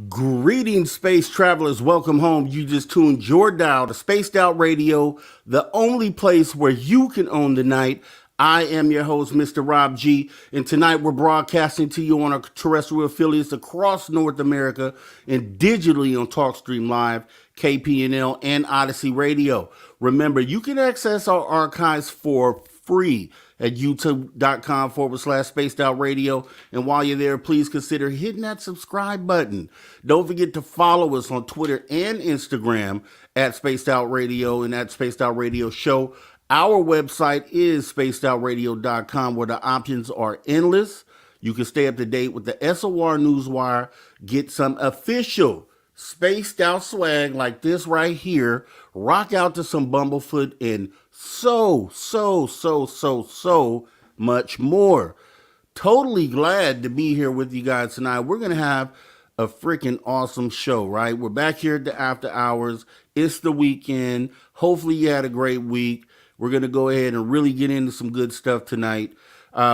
Greetings, space travelers. Welcome home. You just tuned your dial to Spaced Out Radio, the only place where you can own the night. I am your host, Mr. Rob G, and tonight we're broadcasting to you on our terrestrial affiliates across North America and digitally on TalkStream Live, KPNL, and Odyssey Radio. Remember, you can access our archives for free at youtube.com/spaced out radio. And while you're there, please consider hitting that subscribe button. Don't forget to follow us on Twitter and Instagram at Spaced Out Radio and at Spaced Out Radio Show. Our website is spacedoutradio.com, where the options are endless. You can stay up to date with the SOR Newswire, get some official spaced out swag like this right here, rock out to some Bumblefoot, and so much more. Totally glad to be here with you guys tonight. We're going to have a freaking awesome show, right? We're back here at the after hours. It's the weekend. Hopefully you had a great week. We're going to go ahead and really get into some good stuff tonight.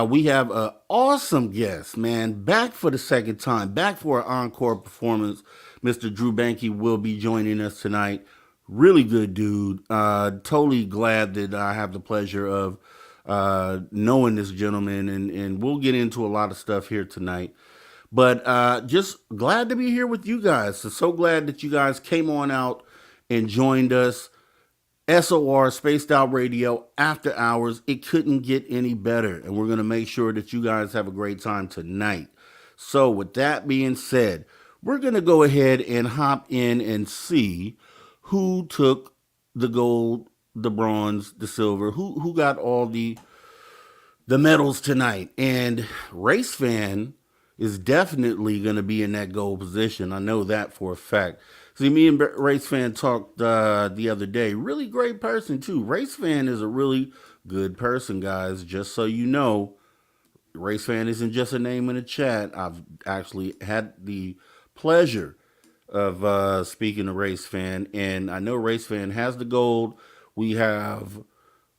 We have an awesome guest, man, back for the second time, back for an encore performance. Mr. Drew Bankey will be joining us tonight. Really good dude. Totally glad that I have the pleasure of knowing this gentleman, and we'll get into a lot of stuff here tonight. But just glad to be here with you guys. So glad that you guys came on out and joined us. SOR, Spaced Out Radio, After Hours. It couldn't get any better, and we're going to make sure that you guys have a great time tonight. So with that being said, we're going to go ahead and hop in and see who took the gold, the bronze, the silver, who got all the medals tonight. And Race Fan is definitely going to be in that gold position. I know that for a fact. See, me and Race Fan talked the other day. Really great person, too. Race Fan is a really good person, guys. Just so you know, Race Fan isn't just a name in the chat. I've actually had the pleasure of speaking to Race Fan, and I know Race Fan has the gold. We have,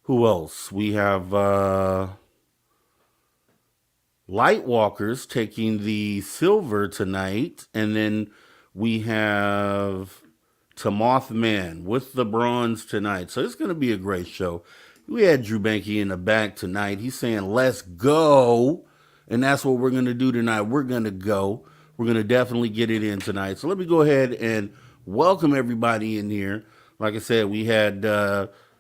who else? We have Lightwalkers taking the silver tonight, and then we have Mothman with the bronze tonight. So it's going to be a great show. We had Drew Bankey in the back tonight. He's saying, let's go. And that's what we're going to do tonight. We're going to go. We're going to definitely get it in tonight. So let me go ahead and welcome everybody in here. Like I said, we had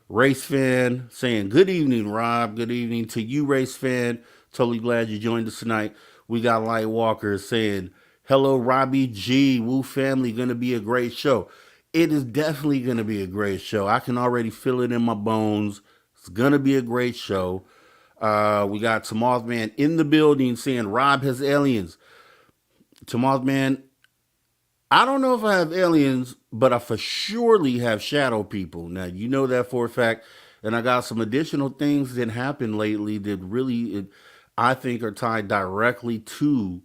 Race Fan saying, good evening, Rob. Good evening to you, Race Fan. Totally glad you joined us tonight. We got Lightwalker saying, hello, Robbie G. Woo family, going to be a great show. It is definitely going to be a great show. I can already feel it in my bones. It's going to be a great show. We got Mothman in the building saying Rob has aliens. Mothman, I don't know if I have aliens, but I for surely have shadow people. Now, you know that for a fact. And I got some additional things that happened lately that really, I think, are tied directly to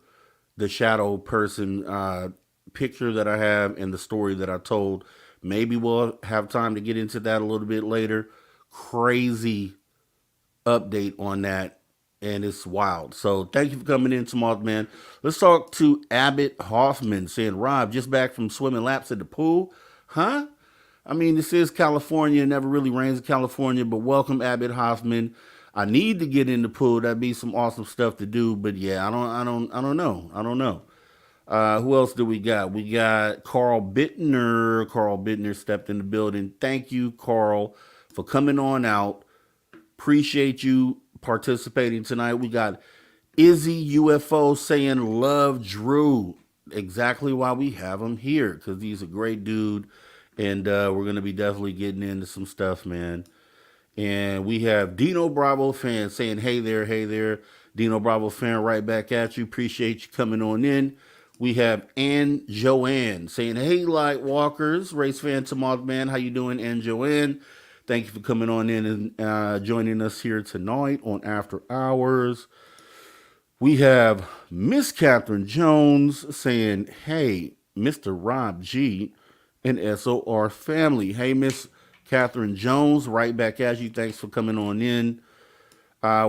the shadow person picture that I have and the story that I told. Maybe we'll have time to get into that a little bit later. Crazy update on that, and it's wild. So thank you for coming in, Mothman. Let's talk to Abbott Hoffman saying, Rob, just back from swimming laps at the pool. Huh? I mean, this is California. It never really rains in California, but welcome, Abbott Hoffman. I need to get in the pool. That'd be some awesome stuff to do. But yeah, I don't know. I don't know. Who else do we got? We got Carl Bittner. Carl Bittner stepped in the building. Thank you, Carl, for coming on out. Appreciate you participating tonight. We got Izzy UFO saying love Drew. Exactly why we have him here, because he's a great dude. And we're going to be definitely getting into some stuff, man. And we have Dino Bravo fan saying, hey there, hey there. Dino Bravo fan, right back at you. Appreciate you coming on in. We have Ann Joanne saying, hey, Light Walkers, race fan to Mothman. How you doing, Ann Joanne? Thank you for coming on in and joining us here tonight on After Hours. We have Miss Catherine Jones saying, hey, Mr. Rob G and SOR family. Hey, Miss Catherine Jones, right back at you. Thanks for coming on in.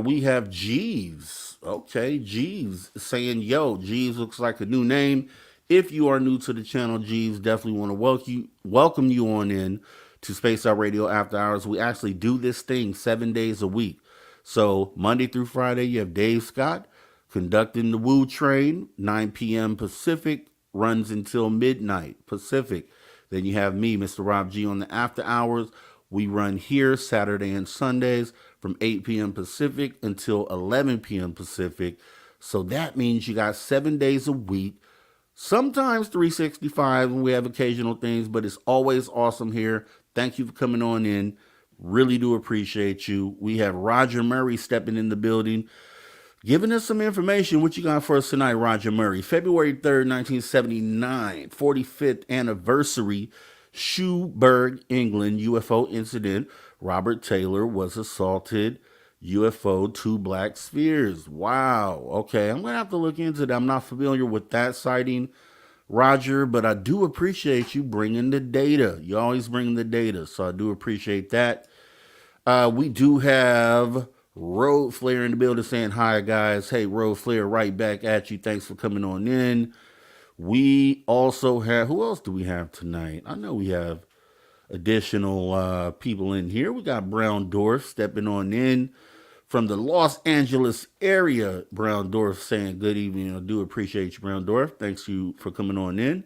We have Jeeves. Okay, Jeeves saying, yo, Jeeves looks like a new name. If you are new to the channel, Jeeves, definitely want to welcome you on in to Space Out Radio After Hours. We actually do this thing 7 days a week. So Monday through Friday, you have Dave Scott conducting the Woo Train, 9 p.m. Pacific, runs until midnight Pacific. Then you have me, Mr. Rob G, on the After Hours. We run here Saturday and Sundays from 8 p.m. Pacific until 11 p.m. Pacific. So that means you got 7 days a week, sometimes 365, and we have occasional things, but it's always awesome here. Thank you for coming on in. Really do appreciate you. We have Roger Murray stepping in the building, giving us some information. What you got for us tonight, Roger Murray? February 3rd, 1979, 45th anniversary, Shoeburg, England, UFO incident. Robert Taylor was assaulted. UFO, 2 black spheres. Wow. Okay, I'm going to have to look into that. I'm not familiar with that sighting, Roger, but I do appreciate you bringing the data. You always bring the data, so I do appreciate that. We do have Road Flare in the building saying, hi, guys. Hey, Road Flare, right back at you. Thanks for coming on in. We also have, who else do we have tonight? I know we have additional people in here. We got Brown Dwarf stepping on in from the Los Angeles area. Brown Dwarf saying good evening. I do appreciate you, Brown Dwarf. Thanks you for coming on in.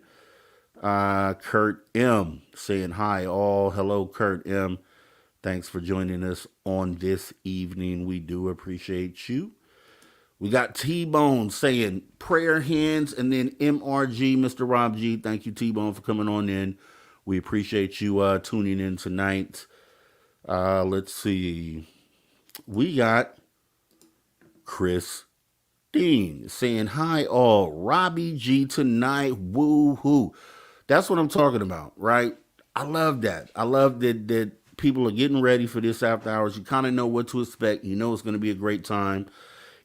Kurt M saying hi all. Hello, Kurt M. Thanks for joining us on this evening. We do appreciate you. We got T-Bone saying prayer hands, and then MRG, Mr. Rob G. Thank you, T-Bone, for coming on in. We appreciate you tuning in tonight. Let's see. We got Christine saying hi all. Robbie G tonight. Woo-hoo. That's what I'm talking about, right? I love that. I love that people are getting ready for this after hours. You kind of know what to expect. You know it's going to be a great time.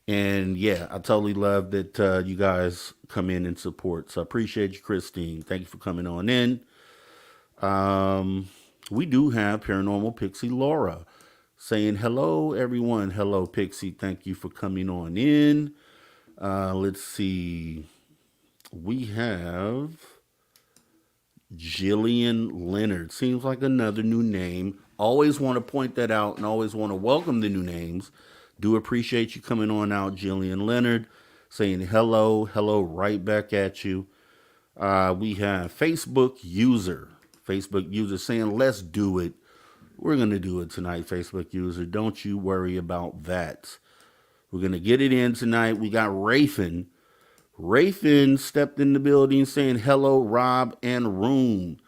And yeah, I totally love that you guys come in and support. So I appreciate you, Christine. Thank you for coming on in. We do have Paranormal Pixie Laura saying hello, everyone. Hello, Pixie. Thank you for coming on in. Let's see. We have Jillian Leonard. Seems like another new name. Always want to point that out and always want to welcome the new names. Do appreciate you coming on out, Jillian Leonard, saying hello, hello, right back at you. We have Facebook user saying, let's do it. We're going to do it tonight, Facebook user. Don't you worry about that. We're going to get it in tonight. We got Rafin. Rafin stepped in the building saying hello, Rob and Room.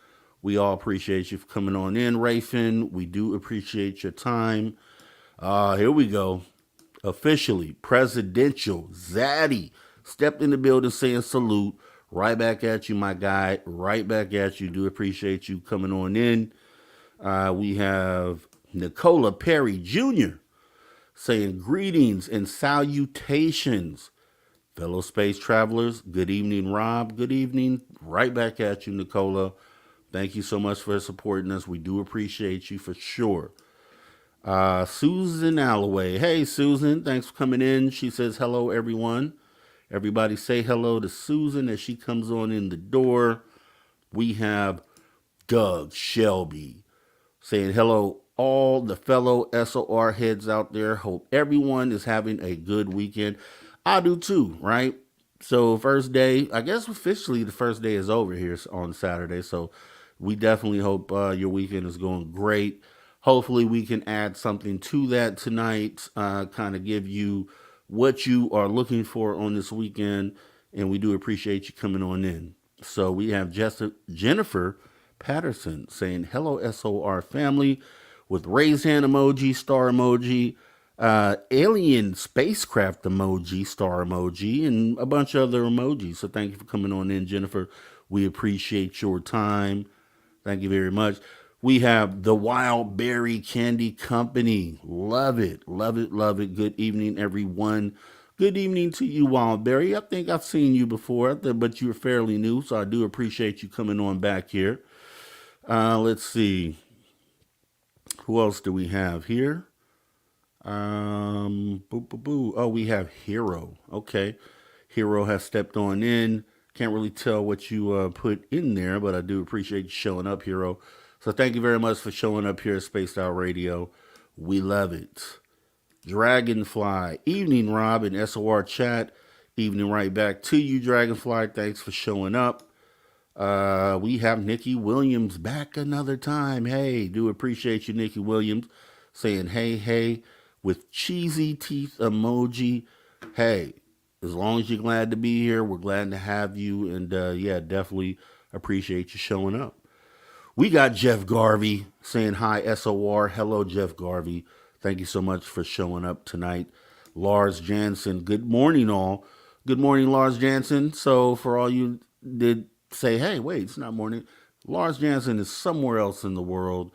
We all appreciate you for coming on in, Rafin. We do appreciate your time. Here we go. Officially, presidential Zaddy stepped in the building saying salute. Right back at you, my guy. Right back at you. Do appreciate you coming on in. We have Nicola Perry Jr. saying greetings and salutations. Fellow space travelers, good evening, Rob. Good evening. Right back at you, Nicola. Thank you so much for supporting us. We do appreciate you for sure. Susan Alloway. Hey, Susan. Thanks for coming in. She says, hello, everyone. Everybody say hello to Susan as she comes on in the door. We have Doug Shelby saying hello, all the fellow SOR heads out there. Hope everyone is having a good weekend. I do too, right? So first day, I guess officially the first day is over here on Saturday. So we definitely hope your weekend is going great. Hopefully we can add something to that tonight, kind of give you what you are looking for on this weekend. And we do appreciate you coming on in. So we have Jennifer Patterson saying, hello, SOR family, with raised hand emoji, star emoji, alien spacecraft emoji, star emoji, and a bunch of other emojis. So thank you for coming on in, Jennifer. We appreciate your time. Thank you very much. We have the Wild Berry Candy Company. Love it, love it, love it. Good evening, everyone. Good evening to you, Wild Berry. I think I've seen you before, but you're fairly new, so I do appreciate you coming on back here. Let's see. Who else do we have here? Oh, we have Hero. Okay. Hero has stepped on in. Can't really tell what you put in there, but I do appreciate you showing up, Hero. So thank you very much for showing up here at Spaced Out Radio. We love it. Dragonfly. Evening, Rob, in SOR chat. Evening right back to you, Dragonfly. Thanks for showing up. We have Nikki Williams back another time. Hey, do appreciate you, Nikki Williams, saying hey, hey, with cheesy teeth emoji. Hey, as long as you're glad to be here, we're glad to have you. And yeah, definitely appreciate you showing up. We got Jeff Garvey saying hi, SOR. Hello, Jeff Garvey. Thank you so much for showing up tonight. Lars Jansen, good morning, all. Good morning, Lars Jansen. So for all you did say, hey, wait, it's not morning. Lars Jansen is somewhere else in the world.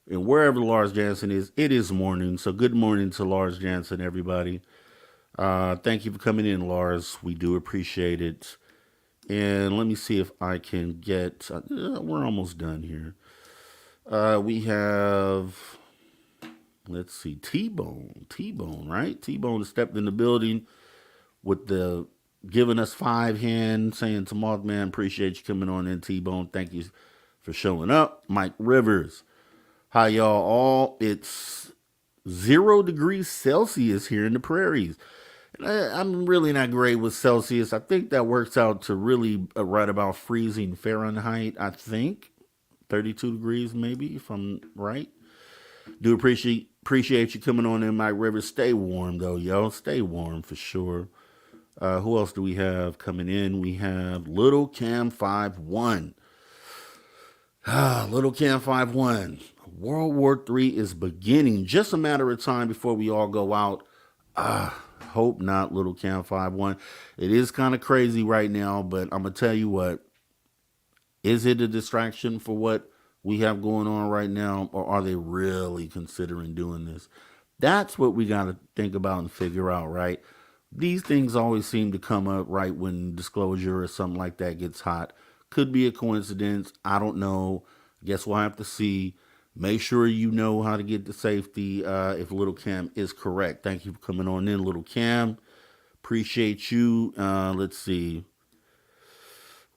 And wherever Lars Jansen is, it is morning. So good morning to Lars Jansen, everybody. Thank you for coming in, Lars. We do appreciate it. And let me see if I can get, we're almost done here. We have, let's see, T-Bone, right? T-Bone has stepped in the building with the giving us 5 hands, saying to Mothman, appreciate you coming on in, T-Bone. Thank you for showing up. Mike Rivers, hi y'all all. It's 0 degrees Celsius here in the prairies. I'm really not great with Celsius. I think that works out to really right about freezing Fahrenheit, I think. 32 degrees maybe, if I'm right. Do appreciate you coming on in, Mike Rivers. Stay warm, though, yo. Stay warm for sure. Who else do we have coming in? We have Little Cam 51. Little Cam 51. World War III is beginning. Just a matter of time before we all go out. Hope not, Little Cam 51. It is kind of crazy right now, but I'm going to tell you what. Is it a distraction for what we have going on right now, or are they really considering doing this? That's what we got to think about and figure out, right? These things always seem to come up right when disclosure or something like that gets hot. Could be a coincidence. I don't know. Guess we'll have to see. Make sure you know how to get to safety if Little Cam is correct. Thank you for coming on in, Little Cam. Appreciate you. Let's see.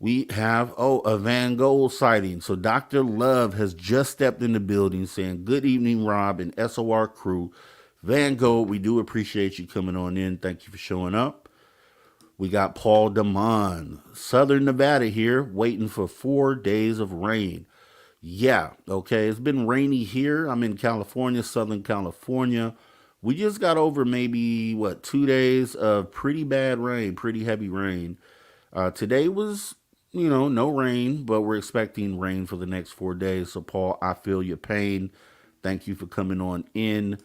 We have, a Van Gogh sighting. So Dr. Love has just stepped in the building saying, good evening, Rob and SOR crew. Van Gogh, we do appreciate you coming on in. Thank you for showing up. We got Paul Damon, Southern Nevada here, waiting for 4 days of rain. Yeah, okay, it's been rainy here. I'm in California, Southern California. We just got over maybe, 2 days of pretty bad rain, pretty heavy rain. Today was, no rain, but we're expecting rain for the next 4 days. So, Paul, I feel your pain. Thank you for coming on in.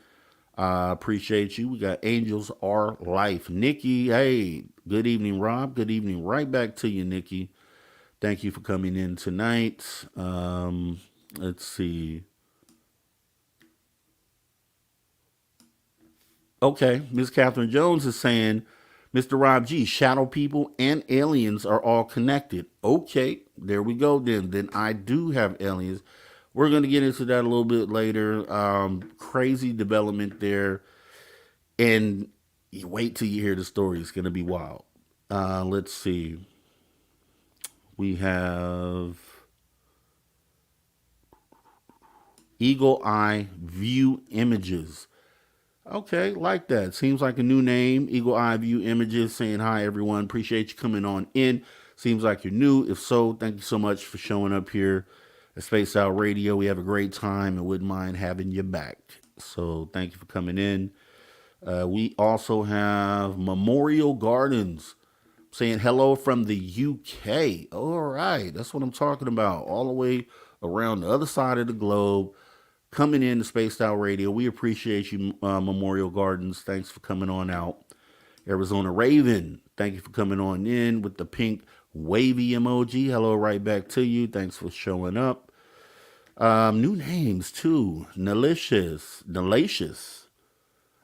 Appreciate you. We got Angels Are Life. Nikki, hey, good evening, Rob. Good evening. Right back to you, Nikki. Thank you for coming in tonight. Let's see. Okay, Miss Catherine Jones is saying, Mr. Rob G, shadow people and aliens are all connected. Okay, there we go then. Then I do have aliens. We're going to get into that a little bit later. Crazy development there. And you wait till you hear the story. It's going to be wild. Let's see. We have Eagle Eye View Images. Okay, like that. Seems like a new name. Eagle Eye View Images saying hi, everyone. Appreciate you coming on in. Seems like you're new. If so, thank you so much for showing up here at Space Out Radio. We have a great time and wouldn't mind having you back. So thank you for coming in. We also have Memorial Gardens saying hello from the UK. All right, that's what I'm talking about. All the way around the other side of the globe, coming in to Spaced Out Radio. We appreciate you, Memorial Gardens. Thanks for coming on out. Arizona Raven, thank you for coming on in with the pink wavy emoji. Hello, right back to you. Thanks for showing up. New names too. Nalicious.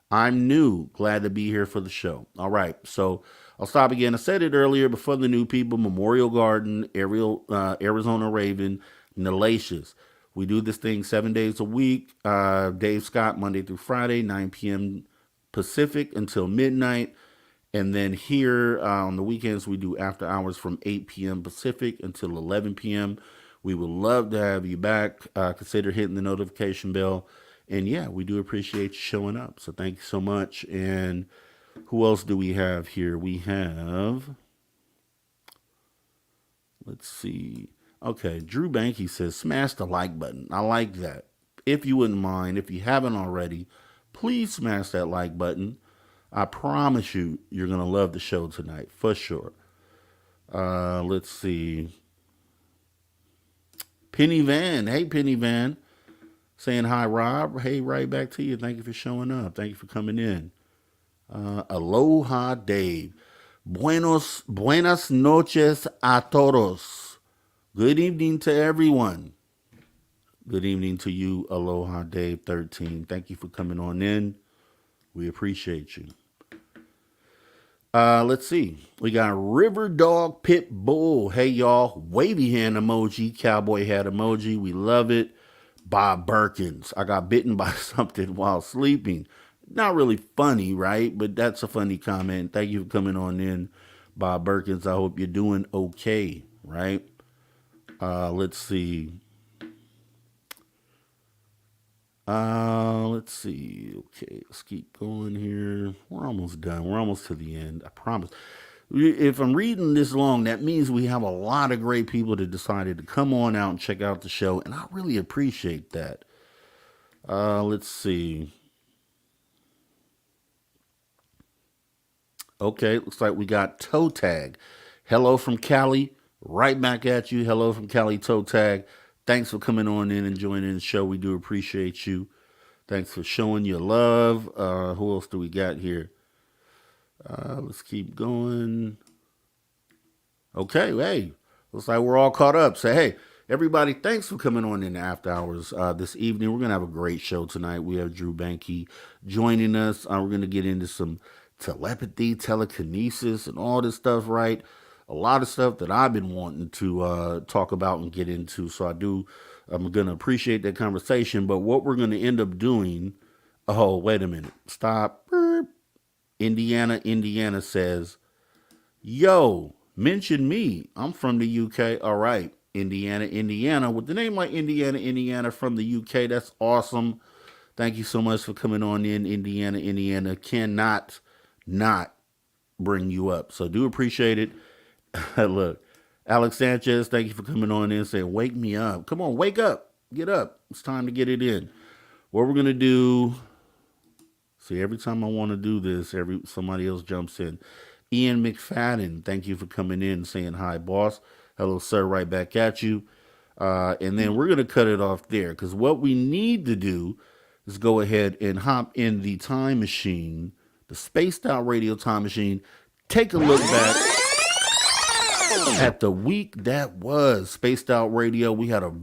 I'm new. Glad to be here for the show. All right. So I'll stop again. I said it earlier, but for the new people, Memorial Garden, Arizona Raven, Nalacious. We do this thing 7 days a week. Dave Scott, Monday through Friday, 9 p.m. Pacific until midnight. And then here on the weekends, we do after hours from 8 p.m. Pacific until 11 p.m. We would love to have you back. Consider hitting the notification bell. And yeah, we do appreciate you showing up. So thank you so much. And who else do we have here? We have, let's see. Okay, Drew Bankey says, smash the like button. I like that. If you wouldn't mind, if you haven't already, please smash that like button. I promise you, you're going to love the show tonight, for sure. Let's see. Penny Van. Hey, Penny Van. Saying hi, Rob. Hey, right back to you. Thank you for showing up. Thank you for coming in. Aloha, Dave. Buenas noches a todos. Good evening to everyone. Good evening to you, Aloha, Dave 13. Thank you for coming on in. We appreciate you. Let's see. We got River Dog Pit Bull. Hey, y'all. Wavy hand emoji. Cowboy hat emoji. We love it. Bob Berkins. I got bitten by something while sleeping. Not really funny, right? But that's a funny comment. Thank you for coming on in, Bob Berkins. I hope you're doing okay, right? Let's see. Let's see. Okay, let's keep going here. We're almost done. We're almost to the end. I promise. If I'm reading this long, that means we have a lot of great people that decided to come on out and check out the show, and I really appreciate that. Let's see. Okay, looks like we got Toe Tag. Hello from Cali. Right back at you. Hello from Cali, Toe Tag. Thanks for coming on in and joining the show. We do appreciate you. Thanks for showing your love. Who else do we got here? Let's keep going. Okay, hey, looks like we're all caught up. Say, hey, everybody, thanks for coming on in the after hours this evening. We're going to have a great show tonight. We have Drew Bankey joining us. We're going to get into some telepathy, telekinesis, and all this stuff, right? A lot of stuff that I've been wanting to talk about and get into. So I'm going to appreciate that conversation. But what we're going to end up doing, oh, wait a minute. Stop. Burp. Indiana says, yo, mention me. I'm from the UK. All right. Indiana. With the name like Indiana from the UK, that's awesome. Thank you so much for coming on in, Indiana. Cannot not bring you up. So do appreciate it. Look, Alex Sanchez, thank you for coming on in and saying, wake me up. Come on, wake up. Get up. It's time to get it in. What we're going to do, see, every time I want to do this, somebody else jumps in. Ian McFadden, thank you for coming in and saying hi, boss. Hello, sir, right back at you. And then we're going to cut it off there because what we need to do Let's go ahead and hop in the time machine, the spaced out radio time machine. Take a look back at the week that was spaced out radio. We had a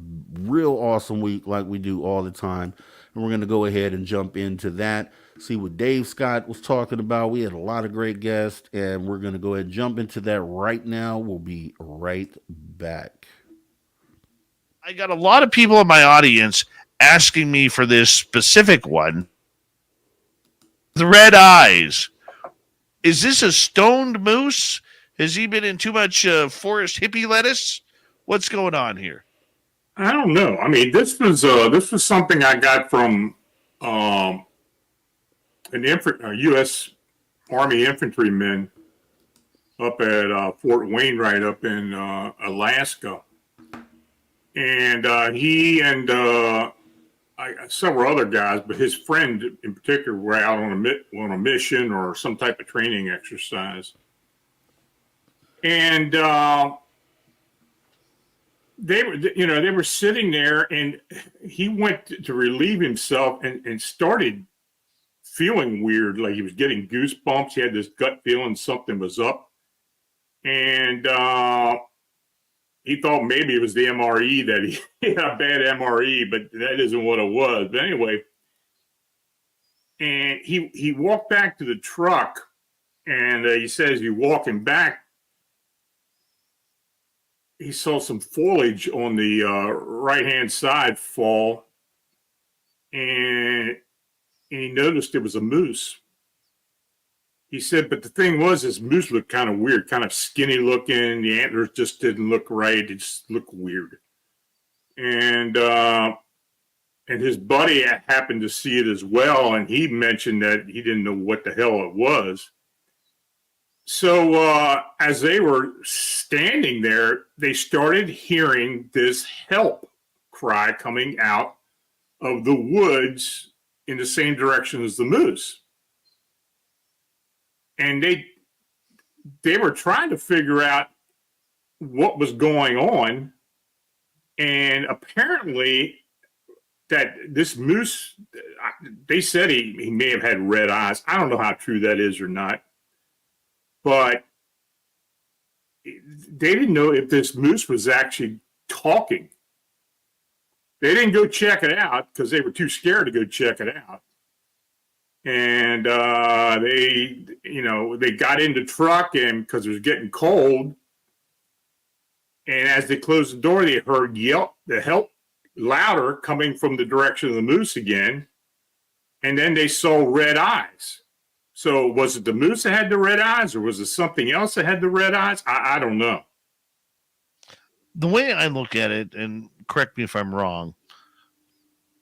real awesome week like we do all the time. And we're going to go ahead and jump into that, see what Dave Scott was talking about. We had a lot of great guests, and we're going to go ahead and jump into that right now. We'll be right back. I got a lot of people in my audience asking me for this specific one. The red eyes. Is this a stoned moose? Has he been in too much forest hippie lettuce? What's going on here? I don't know. I mean, this was something I got from an U.S. Army infantryman up at Fort Wainwright up in Alaska, and he and several other guys, but his friend in particular, were out on a mission or some type of training exercise, and they were sitting there, and he went to relieve himself and started feeling weird, like he was getting goosebumps. He had this gut feeling something was up, and he thought maybe it was the MRE, that he had a bad MRE, but that isn't what it was. But anyway, and he walked back to the truck, and he says he's walking back, he saw some foliage on the right-hand side fall, and he noticed there was a moose. He said, but the thing was, this moose looked kind of weird, kind of skinny looking. The antlers just didn't look right. It just looked weird. And his buddy happened to see it as well, and he mentioned that he didn't know what the hell it was. So as they were standing there, they started hearing this help cry coming out of the woods in the same direction as the moose. And they were trying to figure out what was going on. And apparently that this moose, they said he may have had red eyes. I don't know how true that is or not. But they didn't know if this moose was actually talking. They didn't go check it out because they were too scared to go check it out. And they got in the truck, and because it was getting cold, and as they closed the door, they heard the help louder coming from the direction of the moose again. And then they saw red eyes. So was it the moose that had the red eyes, or was it something else that had the red eyes? I don't know. The way I look at it, and correct me if I'm wrong,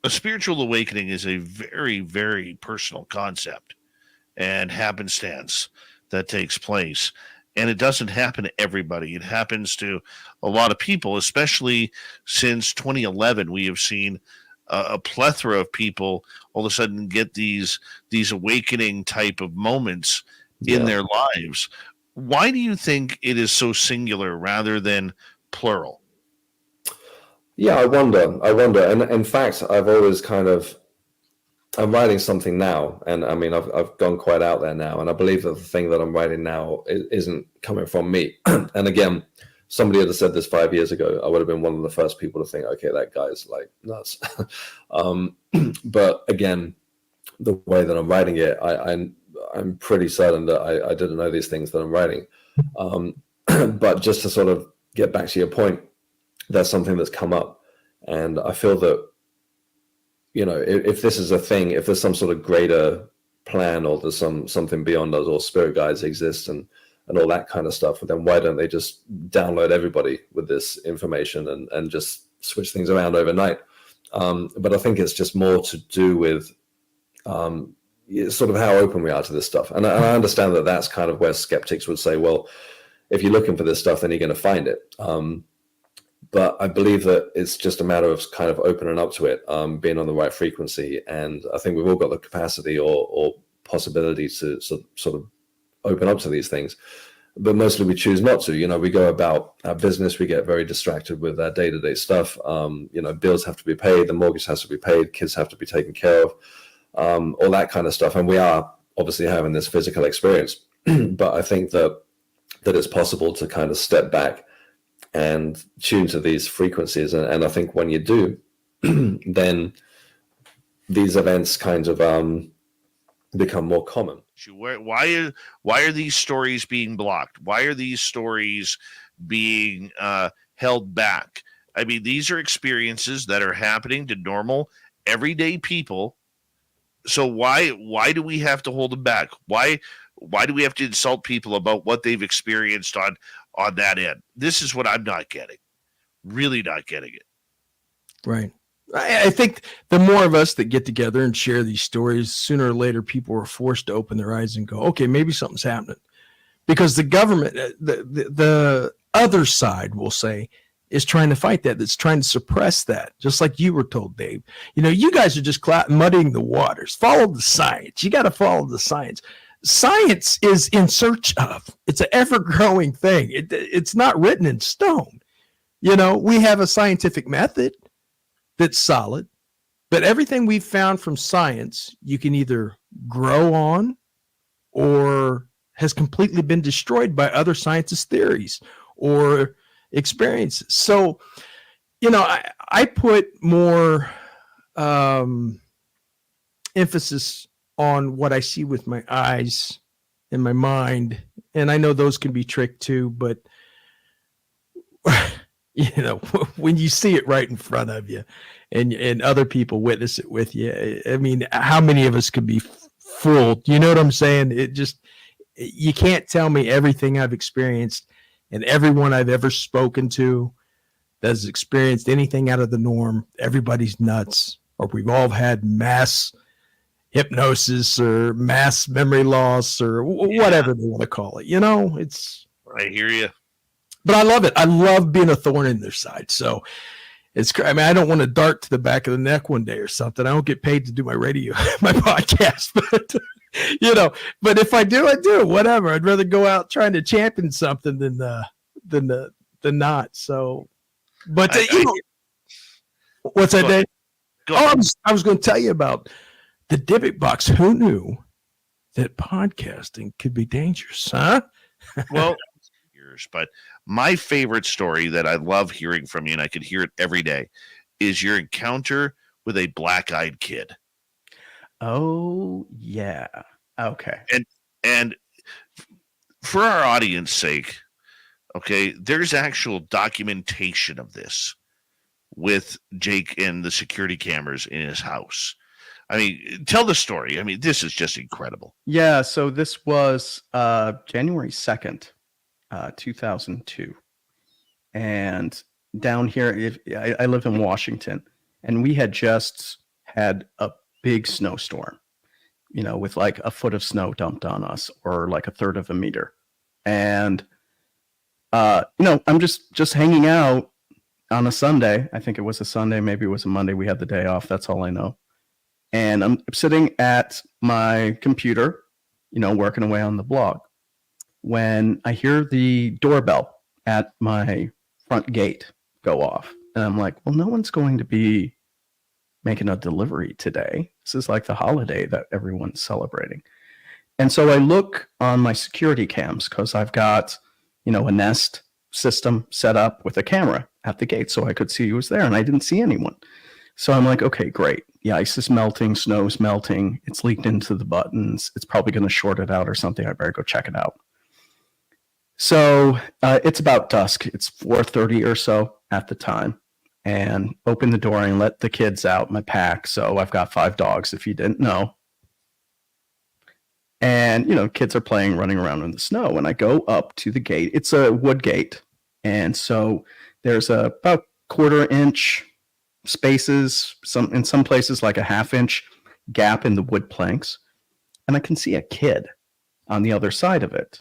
a spiritual awakening is a very, very personal concept and happenstance that takes place. And it doesn't happen to everybody. It happens to a lot of people, especially since 2011. We have seen a plethora of people all of a sudden get these awakening type of moments in their lives. Why do you think it is so singular rather than plural? Yeah, I wonder. And in fact, I've always I'm writing something now, and I mean, I've gone quite out there now, and I believe that the thing that I'm writing now isn't coming from me. And again, somebody had said this 5 years ago, I would have been one of the first people to think, okay, that guy's like nuts. But again, the way that I'm writing it, I'm pretty certain that I didn't know these things that I'm writing. But just to sort of get back to your point, there's something that's come up, and I feel that, if this is a thing, if there's some sort of greater plan, or there's something beyond us, or spirit guides exist and all that kind of stuff, then why don't they just download everybody with this information and just switch things around overnight? But I think it's just more to do with sort of how open we are to this stuff. And I understand that that's kind of where skeptics would say, well, if you're looking for this stuff, then you're going to find it. But I believe that it's just a matter of kind of opening up to it, being on the right frequency. And I think we've all got the capacity or possibility to sort of open up to these things. but mostly we choose not to. We go about our business, we get very distracted with our day-to-day stuff. Bills have to be paid, the mortgage has to be paid, kids have to be taken care of, all that kind of stuff. And we are obviously having this physical experience. But I think that it's possible to kind of step back and tune to these frequencies. And I think when you do, then these events kind of become more common. Why are these stories being blocked? Why are these stories being held back? I mean, these are experiences that are happening to normal, everyday people. So why do we have to hold them back? Why do we have to insult people about what they've experienced on that end? This is what I'm not getting. Really not getting it. Right. I think the more of us that get together and share these stories, sooner or later, people are forced to open their eyes and go, okay, maybe something's happening. Because the government, the other side, will say, is trying to fight that. That's trying to suppress that. Just like you were told, Dave. You guys are just muddying the waters. Follow the science. You got to follow the science. Science is in search of. It's an ever-growing thing. It's not written in stone. We have a scientific method that's solid, but everything we've found from science, you can either grow on or has completely been destroyed by other scientists' theories or experiences. So, I put more emphasis on what I see with my eyes and my mind. And I know those can be tricked too, but when you see it right in front of you and other people witness it with you, I mean, how many of us could be fooled? You know what I'm saying? You can't tell me everything I've experienced and everyone I've ever spoken to that has experienced anything out of the norm. Everybody's nuts, or we've all had mass hypnosis or mass memory loss or whatever they want to call it. I hear you. But I love it. I love being a thorn in their side. So I don't want to dart to the back of the neck one day or something. I don't get paid to do my my podcast, but if I do, I do. Whatever. I'd rather go out trying to champion something than not. So, but what's that, Dave? I was going to tell you about the Dybbuk box. Who knew that podcasting could be dangerous, huh? Well, but my favorite story that I love hearing from you, and I could hear it every day, is your encounter with a black-eyed kid. Oh, yeah. Okay. And for our audience sake, okay, there's actual documentation of this with Jake and the security cameras in his house. I mean, tell the story. I mean, this is just incredible. Yeah, so this was January 2nd. 2002, and down here, I live in Washington, and we had just had a big snowstorm, with like a foot of snow dumped on us, or like a third of a meter, and I'm just hanging out on a Sunday. I think it was a Sunday, maybe it was a Monday. We had the day off. That's all I know. And I'm sitting at my computer, working away on the blog, when I hear the doorbell at my front gate go off. And I'm like, well, no one's going to be making a delivery today. This is like the holiday that everyone's celebrating. And so I look on my security cams, because I've got, a Nest system set up with a camera at the gate, so I could see who was there, and I didn't see anyone. So I'm like, okay, great. The ice is melting, snow's melting. It's leaked into the buttons. It's probably going to short it out or something. I better go check it out. So it's about dusk. It's 4:30 or so at the time, and open the door and let the kids out, my pack. So I've got 5 dogs, if you didn't know. And, kids are playing, running around in the snow. And I go up to the gate. It's a wood gate. And so there's about 1/4 inch spaces, in some places like a 1/2 inch gap in the wood planks. And I can see a kid on the other side of it.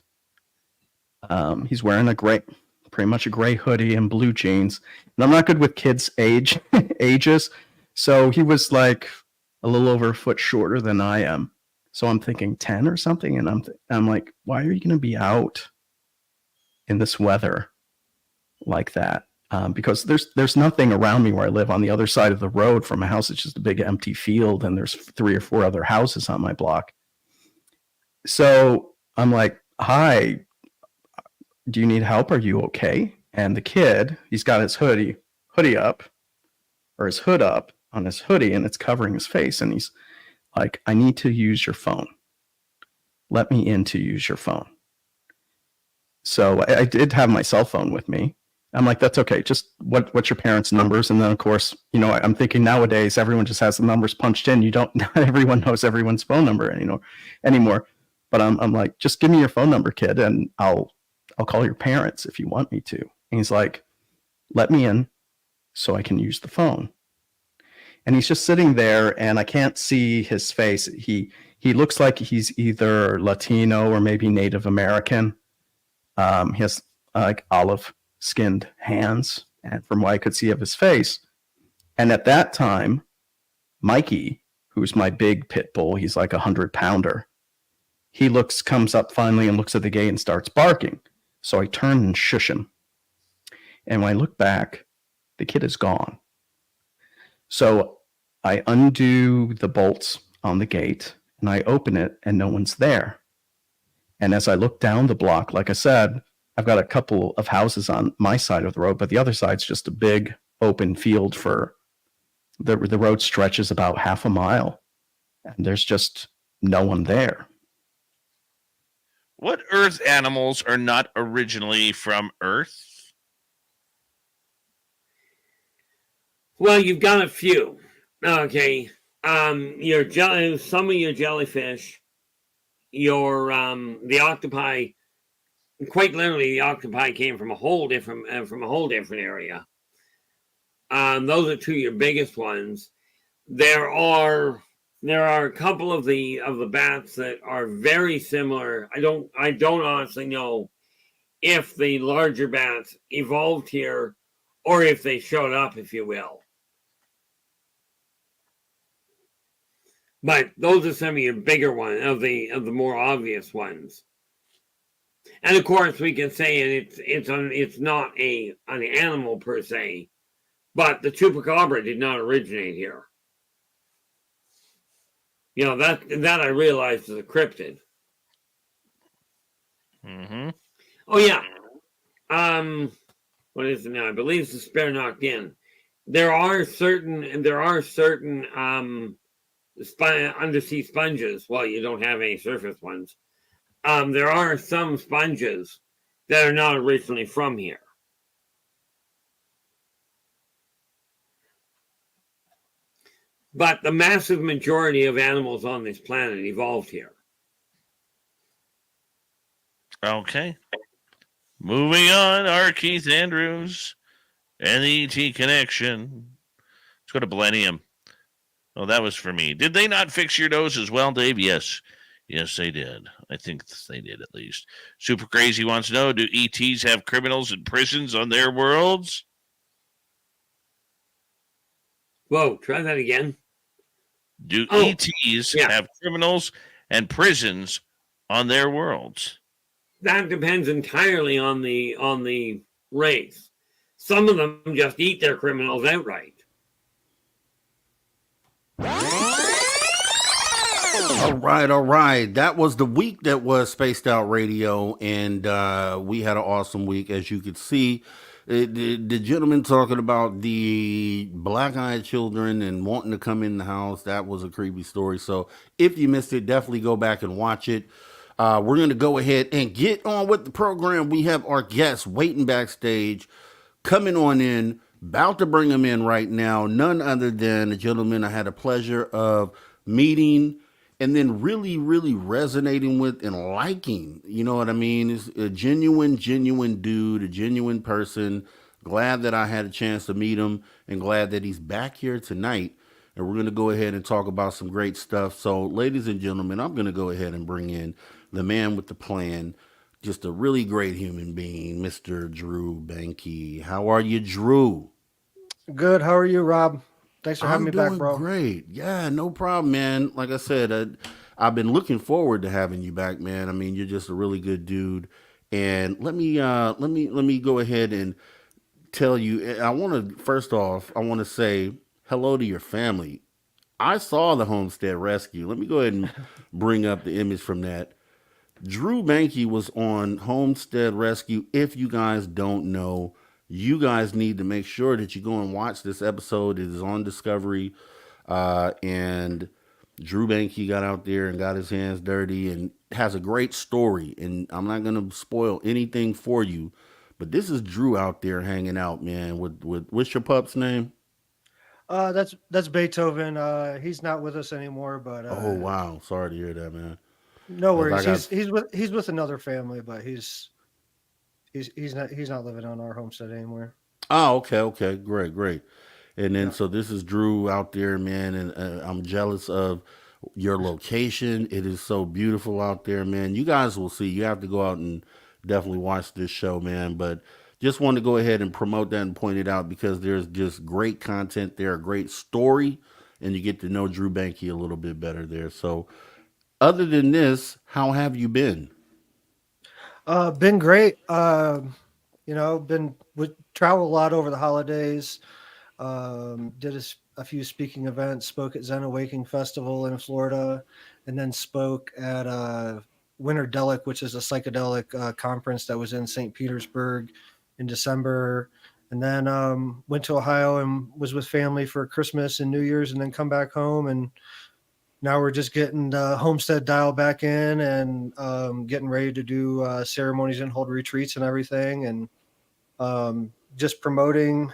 He's wearing pretty much a gray hoodie and blue jeans. And I'm not good with kids' ages. So he was like a little over a foot shorter than I am. So I'm thinking 10 or something. And I'm like, why are you going to be out in this weather like that. Because there's nothing around me where I live. On the other side of the road from my house, it's just a big empty field, and there's 3 or 4 other houses on my block. So I'm like, "Hi, do you need help? Are you okay?" And the kid, he's got his hoodie up, or his hood up on his hoodie, and it's covering his face. And he's like, "I need to use your phone. Let me in to use your phone." So I did have my cell phone with me. I'm like, "That's okay. Just what's your parents' numbers?" And then, of course, I'm thinking nowadays everyone just has the numbers punched in. Not everyone knows everyone's phone number anymore. But I'm like, "Just give me your phone number, kid, and I'll call your parents if you want me to." And he's like, "Let me in so I can use the phone." And he's just sitting there, and I can't see his face. He looks like he's either Latino or maybe Native American. He has like olive-skinned hands, and from what I could see of his face. And at that time, Mikey, who's my big pit bull, he's like 100-pounder. He comes up finally and looks at the gate and starts barking. So I turn and shush him. And when I look back, the kid is gone. So I undo the bolts on the gate and I open it, and no one's there. And as I look down the block, like I said, I've got a couple of houses on my side of the road, but the other side's just a big open field. For the road stretches about half a mile, and there's just no one there. What Earth animals are not originally from Earth? Well, you've got a few. Okay. Some of your jellyfish, the octopi, quite literally, the octopi came from a whole different area. Those are 2 of your biggest ones. There are a couple of the bats that are very similar. I don't honestly know if the larger bats evolved here or if they showed up, if you will. But those are some of your bigger ones, of the more obvious ones. And of course, we can say it's not an animal per se, but the chupacabra did not originate here. That I realized is a cryptid. Mm-hmm. Oh yeah. What is it now? I believe it's the spare knocked in. There are certain undersea sponges. Well, you don't have any surface ones. There are some sponges that are not originally from here. But the massive majority of animals on this planet evolved here. Okay. Moving on, our Keith Andrews and the ET Connection. Let's go to Millennium. Oh, that was for me. Did they not fix your nose as well, Dave? Yes. Yes, they did. I think they did, at least. Super Crazy wants to know, do ETs have criminals in prisons on their worlds? Whoa, try that again. Do ETs have criminals and prisons on their worlds? That depends entirely on the race. Some of them just eat their criminals outright. All right. That was the week that was Spaced Out Radio, and we had an awesome week, as you could see. The gentleman talking about the black-eyed children and wanting to come in the house, that was a creepy story. So if you missed it, definitely go back and watch it. We're going to go ahead and get on with the program. We have our guests waiting backstage, coming on in, about to bring them in right now. None other than a gentleman I had the pleasure of meeting and then really, really resonating with and liking. You know what I mean? It's a genuine dude, a genuine person. Glad that I had a chance to meet him and glad that he's back here tonight. And we're going to go ahead and talk about some great stuff. So, ladies and gentlemen, I'm going to go ahead and bring in the man with the plan, just a really great human being, Mr. Drew Bankey. How are you, Drew? Good. How are you, Rob? Thanks for having me back, bro. Great. Yeah, no problem, man. Like I said, I've been looking forward to having you back, man. I mean, you're just a really good dude. And let me go ahead and tell you. I want to first off, I want to say hello to your family. I saw the Homestead Rescue. Let me go ahead and bring up the image from that. Drew Bankey was on Homestead Rescue. If you guys don't know, you guys need to make sure that you go and watch this episode. It is on Discovery. And Drew Bankey got out there and got his hands dirty and has a great story. And I'm not going to spoil anything for you, but this is Drew out there hanging out, man. With what's your pup's name? That's Beethoven. He's not with us anymore, but Oh wow, sorry to hear that, man. no 'Cause I worries. got He's with another family, but he's not living on our homestead anymore. Oh, okay, great. And then Yeah. so this is Drew out there, man, and I'm jealous of your location. It is so beautiful out there, man. You guys will see. You have to go out and definitely watch this show, man. But just wanted to go ahead and promote that and point it out because there's just great content there, a great story, and you get to know Drew Bankey a little bit better there. So, other than this, how have you been? Been great. Been with travel a lot over the holidays. Did a few speaking events. Spoke at Zen Awakening Festival in Florida, and then spoke at Winter Delic, which is a psychedelic conference that was in St. Petersburg in December. And then went to Ohio and was with family for Christmas and New Year's, and then come back home. And now we're just getting the Homestead dial back in and getting ready to do ceremonies and hold retreats and everything, and just promoting.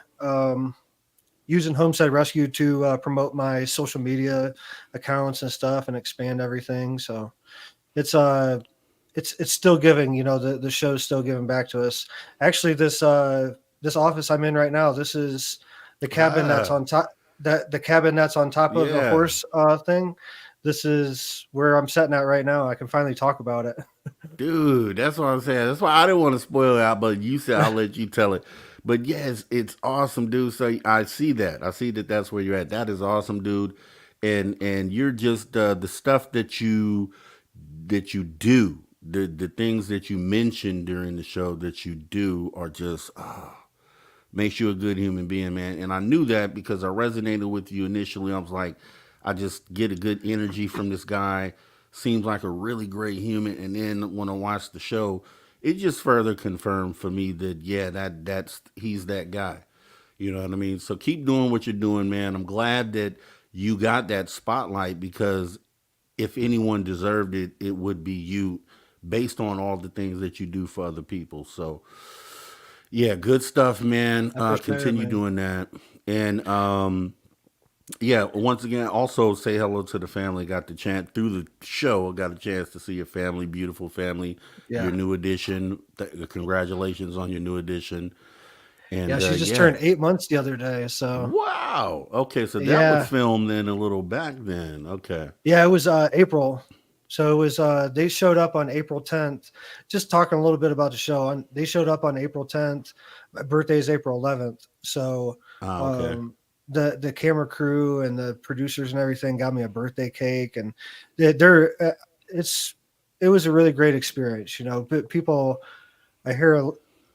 Using Homestead Rescue to promote my social media accounts and stuff and expand everything. So it's still giving, the show's still giving back to us. Actually, this office I'm in right now, this is the cabin that's on top the cabin that's on top of the Yeah. horse thing. This is where I'm sitting at right now. I can finally talk about it. Dude, that's what I'm saying. That's why I didn't want to spoil it out, but you said I'll let you tell it. But yes, it's awesome, dude. So I see that. I see that that's where you're at. That is awesome, dude. And you're just the stuff that you do, the things that you mentioned during the show that you do are just makes you a good human being, man. And I knew that because I resonated with you initially. I was like, I just get a good energy from this guy. Seems like a really great human. And then when I watched the show, it just further confirmed for me that yeah, that's he's that guy. You know what I mean? So keep doing what you're doing, man. I'm glad that you got that spotlight because if anyone deserved it, it would be you based on all the things that you do for other people. So yeah, good stuff, man. I appreciate it, Continue man. doing that. And yeah, once again, also say hello to the family. Got the chance through the show. Got a chance to see your family, beautiful family, your Yeah. new addition. Congratulations on your new addition. Yeah. And She just yeah, turned 8 months the other day. So wow. Okay, so that was yeah. filmed then a little back then. Okay. Yeah, it was April. So it was they showed up on April 10th. Just talking a little bit about the show. They showed up on April 10th. My birthday is April 11th. So Okay. the camera crew and the producers and everything got me a birthday cake, and they're it's it was a really great experience. But people, I hear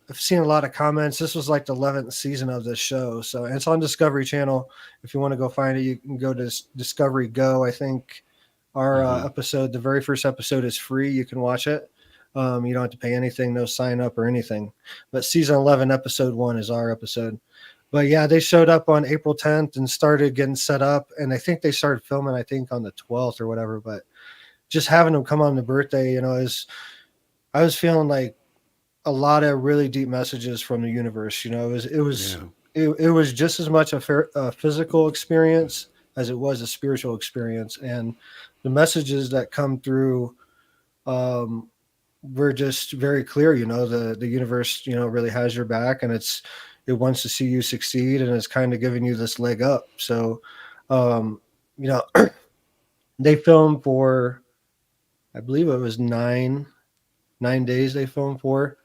I've seen a lot of comments. This was like the 11th season of this show. So and it's on Discovery Channel. If you want to go find it, you can go to Discovery Go. I think our Mhm. episode, the very first episode, is free. You can watch it. You don't have to pay anything, no sign up or anything. But season 11, episode 1 is our episode. But yeah, they showed up on April 10th and started getting set up. And I think they started filming, I think, on the 12th or whatever. But just having them come on the birthday, is I was feeling like a lot of really deep messages from the universe. Yeah. It was just as much a physical experience as it was a spiritual experience, and the messages that come through um, were just very clear. The universe, really has your back, and it wants to see you succeed, and it's kind of giving you this leg up. So, um, you know, they filmed for, I believe it was 9 days they filmed for.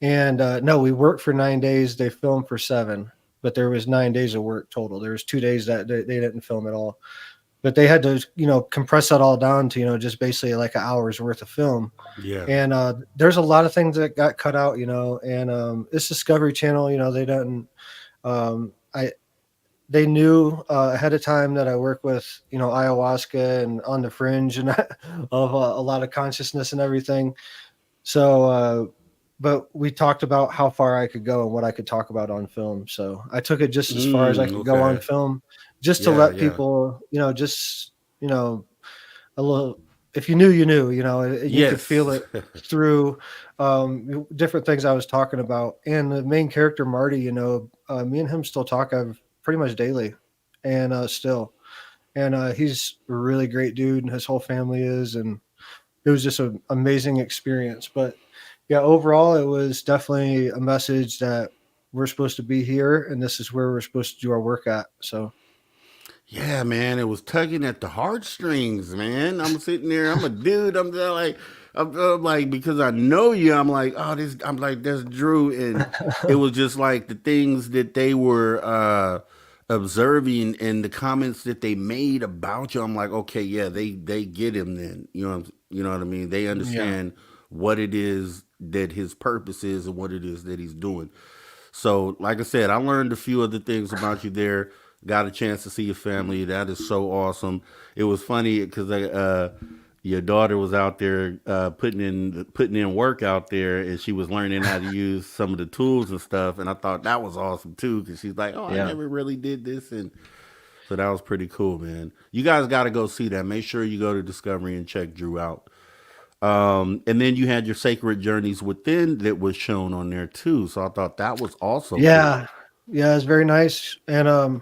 And no, we worked for 9 days. They filmed for 7, but there was 9 days of work total. There was 2 days that they didn't film at all. but they had to, compress that all down to, just basically like an hour's worth of film. Yeah. And there's a lot of things that got cut out, and this Discovery Channel, they didn't, I they knew ahead of time that I work with, ayahuasca and on the fringe and of a lot of consciousness and everything. So, but we talked about how far I could go and what I could talk about on film. So I took it just as far as I could go on Okay. film, just to Yeah, let yeah. people, just, a little, if you knew, you knew, you could feel Yes. it through different things I was talking about. And the main character, Marty, me and him still talk pretty much daily and still. And he's a really great dude, and his whole family is. And it was just an amazing experience. But yeah, overall, it was definitely a message that we're supposed to be here, and this is where we're supposed to do our work at. So Yeah, man, it was tugging at the heartstrings, man. I'm sitting there, I'm a dude, I'm like, because I know you, I'm like, oh, I'm like, that's Drew. And it was just like the things that they were observing and the comments that they made about you. I'm like, okay, yeah, they get him then. You know what I mean? They understand what it is that his purpose is and what it is that he's doing. So, like I said, I learned a few other things about you there. Got a chance to see your family. That is so awesome. It was funny because your daughter was out there putting in work out there, and she was learning how to use some of the tools and stuff. And I thought that was awesome too, because she's like, "Oh, I never really did this," and so that was pretty cool, man. You guys got to go see that. Make sure you go to Discovery and check Drew out. And then you had your Sacred Journeys Within that was shown on there too. So I thought that was also yeah, it's very nice. And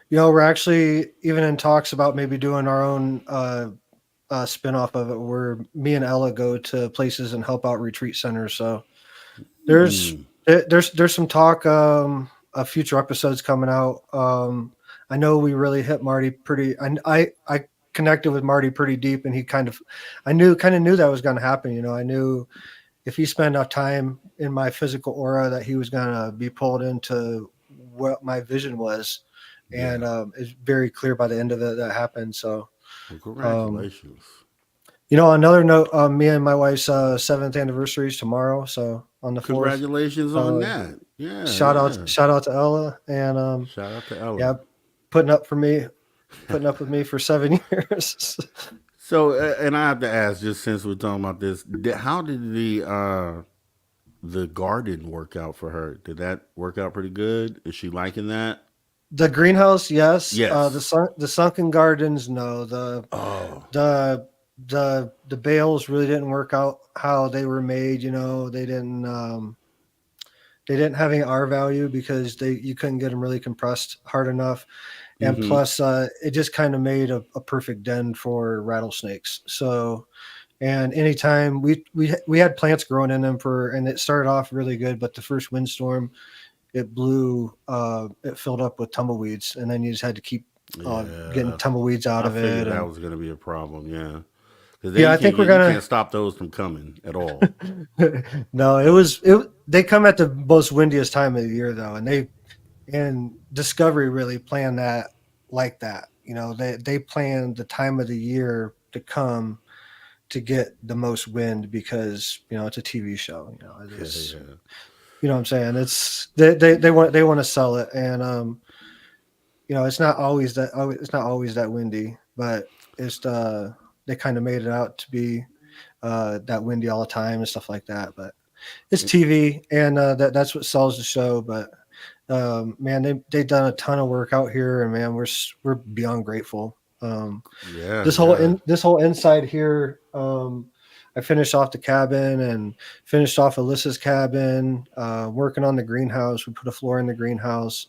we're actually even in talks about maybe doing our own spin-off of it, where me and Ella go to places and help out retreat centers. So there's some talk of future episodes coming out. I know we really hit Marty pretty. I connected with Marty pretty deep, and he kind of knew that was going to happen. I knew if he spent enough time in my physical aura that he was going to be pulled into what my vision was. And it's very clear by the end of it that happened. So Well, congratulations. Another note, me and my wife's 7th anniversary is tomorrow. So on the 4th. Congratulations on that. Yeah. Shout out to Ella, and shout out to Ella. yeah, putting up with me for 7 years. So, and I have to ask, just since we're talking about this, how did the garden work out for her? Did that work out pretty good? Is she liking that? The greenhouse, yes. Yes. The sunken gardens, no. The bales really didn't work out how they were made. They didn't have any R value because you couldn't get them really compressed hard enough. And plus, it just kind of made a perfect den for rattlesnakes. So, and anytime we had plants growing in them and it started off really good, but the first windstorm, it blew, it filled up with tumbleweeds, and then you just had to keep getting tumbleweeds out of it. That was going to be a problem. Yeah. I think you can't stop those from coming at all. No, they come at the most windiest time of the year though. And Discovery really planned that like that. They planned the time of the year to come to get the most wind because, it's a TV show, you know what I'm saying? It's they want to sell it. And, it's not always that windy, but it's they kind of made it out to be that windy all the time and stuff like that. But it's TV, and that's what sells the show. But man, they've done a ton of work out here, and man, we're beyond grateful. This whole inside here, I finished off the cabin and finished off Alyssa's cabin, working on the greenhouse. We put a floor in the greenhouse.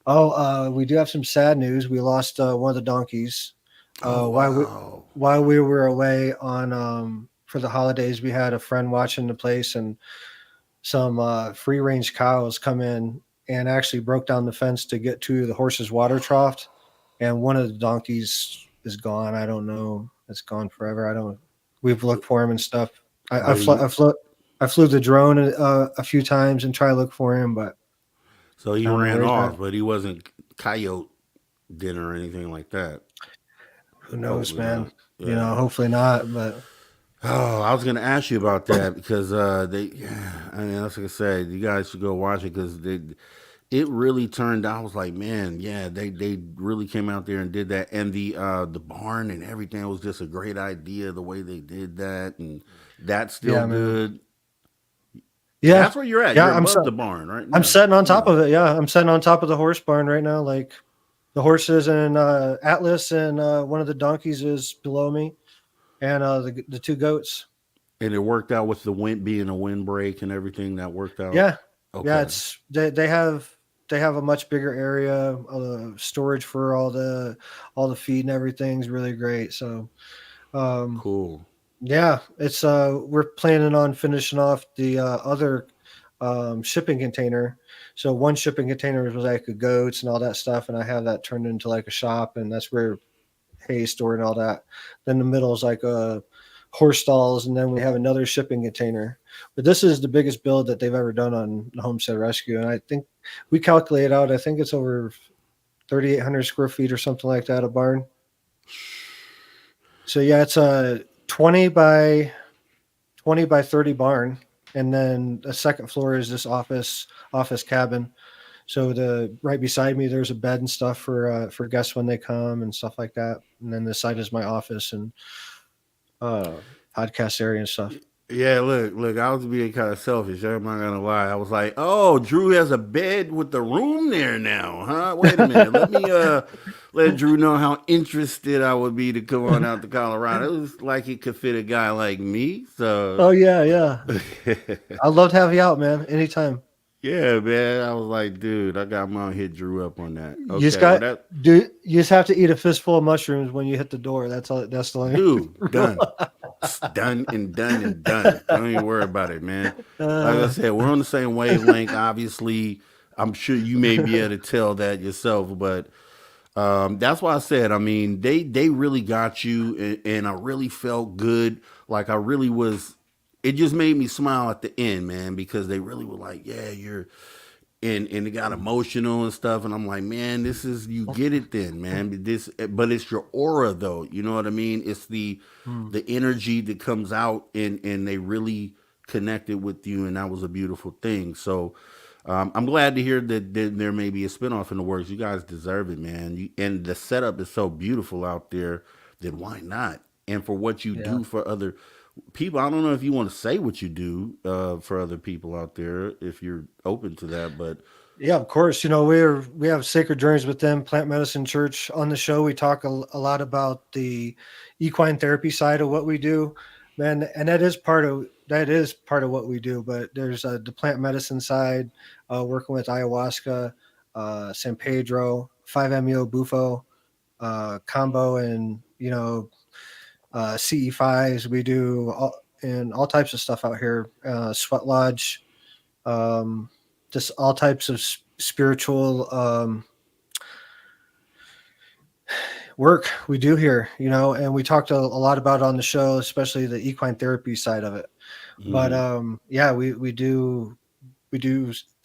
We do have some sad news. We lost one of the donkeys. While we were away on for the holidays, we had a friend watching the place, and some free range cows come in and actually broke down the fence to get to the horse's water trough, and one of the donkeys is gone. I don't know. It's gone forever. We've looked for him and stuff. I flew the drone a few times and tried to look for him, but so he ran off, but he wasn't coyote dinner or anything like that. Who knows, Hopefully man? not. You Yeah. know, hopefully not. But Oh, I was gonna ask you about that because they. I mean, that's like I said, you guys should go watch it because it really turned. I was like, man, yeah, they really came out there and did that, and the barn and everything was just a great idea. The way they did that, and that's still yeah, man. good. Yeah, That's where you're at. yeah. You're above the barn, right? I'm Yeah, sitting on yeah. top of it. Yeah, I'm sitting on top of the horse barn right now. Like the horses and Atlas and one of the donkeys is below me, and the two goats. And it worked out with the wind being a windbreak and everything. That worked out. Yeah, yeah. Okay. It's they have a much bigger area, storage for all the feed and everything's really great. So, um, Cool. yeah, it's we're planning on finishing off the other shipping container. So one shipping container was like a goats and all that stuff, and I have that turned into like a shop, and that's where hay stored and all that. Then the middle is like horse stalls, and then we have another shipping container. But this is the biggest build that they've ever done on the Homestead Rescue, and I think we calculate out. I think it's over 3,800 square feet or something like that, a barn. So yeah, it's a 20 by 30 barn, and then the second floor is this office cabin. So the right beside me, there's a bed and stuff for guests when they come and stuff like that. And then this side is my office and podcast area and stuff. Yeah, look, I was being kind of selfish. I'm not gonna lie. I was like, oh, Drew has a bed with the room there now, huh? Wait a minute. Let me let Drew know how interested I would be to come on out to Colorado. It was like it could fit a guy like me. So Oh yeah. I'd love to have you out, man. Anytime. yeah, man. I was like, dude, I got my hit Drew up on that. You just you just have to eat a fistful of mushrooms when you hit the door. That's all. That's the only. dude, done. It's done and done and done. Don't even worry about it, man. Like I said, we're on the same wavelength. Obviously, I'm sure you may be able to tell that yourself, but that's why I said. I mean, they really got you, and I really felt good. Like I really was. It just made me smile at the end, man, because they really were like, "Yeah, you're." And it got emotional and stuff, and I'm like, man, this is you get it then, man. But it's your aura though, you know what I mean? It's the energy that comes out, and they really connected with you, and that was a beautiful thing. So I'm glad to hear that there may be a spinoff in the works. You guys deserve it, man. And the setup is so beautiful out there. Then why not? And for what you do for other people, I don't know if you want to say what you do for other people out there, if you're open to that, but Yeah, of course. You know, we have Sacred Journeys with them, Plant Medicine Church. On the show, we talk a lot about the equine therapy side of what we do, man, and that is part of what we do. But there's the plant medicine side, working with ayahuasca, San Pedro, 5-MeO bufo combo, and CE5s. We do all types of stuff out here. Sweat Lodge. Just all types of spiritual work we do here, and we talked a lot about it on the show, especially the equine therapy side of it. But we do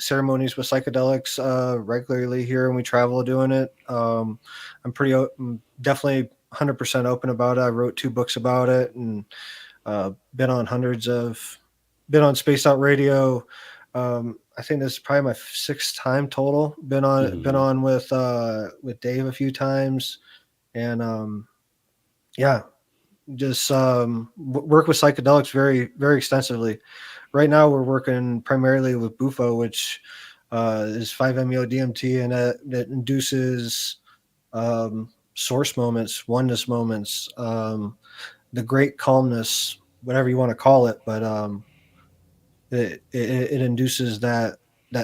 ceremonies with psychedelics regularly here, and we travel doing it. I'm definitely 100% open about it. I wrote 2 books about it, and been on Spaced Out Radio. I think this is probably my 6th time total. Been on with Dave a few times, and just work with psychedelics very, very extensively. Right now, we're working primarily with bufo, which is 5-MeO DMT, and that induces source moments, oneness moments, the great calmness, whatever you want to call it, but it induces that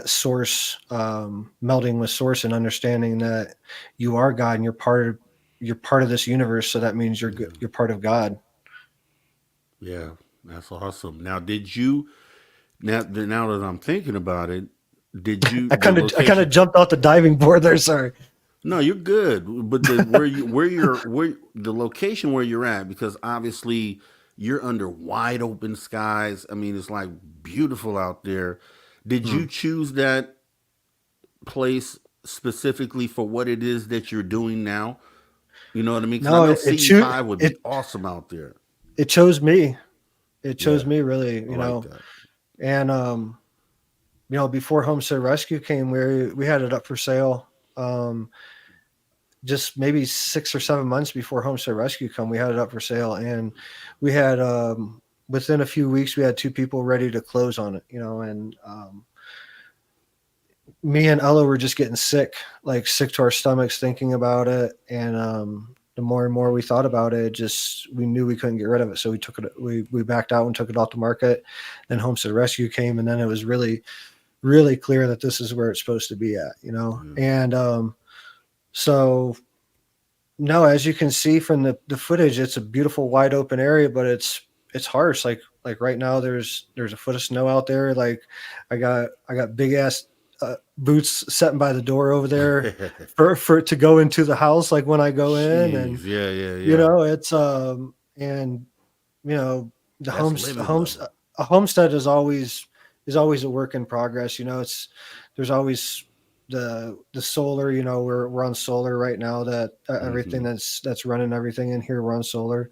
source, melding with source, and understanding that you are God and you're part of this universe. So that means you're part of God. Yeah, that's awesome. Now, now that I'm thinking about it, did you? I kind of jumped off the diving board there. Sorry. No, you're good. But the location where you're at, because obviously you're under wide open skies. I mean, it's like beautiful out there. Did you choose that place specifically for what it is that you're doing now? You know what I mean? Because No, I know it CE5 would be it awesome out there. it chose me. It chose Yeah, me really, I you like know. that. And you know, before Homestead Rescue came, we had it up for sale. Just maybe 6 or 7 months before Homestead Rescue come, we had it up for sale, and we had within a few weeks we had 2 people ready to close on it, you know. And me and Ella were just getting sick, like sick to our stomachs thinking about it. And the more and more we thought about it, just we knew we couldn't get rid of it, so we took it. We backed out and took it off the market. Then Homestead Rescue came, and then it was really clear that this is where it's supposed to be at, you know. And so no, as you can see from the footage, it's a beautiful wide open area, but it's harsh. Like right now, there's a foot of snow out there. Like I got big ass boots sitting by the door over there for it to go into the house. Like when I go in, and Jeez, yeah, you yeah. know it's and you know the That's living level. a homestead is always a work in progress. You know, there's always the solar. You know, we're on solar right now. That everything that's running everything in here, we're on solar.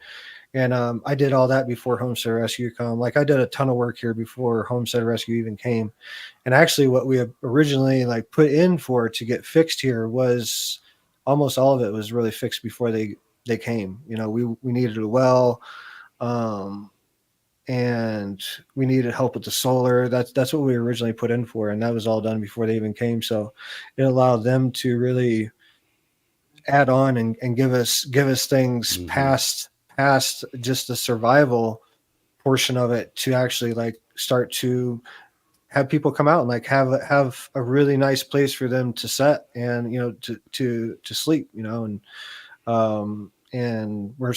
And I did all that before Homestead Rescue come. Like I did a ton of work here before Homestead Rescue even came. And actually, what we had originally like put in for to get fixed here was almost all of it was really fixed before they came. You know, we needed a well, um, and we needed help with the solar. That's what we originally put in for, and that was all done before they even came. So it allowed them to really add on and give us things past just the survival portion of it, to actually like start to have people come out and like have a really nice place for them to set, and you know to sleep, you know. And we're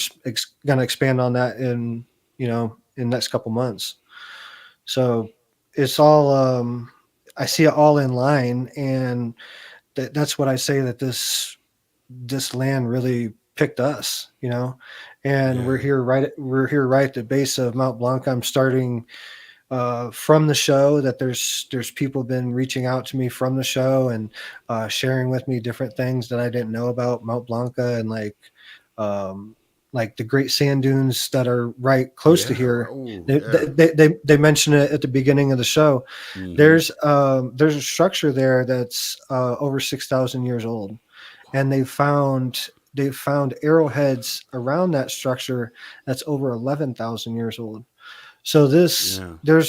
going to expand on that in, you know, in the next couple months. So it's all I see it all in line, and that's what I say, that this land really picked us, you know. And Yeah. we're here right at the base of Mount Blanc. I'm starting from the show, that there's people been reaching out to me from the show, and sharing with me different things that I didn't know about Mount Blanca, and like the great sand dunes that are right close to Yeah. here. Oh, They, yeah. they mentioned it at the beginning of the show. There's a structure there that's over 6,000 years old, and they've found arrowheads around that structure that's over 11,000 years old. So Yeah.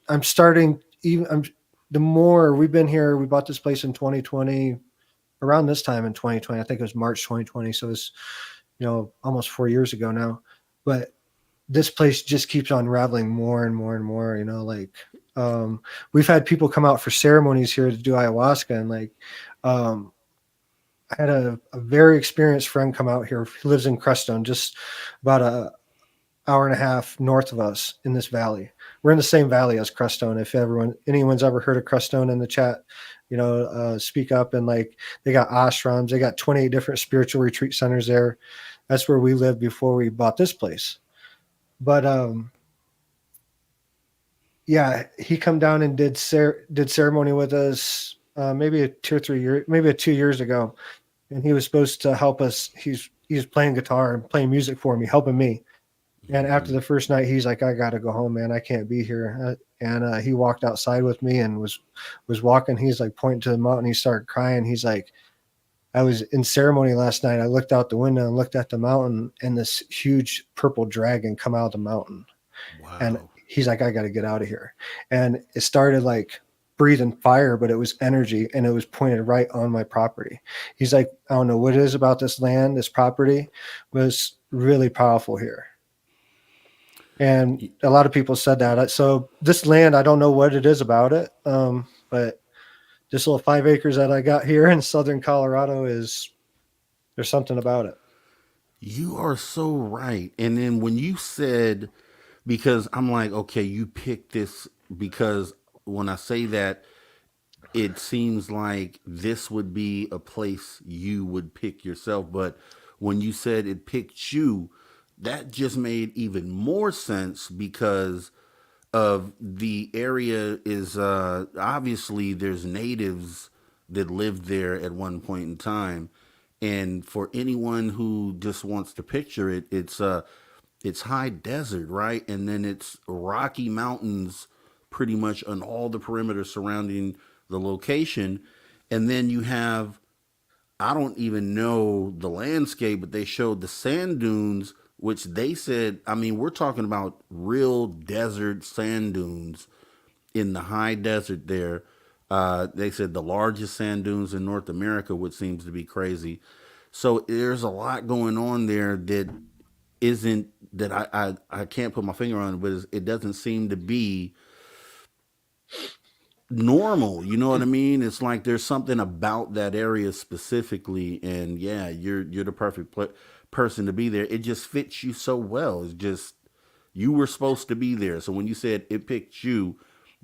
I'm starting even, the more we've been here, we bought this place in 2020, around this time in 2020, I think it was March 2020. So it's, you know, almost 4 years ago now, but this place just keeps unraveling more and more and more, you know, like, we've had people come out for ceremonies here to do ayahuasca, and like, um, I had a very experienced friend come out here. He lives in Crestone, just about a hour and a half north of us in this valley. We're in the same valley as Crestone. If anyone's ever heard of Crestone in the chat, you know, speak up. And like, they got ashrams, they got 28 different spiritual retreat centers there. That's where we lived before we bought this place. But yeah, he come down and did ceremony with us maybe a 2 years ago, and he was supposed to help us. He's playing guitar and playing music for me, helping me. And after the first night, he's like, "I got to go home, man. I can't be here." And he walked outside with me and was walking. He's like pointing to the mountain. He started crying. He's like, "I was in ceremony last night. I looked out the window and looked at the mountain, and this huge purple dragon come out of the mountain." And Wow. he's like, "I got to get out of here." And it started like breathing fire, but it was energy, and it was pointed right on my property. He's like, "I don't know what it is about this land, this property was really powerful here." And a lot of people said that. So this land, I don't know what it is about it, but this little 5 acres that I got here in southern Colorado there's something about it. You are so right. And then when you said, because I'm like, okay, you picked this because when I say that, it seems like this would be a place you would pick yourself. But when you said it picked you, that just made even more sense because of the area is obviously there's natives that lived there at one point in time, And for anyone who just wants to picture it, it's high desert, right? And then it's rocky mountains pretty much on all the perimeter surrounding the location. And then you have, I don't even know the landscape, but they showed the sand dunes, which they said, I mean, we're talking about real desert sand dunes in the high desert there. They said the largest sand dunes in North America, which seems to be crazy. So there's a lot going on there that isn't that I can't put my finger on it, but it doesn't seem to be normal. You know what I mean? It's like there's something about that area specifically, and yeah, you're the perfect person to be there. It just fits you so well. It's just you were supposed to be there. So when you said it picked you,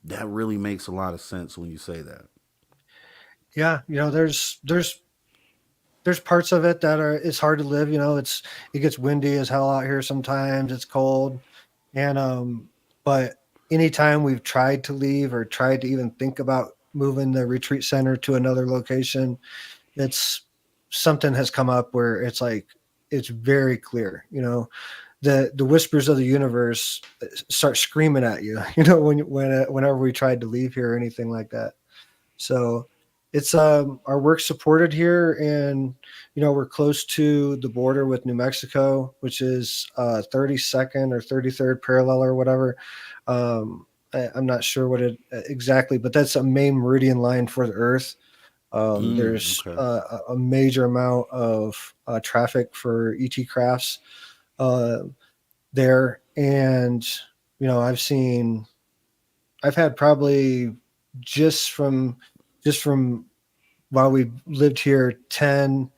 that really makes a lot of sense when you say that. Yeah, there's parts of it that are it's hard to live. It gets windy as hell out here sometimes. It's cold, and but anytime we've tried to leave or tried to even think about moving the retreat center to another location, it's something has come up where it's like it's very clear. The whispers of the universe start screaming at you. Whenever we tried to leave here or anything like that. So it's our work supported here, and we're close to the border with New Mexico, which is 32nd or 33rd parallel or whatever. I'm not sure what it exactly, but that's a main meridian line for the Earth. There's Okay. a major amount of traffic for ET crafts there, and I've had probably just from while we've lived here 10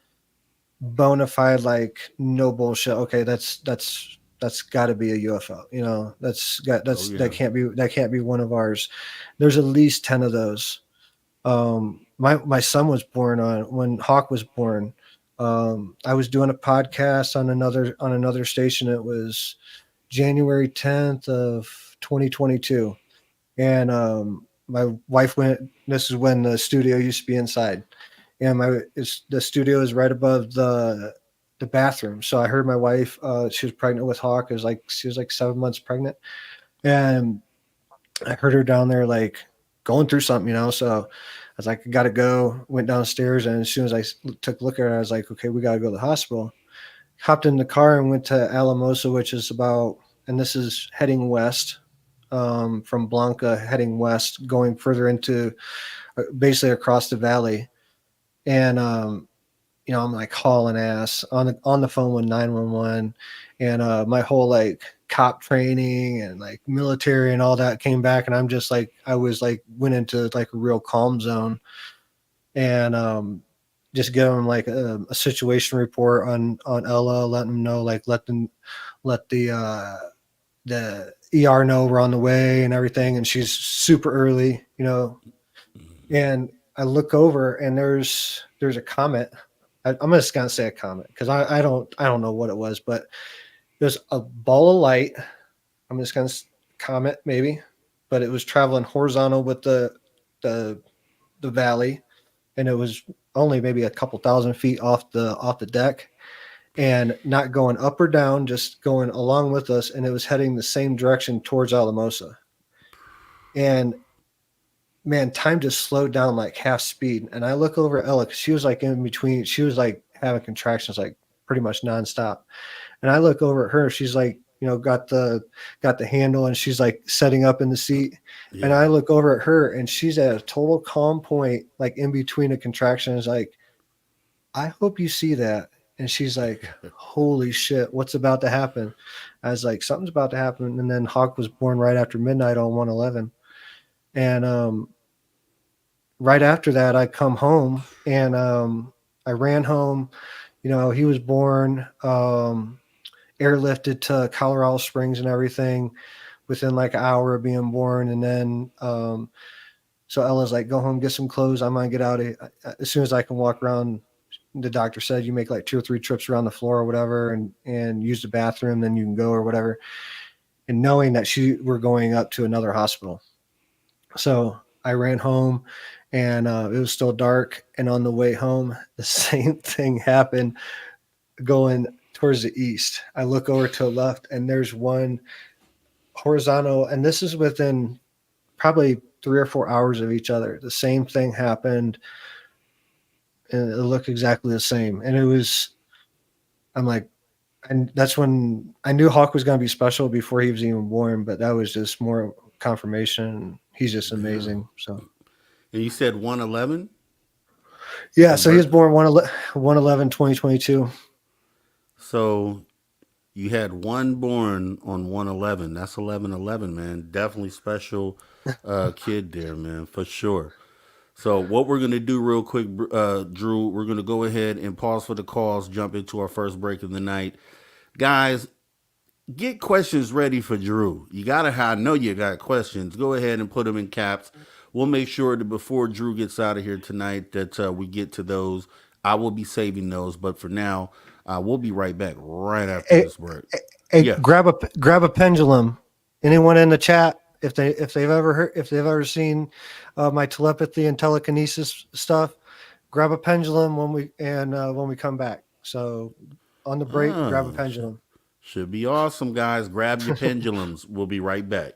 bona fide, like, no bullshit, okay, that's got to be a UFO. Oh yeah. That can't be one of ours. There's at least 10 of those. My son was born when Hawk was born. I was doing a podcast on another station. It was January 10th of 2022, and my wife went. This is when the studio used to be inside, and the studio is right above the bathroom. So I heard my wife. She was pregnant with Hawk. She was like 7 months pregnant, and I heard her down there like going through something. So I was like, I gotta go. Went downstairs, and as soon as I took a look at her, I was like, okay, we gotta go to the hospital. Hopped in the car and went to Alamosa, which is about, and this is heading west, from Blanca, heading west, going further into basically across the valley. And I'm like hauling ass on the phone with 911, and my whole like cop training and like military and all that came back, and I'm just like I was like went into like a real calm zone, and just give them like a situation report on Ella, letting them know, like let the ER know we're on the way and everything, and she's super early. And I look over and there's a comet. I'm just gonna say a comet because I don't know what it was, but there's a ball of light. I'm just gonna comet maybe, but it was traveling horizontal with the valley, and it was only maybe a couple thousand feet off the deck, and not going up or down, just going along with us, and it was heading the same direction towards Alamosa. And man, time just slowed down like half speed. And I look over at Ella because she was like in between. She was like having contractions like pretty much nonstop. And I look over at her. She's like, got the handle, and she's like setting up in the seat. Yeah. And I look over at her, and she's at a total calm point, like in between the contractions. Like, I hope you see that. And she's like, holy shit, what's about to happen? I was like, something's about to happen. And then Hawk was born right after midnight on 111. And right after that, I come home, and I ran home. He was born, airlifted to Colorado Springs and everything within like an hour of being born. And then so Ella's like, go home, get some clothes. I'm going to get out of here. As soon as I can walk around. The doctor said you make like 2 or 3 trips around the floor or whatever, and use the bathroom, then you can go or whatever. And knowing that we're going up to another hospital. So I ran home, and it was still dark. And on the way home, the same thing happened going towards the east. I look over to the left, and there's one horizontal, and this is within probably 3 or 4 hours of each other. The same thing happened, and it looked exactly the same. And I'm like, and that's when I knew Hawk was going to be special before he was even born, but that was just more confirmation. He's just amazing. So, And you said 111? yeah, so he was born 1/11/2022. So you had one born on 111. That's 11/11, man. Definitely special kid there, man, for sure. So what we're going to do real quick, Drew, we're going to go ahead and pause for the calls, jump into our first break of the night. Guys, get questions ready for Drew. You got to I know you got questions. Go ahead and put them in caps. We'll make sure that before Drew gets out of here tonight that we get to those. I will be saving those, but for now, we'll be right back right after this break. Hey, Yeah. grab a pendulum. Anyone in the chat, if they've ever seen my telepathy and telekinesis stuff, grab a pendulum when we come back. So on the break, grab a pendulum. Should be awesome, guys. Grab your pendulums. We'll be right back.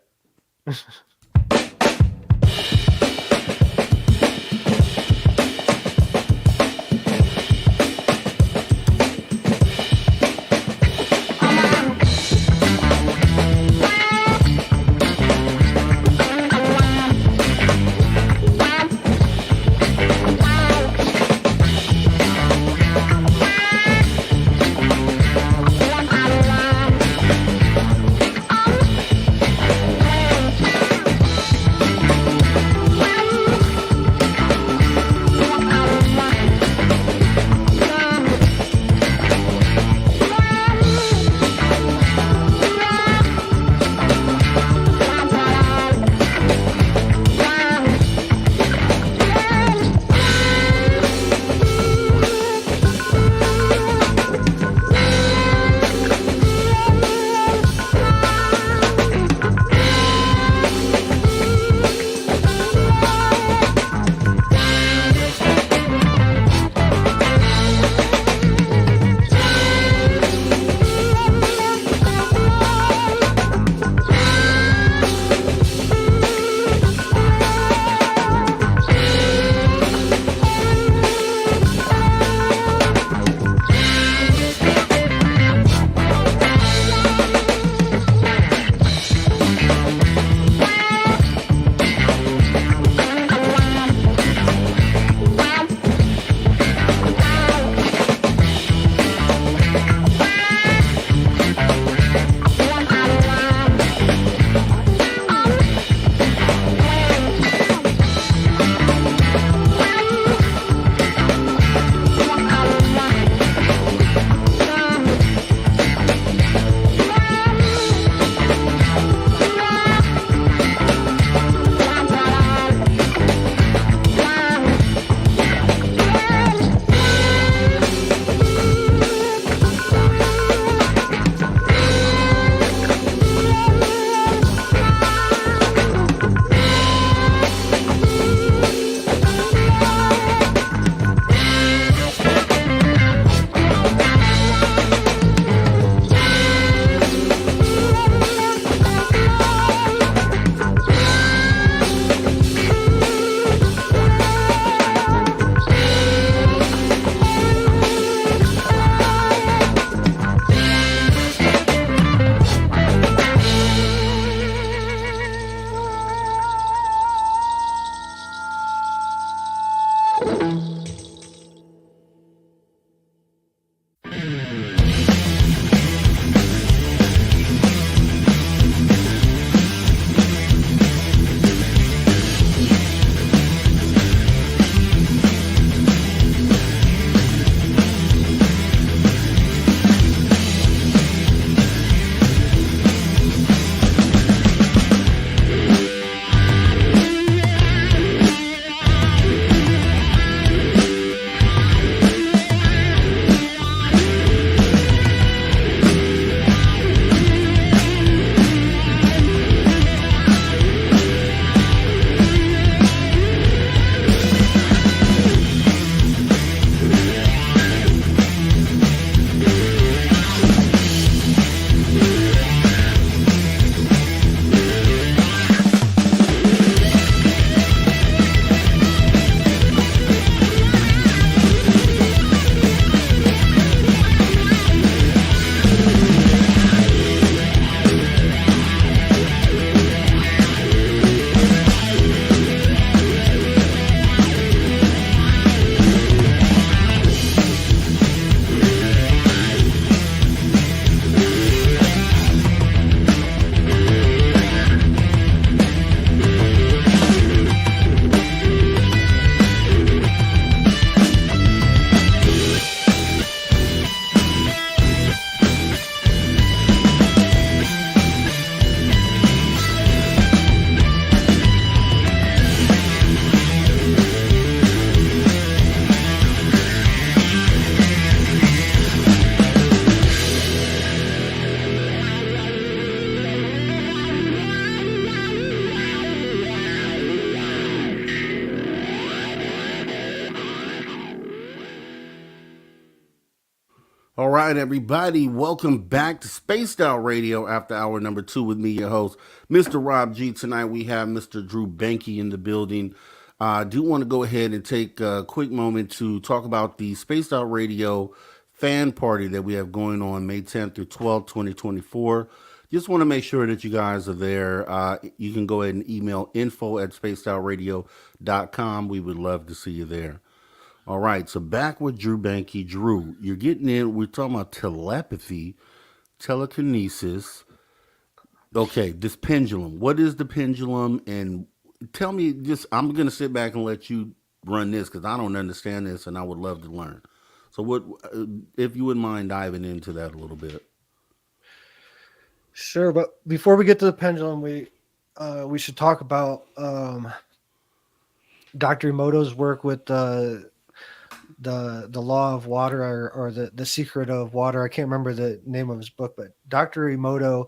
right, everybody. Welcome back to Spaced Out Radio after hour number 2 with me, your host, Mr. Rob G. Tonight we have Mr. Drew Bankey in the building. I do want to go ahead and take a quick moment to talk about the Spaced Out Radio fan party that we have going on May 10th through 12th, 2024. Just want to make sure that you guys are there. You can go ahead and email info@spacedoutradio.com. We would love to see you there. All right, so back with Drew Bankey. Drew, you're getting in. We're talking about telepathy, telekinesis. Okay, this pendulum. What is the pendulum? And tell me, just I'm going to sit back and let you run this because I don't understand this and I would love to learn. So, what if you wouldn't mind diving into that a little bit? Sure, but before we get to the pendulum, we should talk about Dr. Emoto's work with the law of water or the secret of water. I can't remember the name of his book, but Dr. Emoto,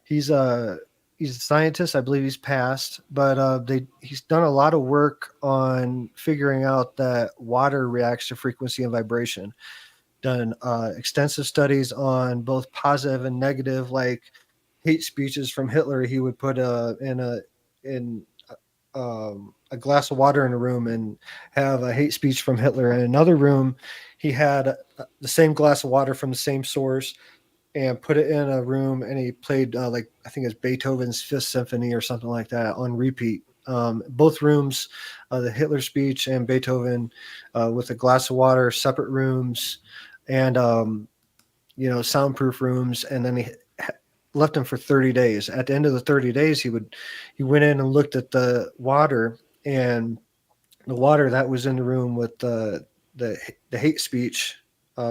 he's a scientist. I believe he's passed, but he's done a lot of work on figuring out that water reacts to frequency and vibration. Done extensive studies on both positive and negative, like hate speeches from Hitler. He would put in a glass of water in a room and have a hate speech from Hitler. In another room, he had the same glass of water from the same source and put it in a room, and he played like I think it's Beethoven's Fifth Symphony or something like that on repeat. Both rooms, the Hitler speech and Beethoven, with a glass of water, separate rooms, and soundproof rooms. And then he left him for 30 days. At the end of the 30 days, he went in and looked at the water, and the water that was in the room with the hate speech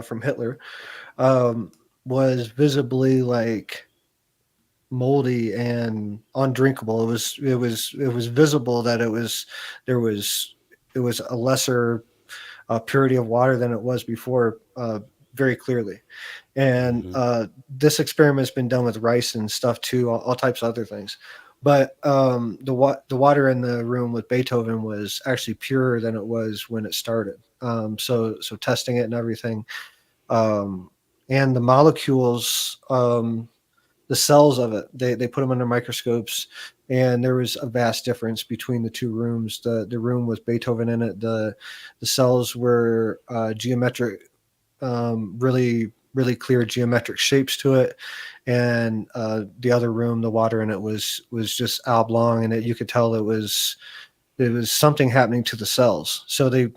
from Hitler was visibly like moldy and undrinkable. It was visible that it was a lesser purity of water than it was before, very clearly. And this experiment's been done with rice and stuff too, all types of other things. But the water in the room with Beethoven was actually purer than it was when it started. So testing it and everything, and the molecules, the cells of it, they put them under microscopes, and there was a vast difference between the two rooms. The room with Beethoven in it, the cells were geometric, really clear geometric shapes to it, and the other room, the water in it was just oblong, and you could tell it was something happening to the cells. So they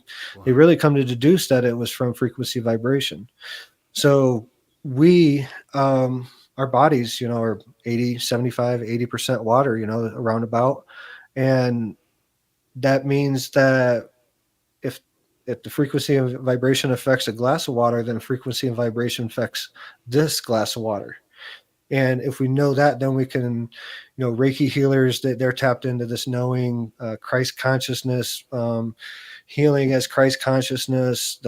really come to deduce that it was from frequency vibration. So we our bodies, are 80% water, around about, and that means that if the frequency of vibration affects a glass of water, then frequency and vibration affects this glass of water. And if we know that, then we can, Reiki healers, they're tapped into this knowing, Christ consciousness, healing as Christ consciousness,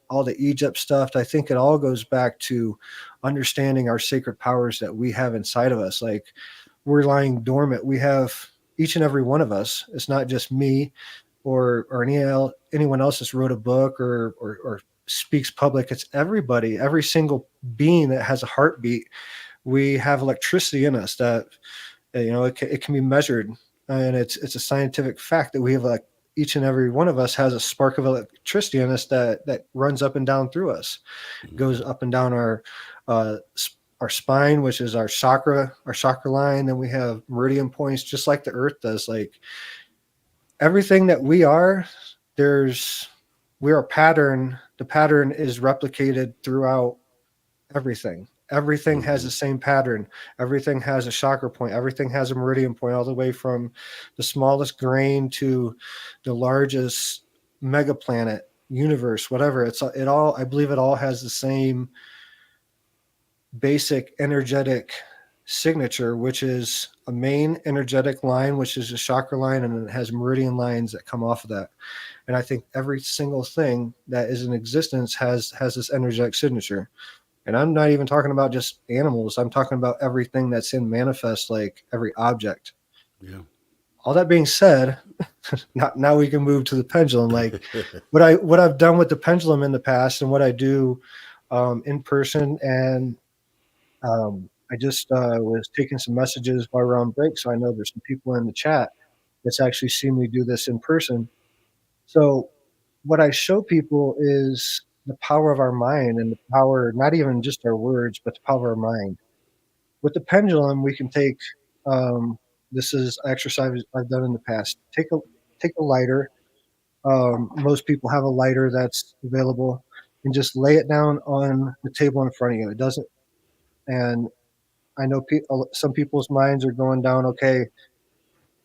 all the Egypt stuff. I think it all goes back to understanding our sacred powers that we have inside of us. Like, we're lying dormant. We have each and every one of us. It's not just me or anyone else that's wrote a book or speaks public. It's everybody, every single being that has a heartbeat. We have electricity in us that, it can be measured, and it's a scientific fact that we have, like, each and every one of us has a spark of electricity in us that runs up and down through us. It goes up and down our spine, which is our chakra line. Then we have meridian points, just like the earth does. Like, everything that we are, we're a pattern. The pattern is replicated throughout everything. Everything has the same pattern. Everything has a chakra point. Everything has a meridian point, all the way from the smallest grain to the largest mega planet, universe, whatever. I believe it all has the same basic energetic signature, which is a main energetic line, which is a chakra line, and it has meridian lines that come off of that. And I think every single thing that is in existence has this energetic signature. And I'm not even talking about just animals. I'm talking about everything that's in manifest, like every object. Yeah. All that being said, now we can move to the pendulum. Like, what I've done with the pendulum in the past, and what I do in person, and I just was taking some messages while we're on break, so I know there's some people in the chat that's actually seen me do this in person. So what I show people is the power of our mind, and the power, not even just our words, but the power of our mind. With the pendulum, we can take, this is exercise I've done in the past. Take a lighter. Most people have a lighter that's available, and just lay it down on the table in front of you. It doesn't, and I know some people's minds are going down. Okay,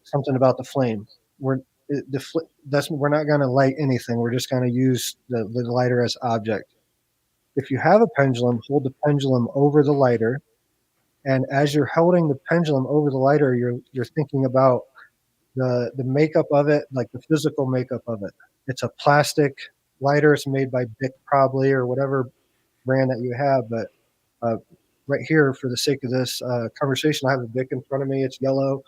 something about the flame. We're not going to light anything. We're just going to use the lighter as object. If you have a pendulum, hold the pendulum over the lighter, and as you're holding the pendulum over the lighter, you're thinking about the makeup of it, like the physical makeup of it. It's a plastic lighter. It's made by Bic probably, or whatever brand that you have. But right here, for the sake of this conversation, I have a Bic in front of me. It's yellow.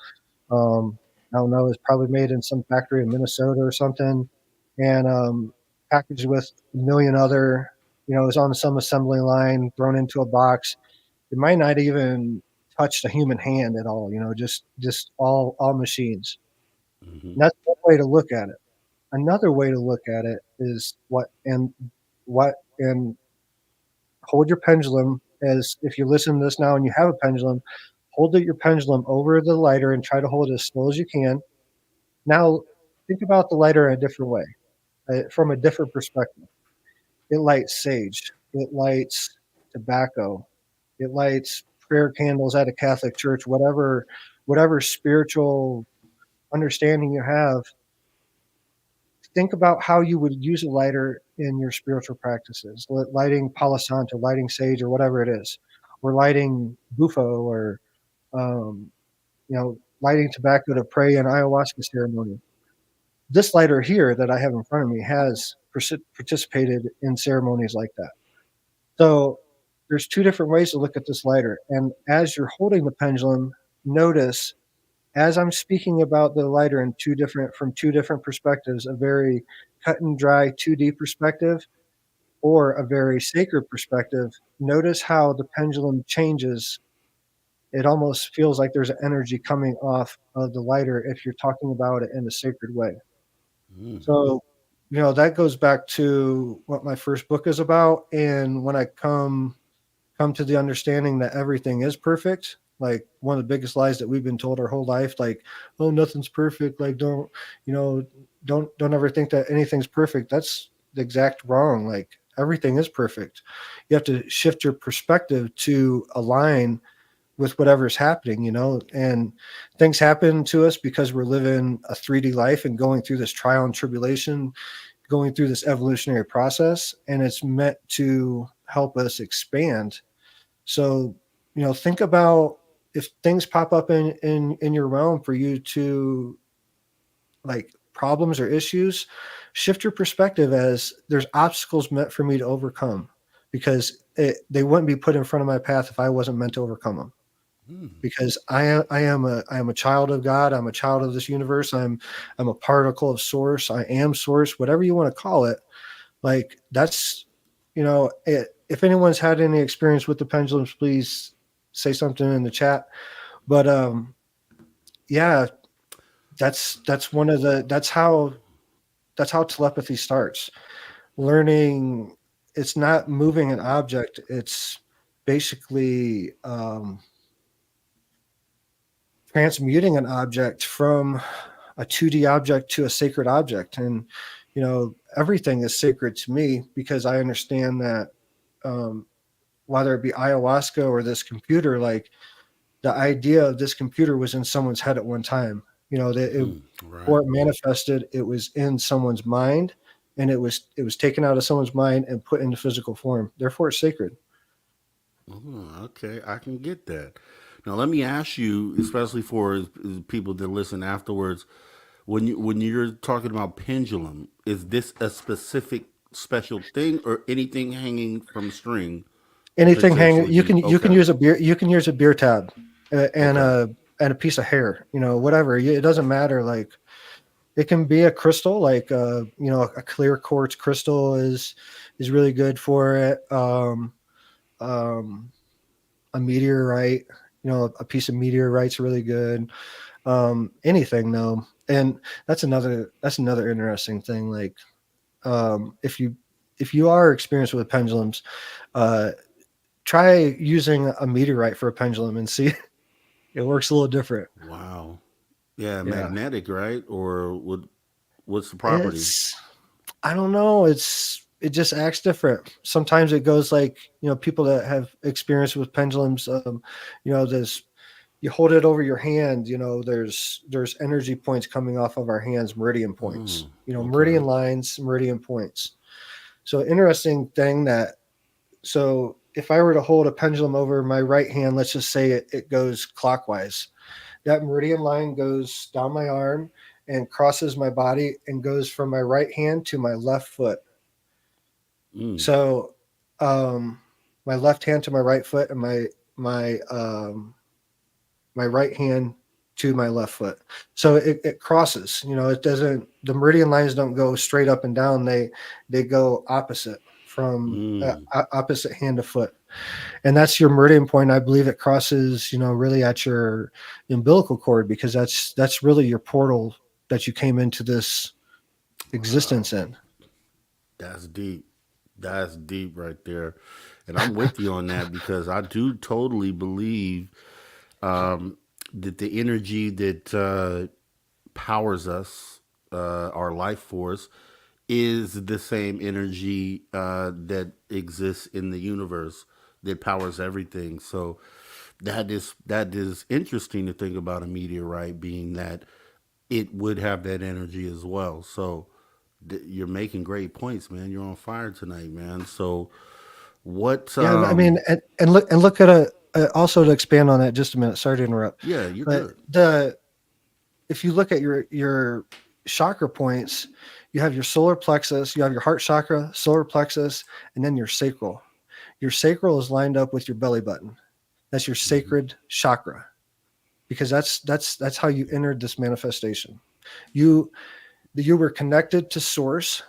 I don't know. It's probably made in some factory in Minnesota or something, and packaged with a million other. It's on some assembly line, thrown into a box. It might not even touch the human hand at all. Just all machines. Mm-hmm. And that's one way to look at it. Another way to look at it is what and hold your pendulum, as if you listen to this now and you have a pendulum, hold your pendulum over the lighter and try to hold it as slow as you can. Now, think about the lighter in a different way, from a different perspective. It lights sage. It lights tobacco. It lights prayer candles at a Catholic church, whatever spiritual understanding you have. Think about how you would use a lighter in your spiritual practices, lighting Palo Santo, lighting sage, or whatever it is, or lighting bufo, or lighting tobacco to pray in ayahuasca ceremony. This lighter here that I have in front of me has participated in ceremonies like that. So there's two different ways to look at this lighter. And as you're holding the pendulum, notice, as I'm speaking about the lighter from two different perspectives, a very cut and dry 2D perspective or a very sacred perspective, notice how the pendulum changes. It almost feels like there's an energy coming off of the lighter if you're talking about it in a sacred way. Mm-hmm. So, that goes back to what my first book is about. And when I come to the understanding that everything is perfect, like one of the biggest lies that we've been told our whole life, like, oh, nothing's perfect. Like, don't ever think that anything's perfect. That's the exact wrong. Like, everything is perfect. You have to shift your perspective to align with whatever's happening, and things happen to us because we're living a 3D life and going through this trial and tribulation, going through this evolutionary process, and it's meant to help us expand. So, think about if things pop up in your realm for you to, like, problems or issues, shift your perspective as there's obstacles meant for me to overcome, because they wouldn't be put in front of my path if I wasn't meant to overcome them. Because I am a child of God. I'm a child of this universe. I'm a particle of source. I am source, whatever you want to call it. Like, that's, if anyone's had any experience with the pendulums, please say something in the chat. But yeah, that's how telepathy starts. Learning, it's not moving an object. It's basically transmuting an object from a 2D object to a sacred object. And, everything is sacred to me, because I understand that whether it be ayahuasca or this computer, like, the idea of this computer was in someone's head at one time. Before it manifested, it was in someone's mind, and it was taken out of someone's mind and put into physical form. Therefore, it's sacred. Oh, okay, I can get that. Now, let me ask you, especially for people that listen afterwards, when you're talking about pendulum, is this a specific special thing, or anything hanging from string? Anything hanging, you can use a beer tab and a piece of hair, whatever. It doesn't matter. Like, it can be a crystal, like a clear quartz crystal is is really good for it. A meteorite, a piece of meteorite's really good. Anything though, and that's another interesting thing. Like, if you are experienced with pendulums, try using a meteorite for a pendulum and see it works a little different. Wow. Yeah, Yeah. magnetic, right? Or what's the property? I don't know. It just acts different. Sometimes it goes like, people that have experience with pendulums, this, you hold it over your hand, there's energy points coming off of our hands, meridian points, Okay. meridian lines, meridian points. So interesting thing so if I were to hold a pendulum over my right hand, let's just say it goes clockwise. That meridian line goes down my arm and crosses my body and goes from my right hand to my left foot. Mm. So, my left hand to my right foot, and my right hand to my left foot. So it crosses. It doesn't. The meridian lines don't go straight up and down. They go opposite from Mm. opposite hand to foot, and that's your meridian point. I believe it crosses. Really at your umbilical cord, because that's really your portal that you came into this existence Wow. in. That's deep. That's deep right there. And I'm with you on that because I do totally believe um, that the energy that powers us, our life force, is the same energy that exists in the universe that powers everything. So that is interesting to think about a meteorite being that it would have that energy as well. So you're making great points, man. You're on fire tonight, man. So what? Yeah, I mean, and look at also to expand on that just a minute. Sorry to interrupt, Yeah, you're but good. if you look at your chakra points, you have your solar plexus, you have your heart chakra, solar plexus, and then your sacral. Your sacral is lined up with your belly button. That's your Hmm. sacred chakra, because that's how you entered this manifestation. You you were connected to source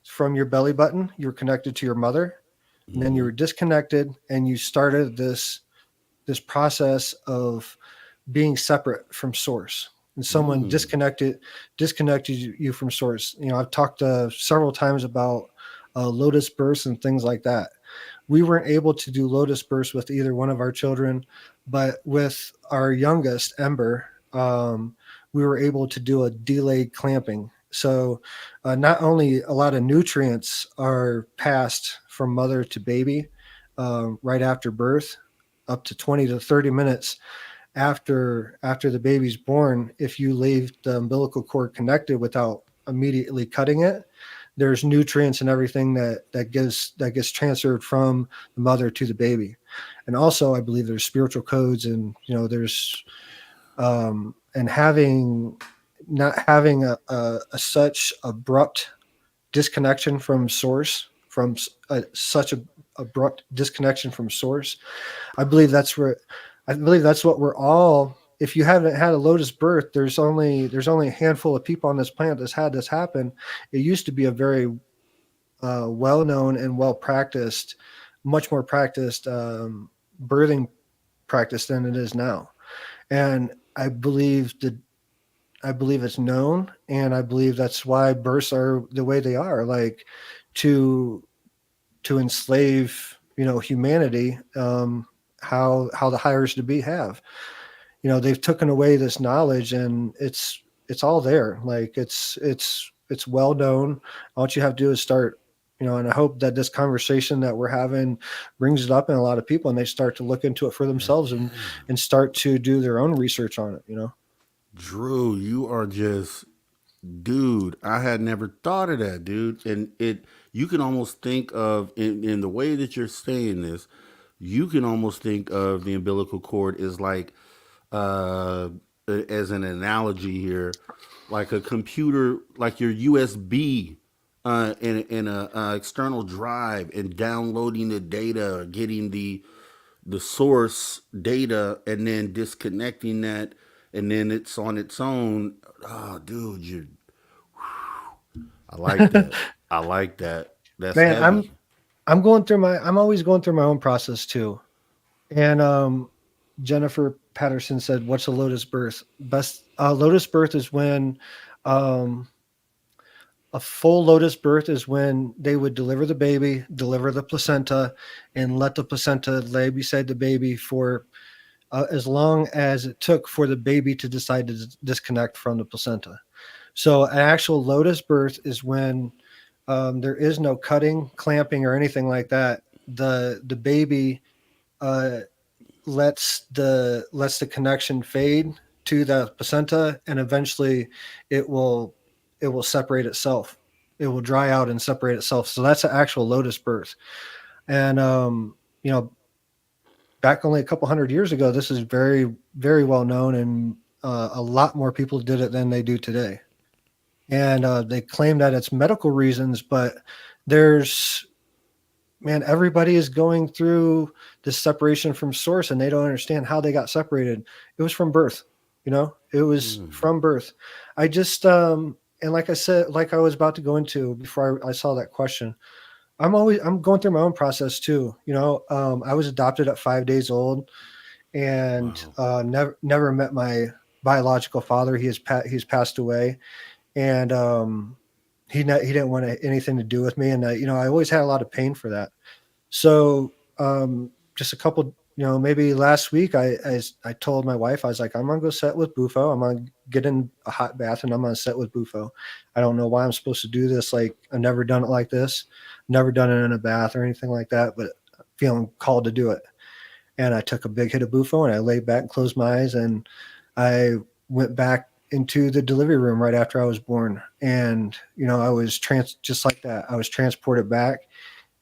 from your belly button. You were connected to your mother, and then you Hmm. were disconnected, and you started this process of being separate from source, and someone Mm. disconnected you from source. I've talked several times about lotus births and things like that. We weren't able to do lotus births with either one of our children, but with our youngest, Ember, we were able to do a delayed clamping. So not only a lot of nutrients are passed from mother to baby right after birth, up to 20 to 30 minutes after the baby's born. If you leave the umbilical cord connected without immediately cutting it, there's nutrients and everything that gets transferred from the mother to the baby. And also I believe there's spiritual codes, and there's and not having a such abrupt disconnection from source, from such a abrupt disconnection from source. I believe that's what we're all. If you haven't had a lotus birth, there's only a handful of people on this planet that's had this happen. It used to be a very well known and well practiced, much more practiced birthing practice than it is now. And I believe it's known, and I believe that's why births are the way they are, like to enslave humanity. How the hires to be have. They've taken away this knowledge, and it's all there. Like it's well known. All you have to do is start. And I hope that this conversation that we're having brings it up in a lot of people, and they start to look into it for Heck themselves, and yeah. start to do their own research on it. Drew, you are just, dude. I had never thought of that, dude. And you can almost think of in the way that you're saying this, you can almost think of the umbilical cord as like, uh, as an analogy here, like a computer, like your USB in a external drive, and downloading the data, getting the source data, and then disconnecting that, and then it's on its own. Oh, dude, I like that. I like that. That's Man, I'm heavy. I'm always going through my own process too. And Jennifer Patterson said, "What's a lotus birth?" Lotus birth is when um, a full lotus birth is when they would deliver the baby, deliver the placenta, and let the placenta lay beside the baby for as long as it took for the baby to decide to disconnect from the placenta. So an actual lotus birth is when there is no cutting, clamping, or anything like that. The baby uh, lets the connection fade to the placenta, and eventually it will separate itself. It will dry out and separate itself. So that's an actual lotus birth. And you know, back only a couple hundred years ago, this is very, very well known, and a lot more people did it than they do today. And they claim that it's medical reasons, but there's everybody is going through this separation from source, and they don't understand how they got separated. It was from birth, it was from birth. I just, and like I said, like I was about to go into before I saw that question, I'm going through my own process too. I was adopted at 5 days old, and never met my biological father. He's passed away, and he didn't want anything to do with me, and I always had a lot of pain for that. So just a couple, maybe last week, I told my wife, I was like, I'm gonna go sit with Bufo. I'm gonna get in a hot bath, and I'm gonna sit with Bufo. I don't know why I'm supposed to do this. Like, I've never done it like this, never done it in a bath or anything like that, but feeling called to do it. And I took a big hit of Bufo, and I laid back and closed my eyes, and I went back into the delivery room right after I was born. And, I was just like that. I was transported back,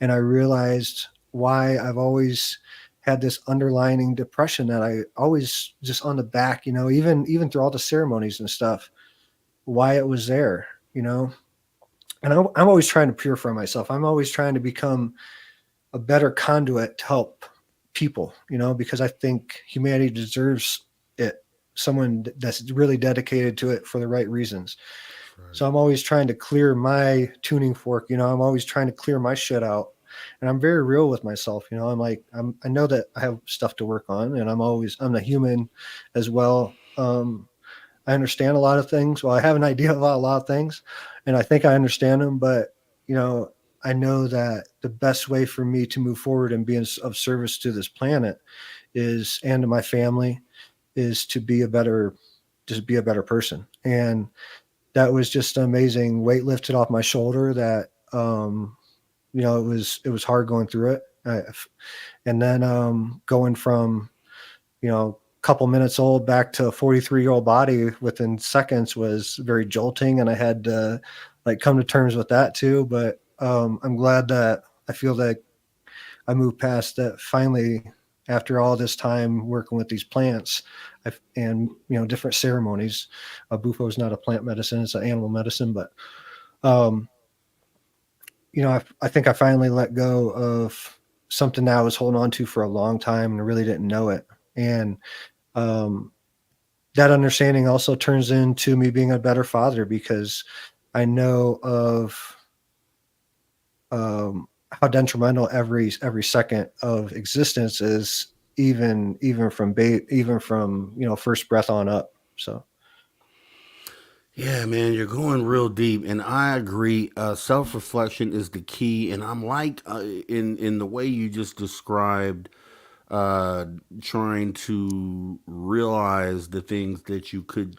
and I realized why I've always had this underlying depression that I always just on the back, even through all the ceremonies and stuff, why it was there, and I'm always trying to purify myself. I'm always trying to become a better conduit to help people, because I think humanity deserves it. Someone that's really dedicated to it for the right reasons. Right. So I'm always trying to clear my tuning fork. I'm always trying to clear my shit out, and I'm very real with myself. I'm like, I know that I have stuff to work on, and I'm a human as well. I understand a lot of things. Well, I have an idea about a lot of things, and I think I understand them, but I know that the best way for me to move forward and be of service to this planet and to my family is to be a better person. And that was just an amazing weight lifted off my shoulder that, it was hard going through it. And then going from, a couple minutes old back to a 43-year-old body within seconds was very jolting. And I had to come to terms with that too. But I'm glad that I feel that I moved past that finally after all this time working with these plants and different ceremonies. Bufo is not a plant medicine; it's an animal medicine. But I think I finally let go of something that I was holding on to for a long time and really didn't know it. And that understanding also turns into me being a better father, because I know of how detrimental every second of existence is, even from first breath on up. So yeah, man, you're going real deep, and I agree. Self-reflection is the key, and I'm like in the way you just described, trying to realize the things that you could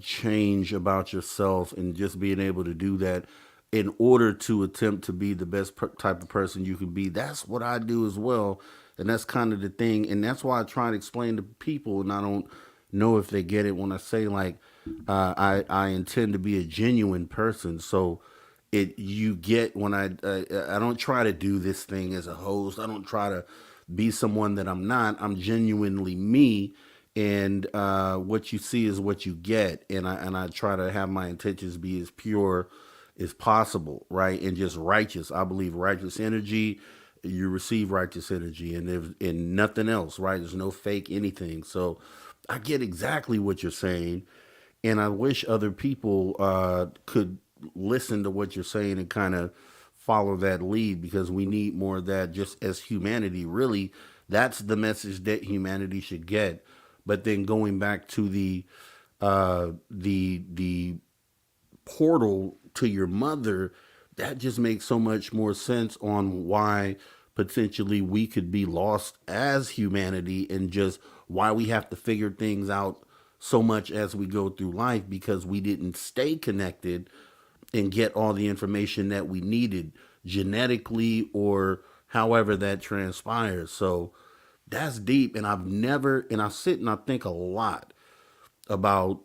change about yourself, and just being able to do that in order to attempt to be the best type of person you can be. That's what I do as well, and that's kind of the thing, and that's why I try to explain to people, and I don't know if they get it when I say like I intend to be a genuine person. So you get when I don't try to do this thing as a host. I don't try to be someone that I'm not. I'm genuinely me, and what you see is what you get. And I try to have my intentions be as pure as possible, right? And just righteous. I believe righteous energy, you receive righteous energy, and nothing else, right? There's no fake anything. So I get exactly what you're saying, and I wish other people could listen to what you're saying and kind of follow that lead, because we need more of that just as humanity. Really, that's the message that humanity should get. But then going back to the portal to your mother, that just makes so much more sense on why potentially we could be lost as humanity, and just why we have to figure things out so much as we go through life, because we didn't stay connected and get all the information that we needed genetically or however that transpires. So that's deep. And I sit and I think a lot about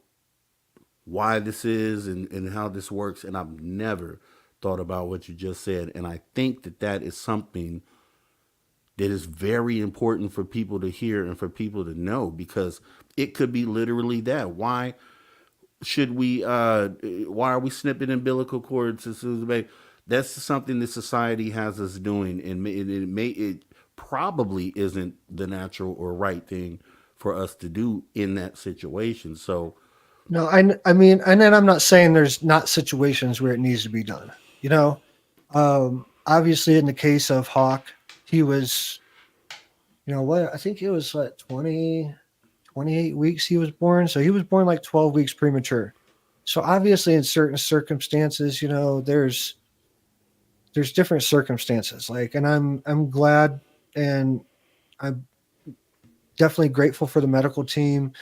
why this is, and how this works. And I've never thought about what you just said. And I think that that is something that is very important for people to hear and for people to know, because it could be literally that. Should we why are we snipping umbilical cords as soon as baby? That's something that society has us doing, and it probably isn't the natural or right thing for us to do in that situation. So No, I mean, and then I'm not saying there's not situations where it needs to be done. You know, obviously in the case of Hawk, he was, you know what, I think it was like 28 weeks he was born. So he was born like 12 weeks premature. So obviously in certain circumstances, you know, there's different circumstances. Like, and I'm glad, and I'm definitely grateful for the medical team,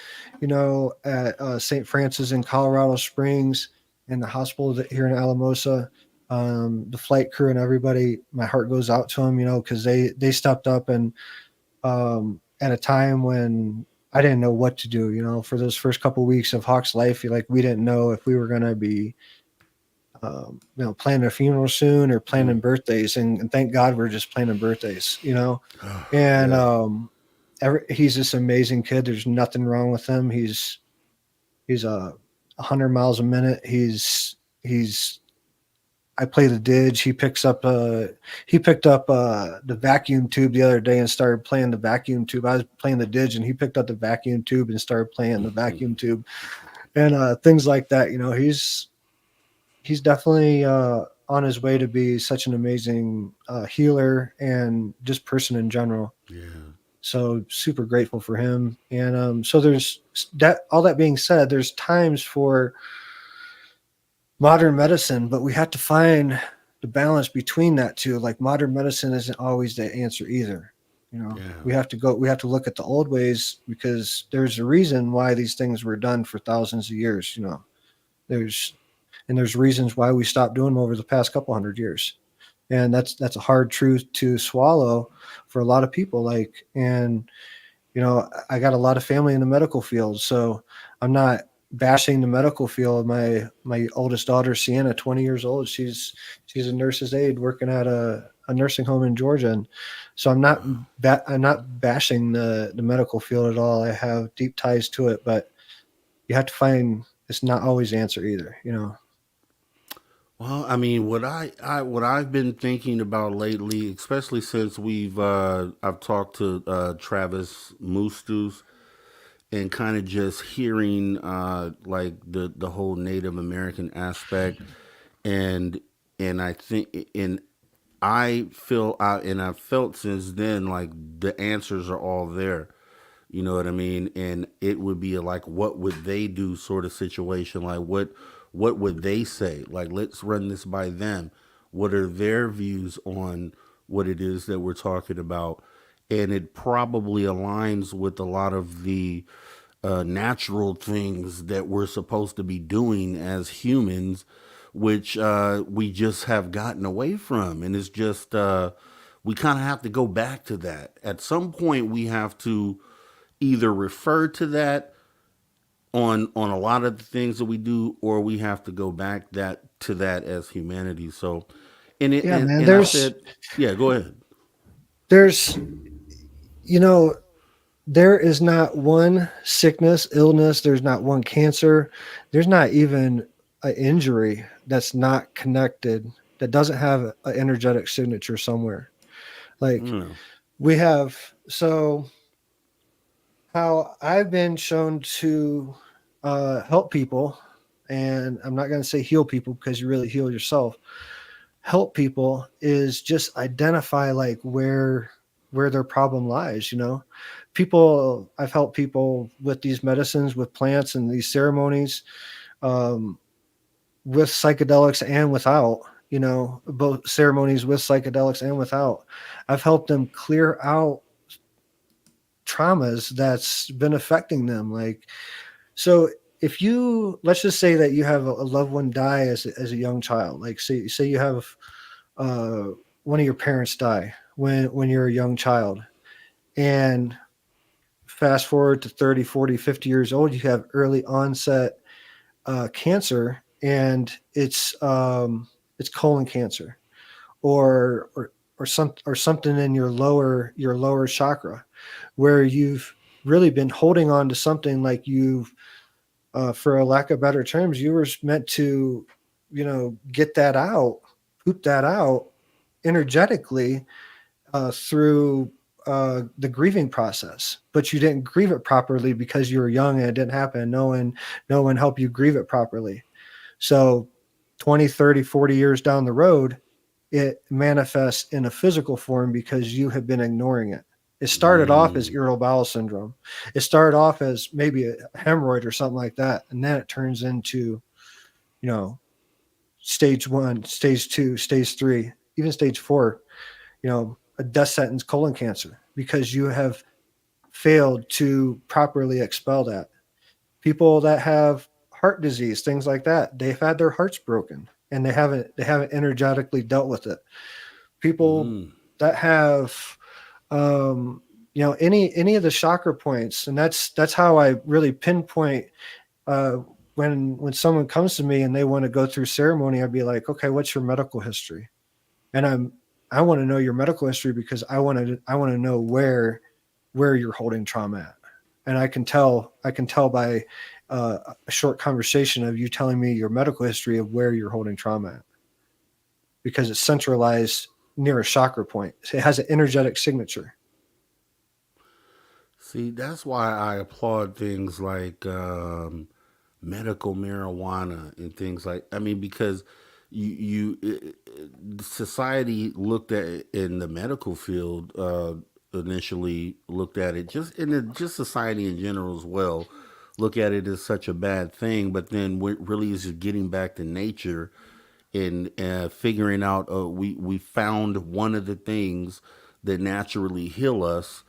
you know, at St. Francis in Colorado Springs, and the hospital here in Alamosa, the flight crew and everybody. My heart goes out to them, you know, because they stepped up, and at a time when I didn't know what to do, you know, for those first couple of weeks of Hawk's life. Like, we didn't know if we were going to be, you know, planning a funeral soon or planning birthdays, and thank God we're just planning birthdays, you know. And he's this amazing kid. There's nothing wrong with him. He's 100 miles a minute. I play the didge. He picked up the vacuum tube the other day and started playing the vacuum tube. I was playing the didge, and he picked up the vacuum tube and started playing the vacuum tube, and things like that. You know, he's definitely on his way to be such an amazing healer and just person in general. yeah. So super grateful for him. And so there's that. All that being said, there's times for modern medicine, but we have to find the balance between that two. Like, modern medicine isn't always the answer either. You know, we have to look at the old ways, because there's a reason why these things were done for thousands of years. You know, there's reasons why we stopped doing them over the past couple hundred years. And that's a hard truth to swallow for a lot of people. Like, and, you know, I got a lot of family in the medical field, so I'm not bashing the medical field. My oldest daughter, Sienna, 20 years old, she's a nurse's aide working at a nursing home in Georgia. And so I'm not bashing the medical field at all. I have deep ties to it, but you have to find, it's not always the answer either, you know. Well, I mean, what I've been thinking about lately, especially since I've talked to Travis Mustus, and kind of just hearing like the whole Native American aspect, and I think, and I feel out, and I've felt since then, like the answers are all there. You know what I mean? And it would be like, what would they do sort of situation. Like, what would they say? Like, let's run this by them. What are their views on what it is that we're talking about? And it probably aligns with a lot of the natural things that we're supposed to be doing as humans, which we just have gotten away from. And it's just, we kind of have to go back to that. At some point, we have to either refer to that on a lot of the things that we do, or we have to go back to that as humanity. So, and it, Yeah, and, man, and I said, yeah, go ahead. there's, you know, there is not one sickness, illness. There's not one cancer. There's not even an injury that's not connected, that doesn't have an energetic signature somewhere. Like, we have, so how I've been shown to help people, and I'm not going to say heal people, because you really heal yourself, help people is just identify like where their problem lies. People, I've helped people with these medicines, with plants and these ceremonies, um, with psychedelics and without, both ceremonies with psychedelics and without. I've helped them clear out traumas that's been affecting them. Like, so if you, let's just say that you have a loved one die as a young child, like say you have uh, one of your parents die when you're a young child, and fast forward to 30, 40, 50 years old, you have early onset cancer, and it's colon cancer, or something in your lower chakra, where you've really been holding on to something, like you've for a lack of better terms, you were meant to, get that out, poop that out energetically, through the grieving process, but you didn't grieve it properly because you were young and it didn't happen. No one helped you grieve it properly. So 20, 30, 40 years down the road, it manifests in a physical form because you have been ignoring it. It started off as irritable bowel syndrome. It started off as maybe a hemorrhoid or something like that. And then it turns into, stage 1, stage 2, stage 3, even stage 4, a death sentence, colon cancer, because you have failed to properly expel that. People that have heart disease, things like that, they've had their hearts broken and they haven't energetically dealt with it. People that have any of the chakra points, and that's how I really pinpoint when someone comes to me and they want to go through ceremony. I'd be like, okay, what's your medical history? And I want to know your medical history because I want to know where you're holding trauma at. And I can tell by a short conversation of you telling me your medical history of where you're holding trauma at, because it's centralized near a chakra point. It has an energetic signature. See, that's why I applaud things like medical marijuana and things like. I mean, because society looked at it in the medical field, initially looked at it, just in just society in general as well, look at it as such a bad thing. But then what really is just getting back to nature and figuring out, we found one of the things that naturally heal us,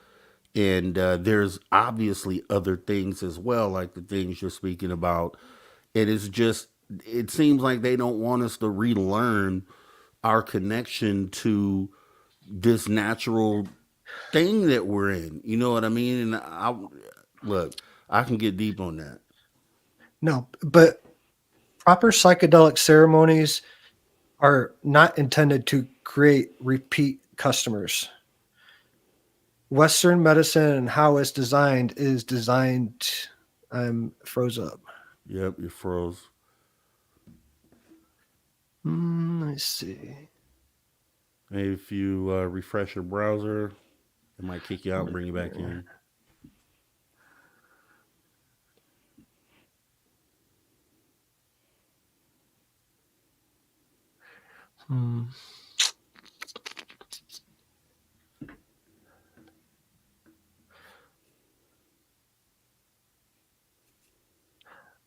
and there's obviously other things as well, like the things you're speaking about. It is just, it seems like they don't want us to relearn our connection to this natural thing that we're in. You know what I mean? And look, I can get deep on that. No, but proper psychedelic ceremonies are not intended to create repeat customers. Western medicine and how it's designed is designed. I'm froze up. Yep, you froze. Let's see. Maybe if you refresh your browser, it might kick you out and bring you back in.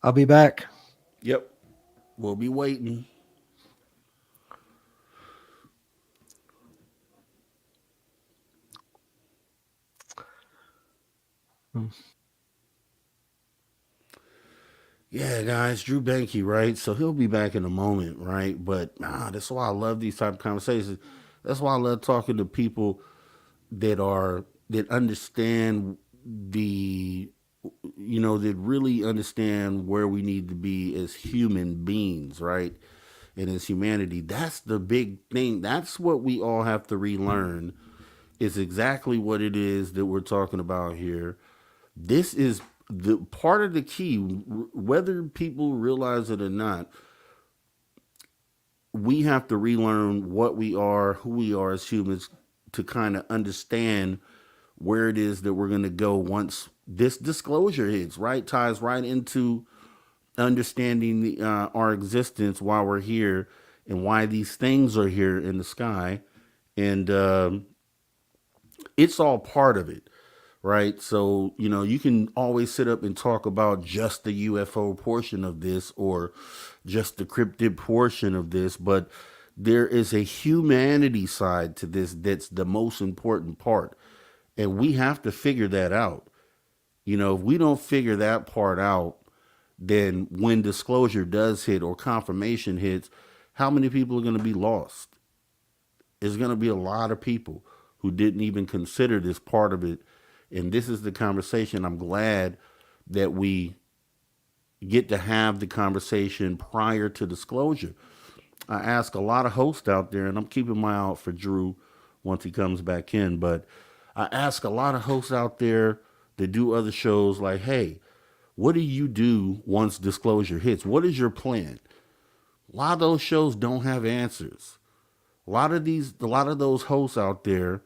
I'll be back. Yep, we'll be waiting. Yeah, guys, Drew Bankey, right? So he'll be back in a moment, right? But that's why I love these type of conversations. That's why I love talking to people that understand the, that really understand where we need to be as human beings, right? And as humanity. That's the big thing. That's what we all have to relearn, is exactly what it is that we're talking about here. This is the part of the key, whether people realize it or not. We have to relearn what we are, who we are as humans, to kind of understand where it is that we're going to go once this disclosure hits, right? Ties right into understanding our existence while we're here and why these things are here in the sky. And it's all part of it, right? So, you can always sit up and talk about just the UFO portion of this or just the cryptid portion of this, but there is a humanity side to this that's the most important part. And we have to figure that out. If we don't figure that part out, then when disclosure does hit or confirmation hits, how many people are going to be lost? There's going to be a lot of people who didn't even consider this part of it. And this is the conversation. I'm glad that we get to have the conversation prior to disclosure. I ask a lot of hosts out there, and I'm keeping my eye out for Drew once he comes back in, but I ask a lot of hosts out there that do other shows like, hey, what do you do once disclosure hits? What is your plan? A lot of those shows don't have answers. A lot of those hosts out there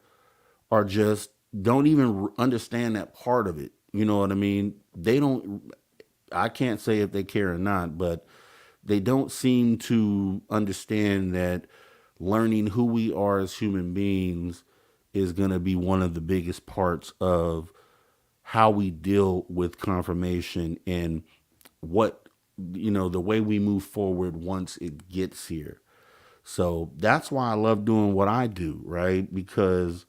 are just don't even understand that part of it. You know what I mean? I can't say if they care or not, but they don't seem to understand that learning who we are as human beings is going to be one of the biggest parts of how we deal with confirmation and what, the way we move forward once it gets here. So that's why I love doing what I do, right? Because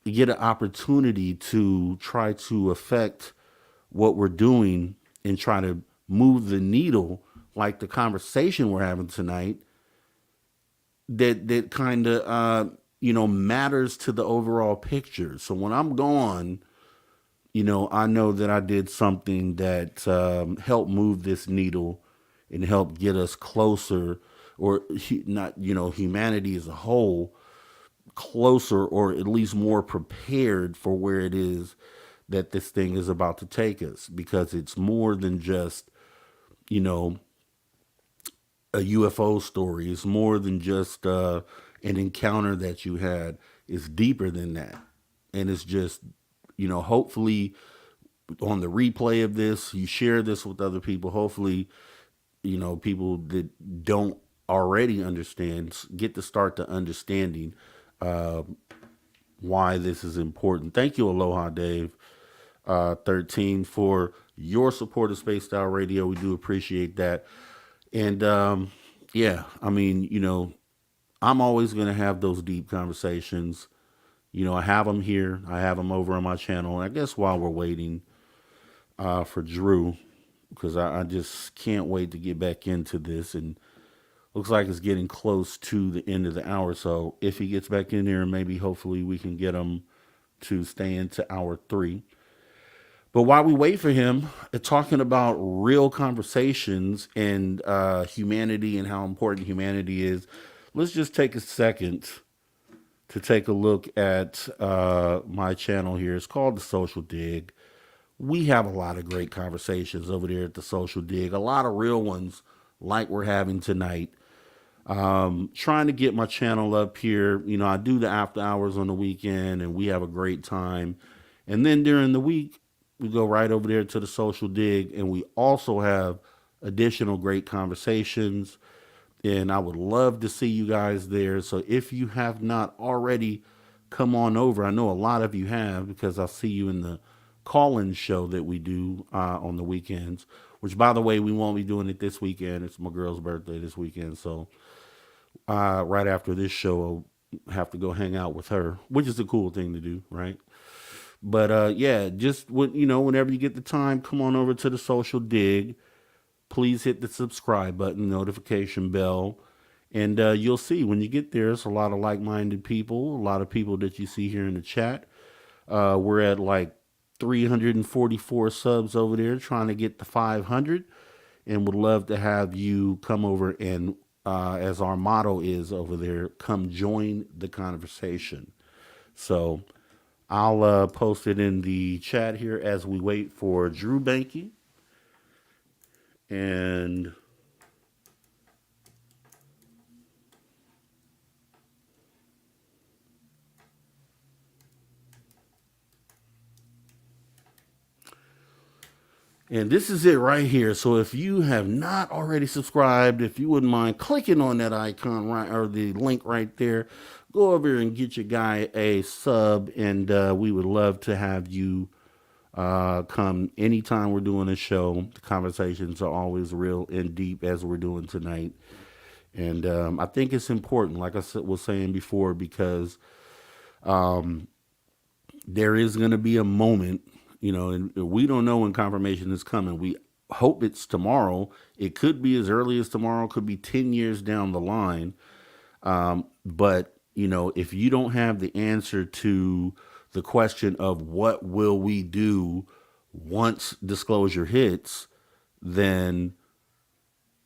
you get an opportunity to try to affect what we're doing and try to move the needle, like the conversation we're having tonight, that kind of matters to the overall picture. So when I'm gone, I know that I did something that helped move this needle and helped get us closer, or not, humanity as a whole, closer, or at least more prepared for where it is that this thing is about to take us, because it's more than just, a UFO story. It's more than just an encounter that you had. It's deeper than that. And it's just, hopefully on the replay of this, you share this with other people. Hopefully, people that don't already understand get to start to understanding why this is important. Thank you, Aloha Dave 13, for your support of Spaced Out Radio. We do appreciate that. And yeah, I mean, I'm always going to have those deep conversations. I have them here. I have them over on my channel. And I guess while we're waiting for Drew, because I just can't wait to get back into this. And looks like it's getting close to the end of the hour. So if he gets back in here, maybe hopefully we can get him to stay into hour 3. But while we wait for him, talking about real conversations and humanity and how important humanity is, let's just take a second to take a look at my channel here. It's called The Social Dig. We have a lot of great conversations over there at The Social Dig, a lot of real ones like we're having tonight. Trying to get my channel up here. I do the after hours on the weekend and we have a great time. And then during the week, we go right over there to The Social Dig, and we also have additional great conversations. And I would love to see you guys there. So if you have not already, come on over. I know a lot of you have, because I'll see you in the call-in show that we do on the weekends, which, by the way, we won't be doing it this weekend. It's my girl's birthday this weekend. So right after this show, I'll have to go hang out with her, which is a cool thing to do, right? But yeah, just whenever you get the time, come on over to The Social Dig. Please hit the subscribe button, notification bell, and you'll see when you get there, it's a lot of like-minded people, a lot of people that you see here in the chat. We're at like 344 subs over there, trying to get to 500, and would love to have you come over and, as our motto is over there, come join the conversation. So I'll post it in the chat here as we wait for Drew Bankey. And And this is it right here. So if you have not already subscribed, if you wouldn't mind clicking on that icon right or the link right there, go over and get your guy a sub. And we would love to have you come anytime we're doing a show. The conversations are always real and deep as we're doing tonight. And I think it's important, like I was saying before, because there is going to be a moment, and we don't know when confirmation is coming. We hope it's tomorrow. It could be as early as tomorrow, could be 10 years down the line. But, if you don't have the answer to the question of what will we do once disclosure hits, then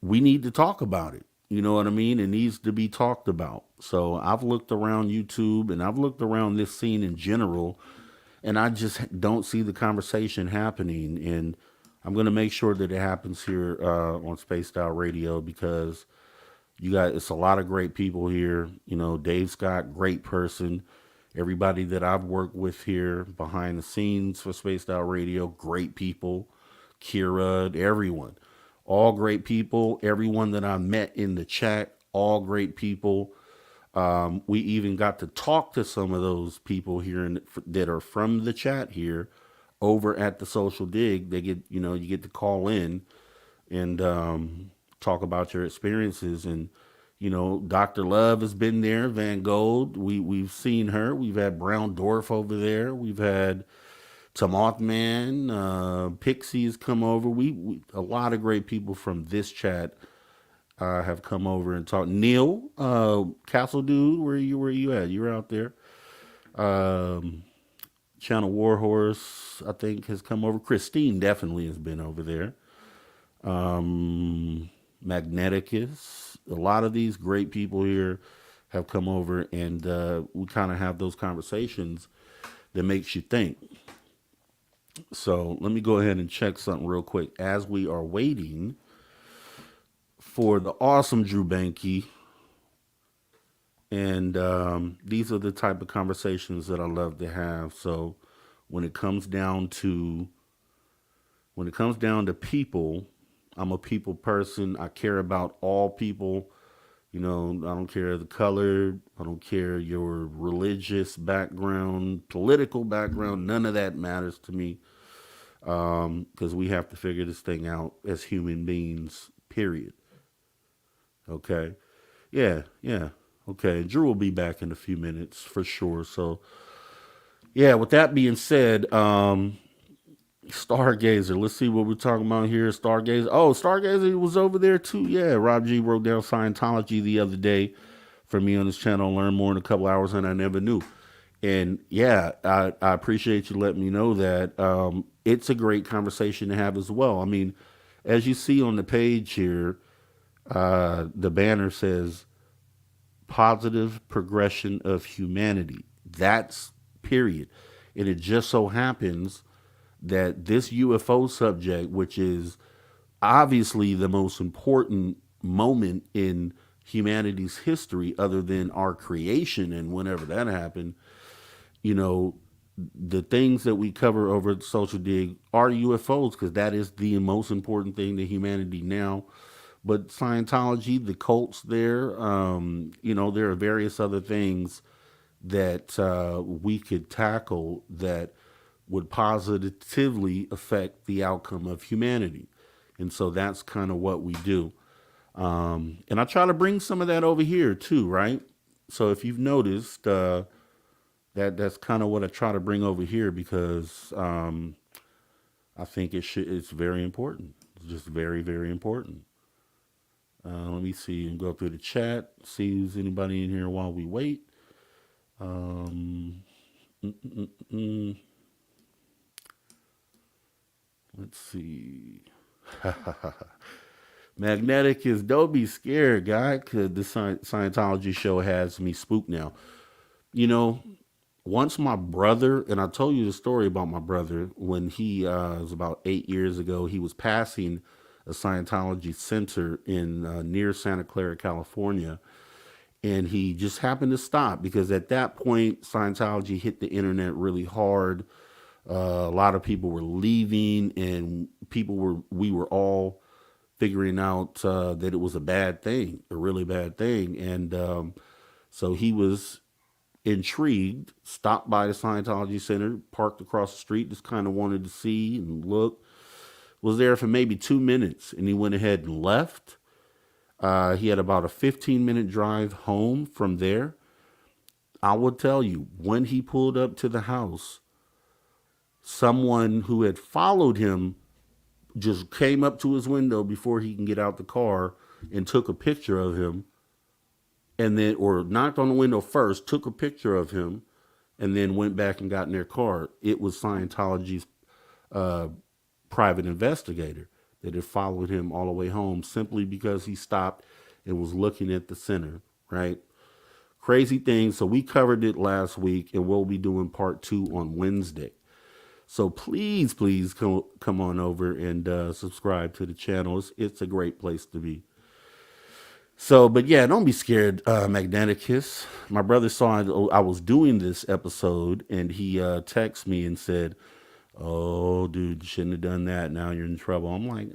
we need to talk about it. You know what I mean? It needs to be talked about. So I've looked around YouTube and I've looked around this scene in general, and I just don't see the conversation happening. And I'm going to make sure that it happens here on Spaced Out Radio, because it's a lot of great people here. Dave Scott, great person. Everybody that I've worked with here behind the scenes for Spaced Out Radio, great people. Kira, everyone, all great people. Everyone that I met in the chat, all great people. We even got to talk to some of those people here that are from the chat here over at the Social Dig. They get, you get to call in and talk about your experiences. And, Dr. Love has been there, Van Gold. We've seen her. We've had Brown Dwarf over there. We've had Tamothman, Pixies come over. We a lot of great people from this chat have come over and talked. Neil, Castle Dude, where you at? You're out there. Channel Warhorse, I think, has come over. Christine definitely has been over there. Magneticus, a lot of these great people here have come over, and we kind of have those conversations that makes you think. So let me go ahead and check something real quick as we are waiting for the awesome Drew Bankey. And these are the type of conversations that I love to have. So when it comes down to people, I'm a people person. I care about all people. I don't care the color. I don't care your religious background, political background. None of that matters to me, because we have to figure this thing out as human beings, period. Okay. Yeah. Okay. Drew will be back in a few minutes for sure. So, yeah, with that being said, Stargazer, let's see what we're talking about here. Stargazer. Oh, Stargazer was over there too. Yeah, Rob G wrote down Scientology the other day for me on his channel. Learn more in a couple hours than I never knew. And yeah, I appreciate you letting me know that. It's a great conversation to have as well. I mean, as you see on the page here, the banner says positive progression of humanity. That's period. And it just so happens that this UFO subject, which is obviously the most important moment in humanity's history other than our creation and whenever that happened, the things that we cover over at Social Dig are UFOs, because that is the most important thing to humanity now. But Scientology, the cults there, there are various other things that we could tackle that would positively affect the outcome of humanity. And so that's kind of what we do. And I try to bring some of that over here too, right? So if you've noticed, that's kind of what I try to bring over here, because I think it's very important. It's just very, very important. Let me see and go through the chat, see who's anybody in here while we wait. Let's see. Magnetic is don't be scared, guy, because the Scientology show has me spooked now. Once my brother, and I told you the story about my brother, when he was about 8 years ago, he was passing a Scientology center in near Santa Clara, California. And he just happened to stop because at that point, Scientology hit the internet really hard. A lot of people were leaving, and we were all figuring out that it was a bad thing, a really bad thing. And so he was intrigued, stopped by the Scientology Center, parked across the street, just kind of wanted to see and look. Was there for maybe 2 minutes, and he went ahead and left. He had about a 15-minute drive home from there. I will tell you, when he pulled up to the house, someone who had followed him just came up to his window before he can get out the car and took a picture of him, and then, or knocked on the window first, took a picture of him, and then went back and got in their car. It was Scientology's private investigator that had followed him all the way home simply because he stopped and was looking at the center, right? Crazy thing. So we covered it last week, and we'll be doing part 2 on Wednesday. So please come on over and subscribe to the channel. It's a great place to be. So, but yeah, don't be scared, Magneticus. My brother saw I was doing this episode, and he texted me and said, "Oh, dude, you shouldn't have done that. Now you're in trouble." I'm like,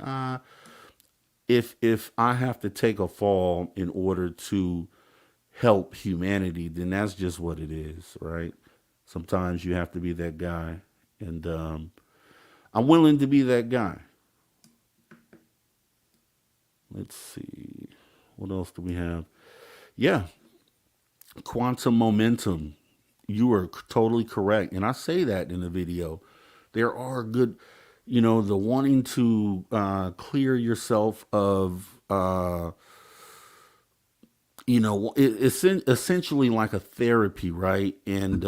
if I have to take a fall in order to help humanity, then that's just what it is, right? Sometimes you have to be that guy. And I'm willing to be that guy. Let's see. What else do we have? Yeah. Quantum momentum. You are totally correct. And I say that in the video. There are good, the wanting to clear yourself of, it's essentially like a therapy, right? And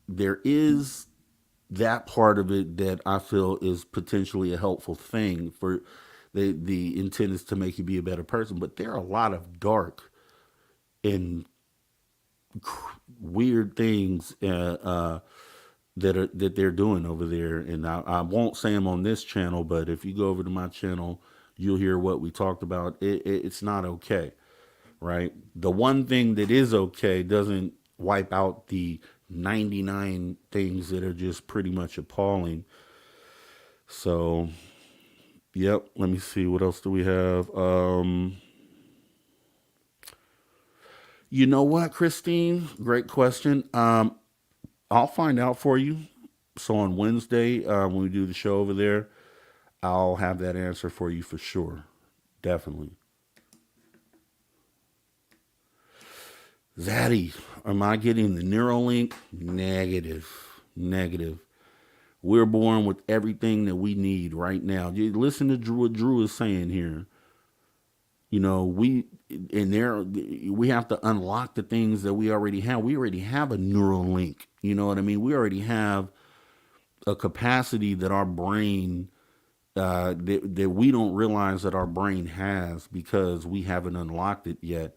there is that part of it that I feel is potentially a helpful thing. For the intent is to make you be a better person, but there are a lot of dark and weird things that they're doing over there. And I won't say them on this channel, but if you go over to my channel, you'll hear what we talked about. It's not okay, right? The one thing that is okay doesn't wipe out the 99 things that are just pretty much appalling. So, yep. Let me see. What else do we have? You know what, Christine? Great question. I'll find out for you. So on Wednesday, when we do the show over there, I'll have that answer for you for sure. Definitely. Zaddy, am I getting the Neuralink? Negative. We're born with everything that we need right now. Listen to what Drew is saying here. We have to unlock the things that we already have. We already have a Neuralink. You know what I mean? We already have a capacity that our brain, that we don't realize that our brain has because we haven't unlocked it yet.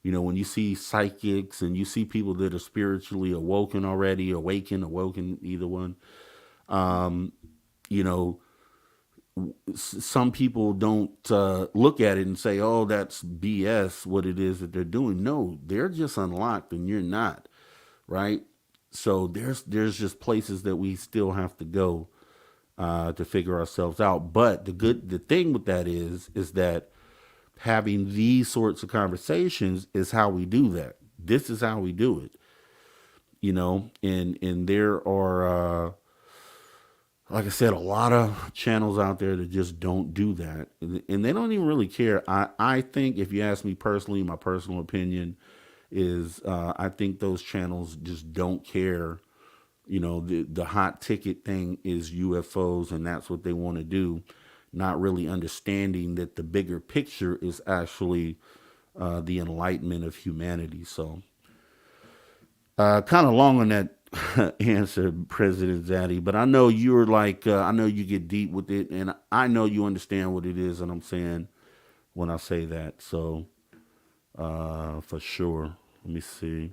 When you see psychics and you see people that are spiritually awoken already, awoken, either one, some people don't look at it and say, "Oh, that's BS, what it is that they're doing." No, they're just unlocked and you're not, right? So there's just places that we still have to go to figure ourselves out. But the thing with that is that having these sorts of conversations is how we do that. This is how we do it, and there are, like I said, a lot of channels out there that just don't do that. And they don't even really care. I think, if you ask me personally, my personal opinion is, I think those channels just don't care. The hot ticket thing is UFOs, and that's what they want to do. Not really understanding that the bigger picture is actually the enlightenment of humanity. So kind of long on that answer, President Zaddy, but I know you're like, I know you get deep with it, and I know you understand what it is that I'm saying when I say that. So for sure. Let me see.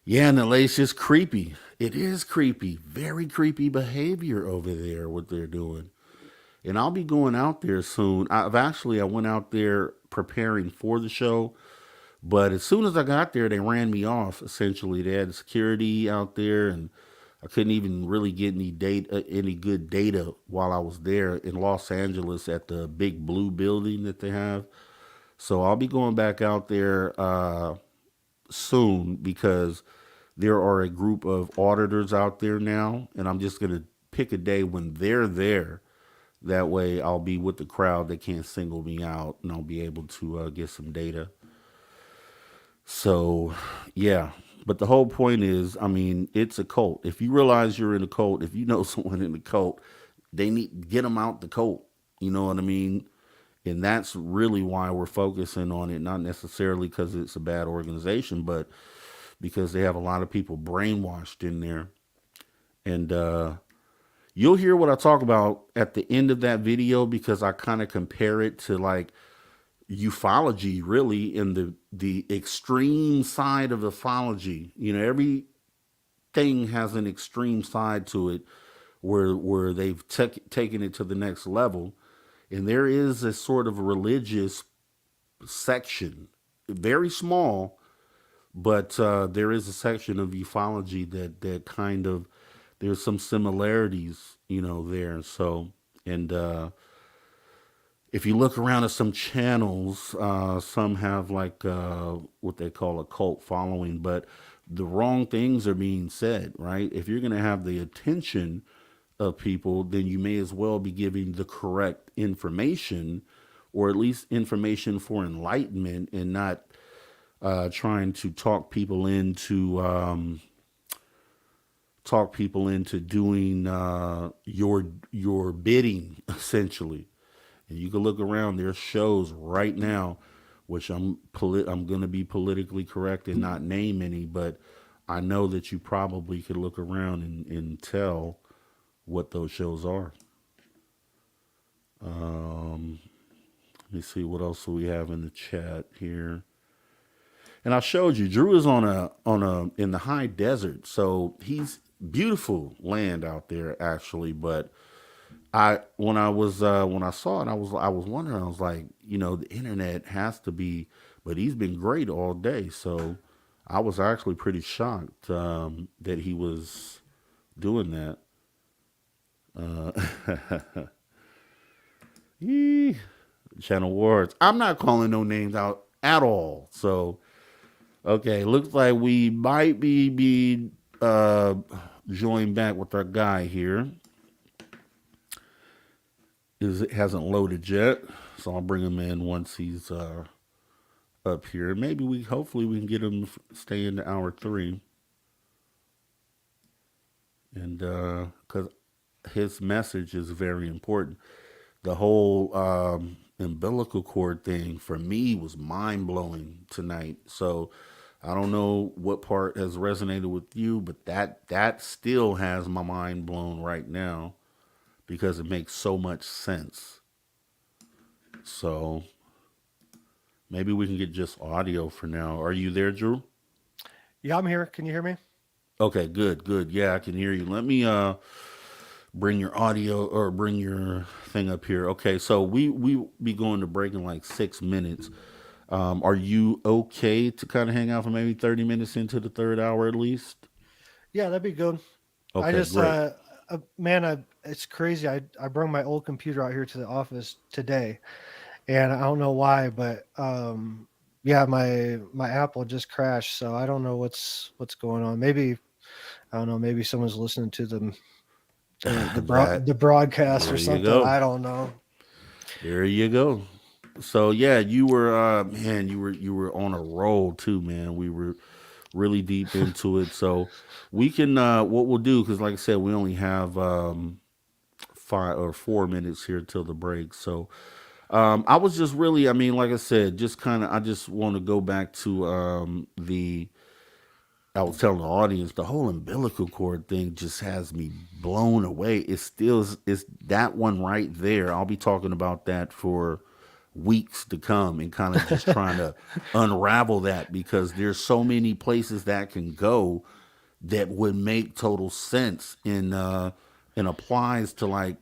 Yeah, and the lace is creepy. It is creepy. Very creepy behavior over there, what they're doing. And I'll be going out there soon. I went out there preparing for the show, but as soon as I got there, they ran me off, essentially. They had security out there, and I couldn't even really get any good data while I was there in Los Angeles at the big blue building that they have. So I'll be going back out there soon because there are a group of auditors out there now, and I'm just gonna pick a day when they're there. That way, I'll be with the crowd. They can't single me out, and I'll be able to get some data. So, yeah. But the whole point is, I mean, it's a cult. If you realize you're in a cult, if you know someone in the cult, they need to get them out the cult. You know what I mean? And that's really why we're focusing on it, not necessarily because it's a bad organization, but because they have a lot of people brainwashed in there. And you'll hear what I talk about at the end of that video because I kind of compare it to like ufology, really, in the extreme side of ufology. You know, everything has an extreme side to it where they've taken it to the next level. And there is a sort of religious section, very small, but there is a section of ufology that kind of, there's some similarities, you know, there. So, and if you look around at some channels, some have like what they call a cult following, but the wrong things are being said, right? If you're going to have the attention of people, then you may as well be giving the correct information, or at least information for enlightenment, and not trying to talk people into doing your bidding, essentially. And you can look around. There's shows right now, which I'm going to be politically correct and not name any, but I know that you probably could look around and tell what those shows are. Let me see what else do we have in the chat here. And I showed you Drew is on a in the high desert, so he's beautiful land out there actually. But when I saw it, I was wondering. I was like, you know, the internet has to be, but he's been great all day. So I was actually pretty shocked that he was doing that. Channel Wars. I'm not calling no names out at all. So, okay, looks like we might be joined back with our guy here. It hasn't loaded yet, so I'll bring him in once he's up here. Maybe hopefully we can get him to stay into hour 3. And because his message is very important. The whole umbilical cord thing for me was mind blowing tonight. So I don't know what part has resonated with you, but that still has my mind blown right now because it makes so much sense. So maybe we can get just audio for now. Are you there, Drew? Yeah, I'm here. Can you hear me? Okay, good. Yeah, I can hear you. Let me bring your audio or bring your thing up here. Okay, so we be going to break in like 6 minutes. Are you okay to kind of hang out for maybe 30 minutes into the third hour at least? Yeah, that'd be good. Okay, I just great. it's crazy. I brought my old computer out here to the office today, and I don't know why, but yeah, my Apple just crashed, so I don't know what's going on. Maybe I don't know. Maybe someone's listening to the broadcast There or you something. go. I don't know. There you go. So yeah, you were man, you were on a roll too, man. We were really deep into it. So we can what we'll do, because like I said, we only have 5 or 4 minutes here till the break. So I was just really, I mean, like I said, just kind of, I just want to go back to I was telling the audience, the whole umbilical cord thing just has me blown away. It's that one right there. I'll be talking about that for weeks to come and kind of just trying to unravel that, because there's so many places that can go that would make total sense and applies to, like,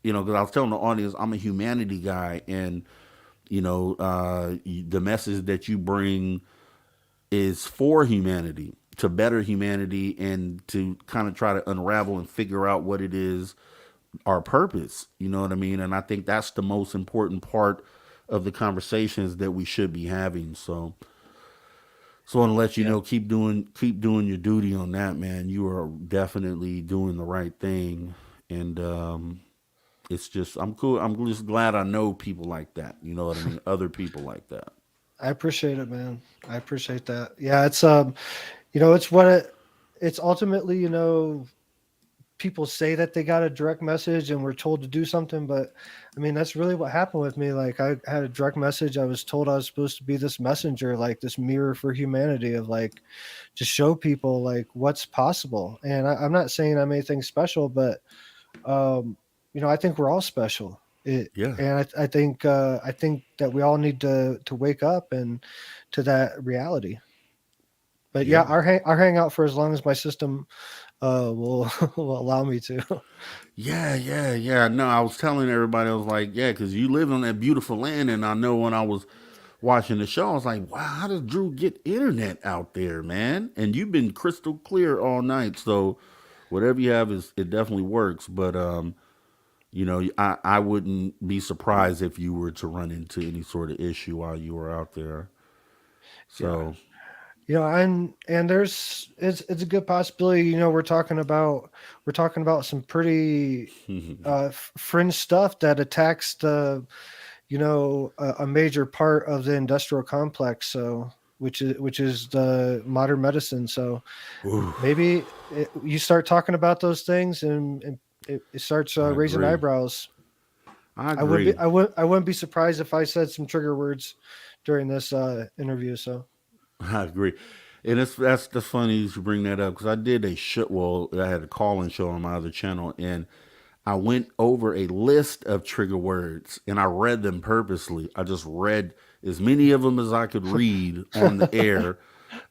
you know, because I was telling the audience I'm a humanity guy, and you know the message that you bring is for humanity to better humanity and to kind of try to unravel and figure out what it is, our purpose. You know what I mean? And I think that's the most important part of the conversations that we should be having. So I want to let you know, keep doing your duty on that, man. You are definitely doing the right thing. And it's just, I'm cool. I'm just glad I know people like that. You know what I mean? Other people like that. I appreciate it, man. I appreciate that. Yeah, it's it's ultimately, people say that they got a direct message and we're told to do something, but I mean, that's really what happened with me. Like, I had a direct message. I was told I was supposed to be this messenger, like this mirror for humanity, of like, to show people like what's possible. And I'm not saying I'm anything special, but I think we're all special. Yeah. And I think that we all need to wake up and to that reality. But yeah, I'll hang out for as long as my system will allow me to. Yeah. No, I was telling everybody, I was like, yeah, because you live on that beautiful land. And I know when I was watching the show, I was like, wow, how does Drew get internet out there, man? And you've been crystal clear all night. So whatever you have, it definitely works. But, I wouldn't be surprised if you were to run into any sort of issue while you were out there. So, and it's a good possibility. We're talking about some pretty fringe stuff that attacks the, a major part of the industrial complex. So, which is the modern medicine. So maybe you start talking about those things and it starts raising eyebrows. I agree. I wouldn't be surprised if I said some trigger words during this interview. So I agree. And that's funny you should bring that up, because I did a show. Well, I had a call-in show on my other channel, and I went over a list of trigger words and I read them purposely. I just read as many of them as I could read on the air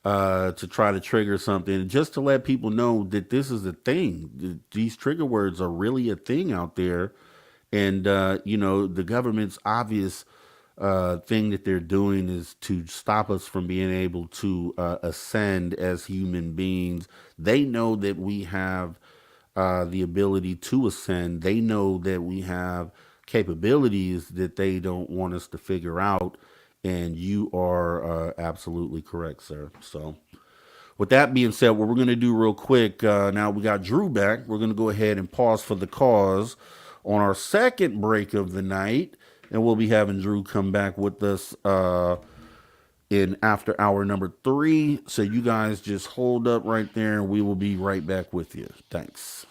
to try to trigger something, just to let people know that this is a thing. These trigger words are really a thing out there. And, the government's obvious thing that they're doing is to stop us from being able to ascend as human beings. They know that we have the ability to ascend. They know that we have capabilities that they don't want us to figure out. And you are absolutely correct, sir. So with that being said, what we're going to do real quick, now we got Drew back. We're going to go ahead and pause for the cause on our second break of the night. And we'll be having Drew come back with us in after hour number 3. So you guys just hold up right there and we will be right back with you. Thanks.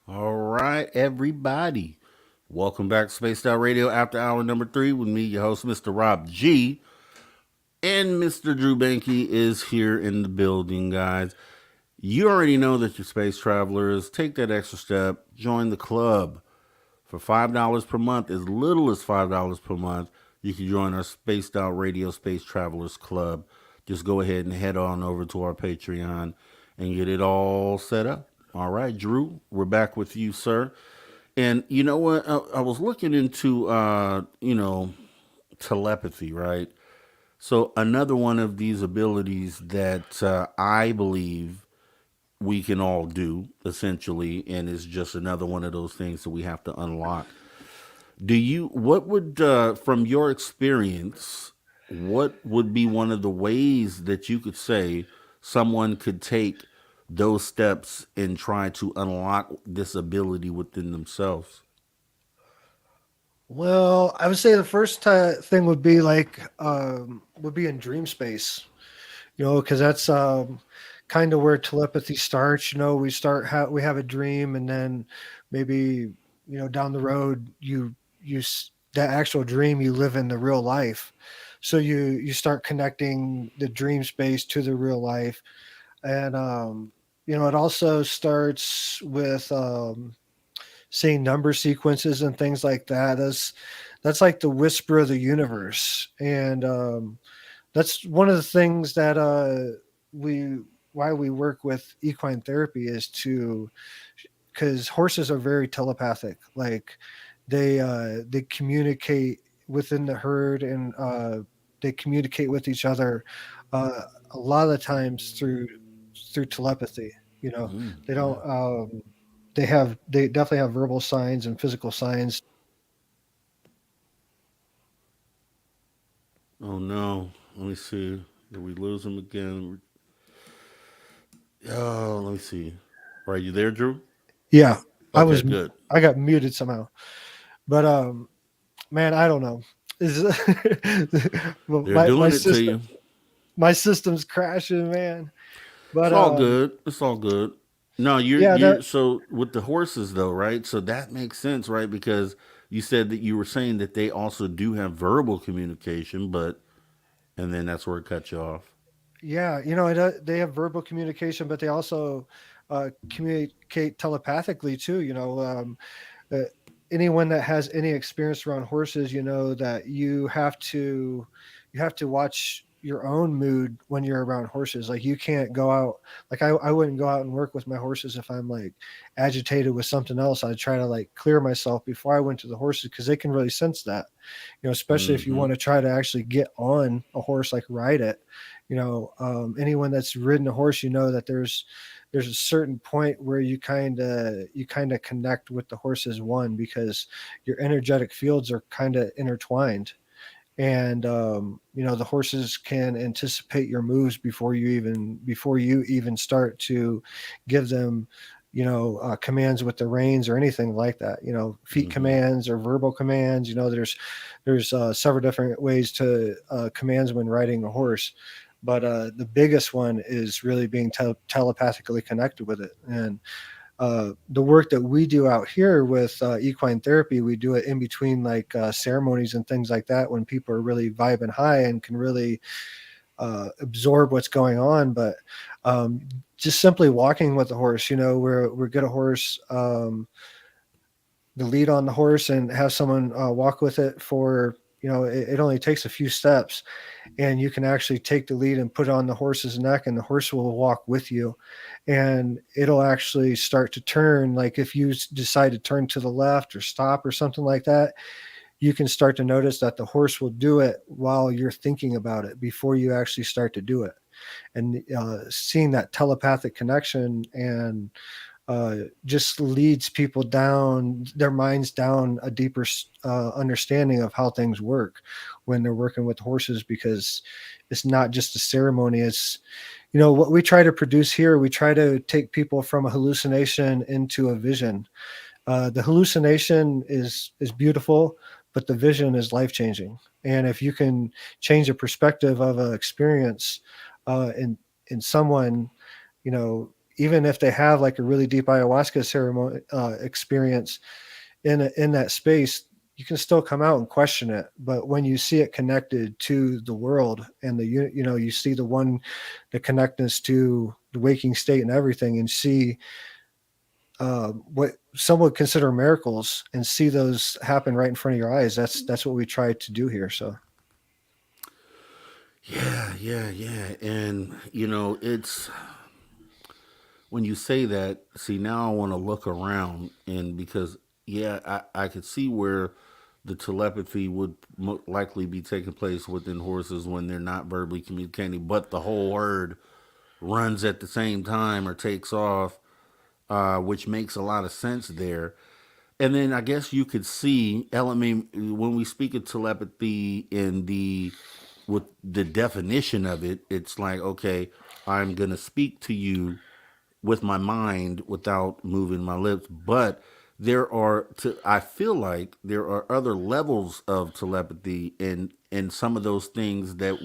All right, everybody. Welcome back to Spaced Out Radio after hour number 3 with me, your host, Mr. Rob G. And Mr. Drew Bankey is here in the building, guys. You already know that you're space travelers. Take that extra step. Join the club. For $5 per month, as little as $5 per month, you can join our Spaced Out Radio Space Travelers Club. Just go ahead and head on over to our Patreon and get it all set up. All right, Drew, we're back with you, sir. And you know what? I was looking into, telepathy, right? So another one of these abilities that I believe we can all do, essentially, and it's just another one of those things that we have to unlock. What would, from your experience, what would be one of the ways that you could say someone could take those steps and try to unlock this ability within themselves? Well, I would say the first thing would be would be in dream space, because that's kind of where telepathy starts. We have a dream, and then maybe down the road that actual dream you live in the real life, so you start connecting the dream space to the real life, and it also starts with seeing number sequences and things like that. That's like the whisper of the universe, and that's one of the things that why we work with equine therapy is because horses are very telepathic. Like they communicate within the herd, and they communicate with each other a lot of the times through telepathy. You know, Mm, they yeah. don't. They definitely have verbal signs and physical signs. Oh no. Let me see. Did we lose him again? Oh, let me see. Are you there, Drew? Yeah, I Okay, was. good. I got muted somehow, but man, I don't know. Is They're my doing it to system you. my system's crashing, man. It's But all good. It's all good. No, yeah, you're so with the horses though, right? So that makes sense, right? Because you said that you were saying that they also do have verbal communication, but and then that's where it cut you off. yeah, they have verbal communication, but they also communicate telepathically too. Uh, Anyone that has any experience around horses, you know that you have to watch your own mood when you're around horses. Like you can't go out. Like I wouldn't go out and work with my horses if I'm like agitated with something else. I'd try to like clear myself before I went to the horses because they can really sense that. Especially if you Mm-hmm. want to try to actually get on a horse, like ride it. Anyone that's ridden a horse, that there's a certain point where you kind of connect with the horse as one because your energetic fields are kind of intertwined, and the horses can anticipate your moves before you even start to give them commands with the reins or anything like that. Feet Mm-hmm. commands or verbal commands. There's several different ways to commands when riding a horse, but the biggest one is really being telepathically connected with it. And the work that we do out here with equine therapy, we do it in between like ceremonies and things like that when people are really vibing high and can really absorb what's going on. But just simply walking with the horse, we're get a horse, the lead on the horse, and have someone walk with it for, it only takes a few steps, and you can actually take the lead and put it on the horse's neck, and the horse will walk with you, and it'll actually start to turn. Like if you decide to turn to the left or stop or something like that, you can start to notice that the horse will do it while you're thinking about it before you actually start to do it. And seeing that telepathic connection and just leads people down their minds down a deeper understanding of how things work when they're working with horses, because it's not just a ceremony. It's what we try to produce here. We try to take people from a hallucination into a vision. The hallucination is beautiful, but the vision is life changing. And if you can change the perspective of an experience in someone, you know, even if they have like a really deep ayahuasca ceremony experience in that space, you can still come out and question it. But when you see it connected to the world and you see the connectedness to the waking state and everything, and see what some would consider miracles, and see those happen right in front of your eyes. That's what we try to do here. So Yeah. And it's when you say that, see, now I want to look around, and because yeah, I could see where the telepathy would likely be taking place within horses when they're not verbally communicating, but the whole herd runs at the same time or takes off, which makes a lot of sense there. And then I guess you could see element when we speak of telepathy in the with the definition of it. It's like, okay, I'm gonna speak to you with my mind without moving my lips. But I feel like there are other levels of telepathy in some of those things that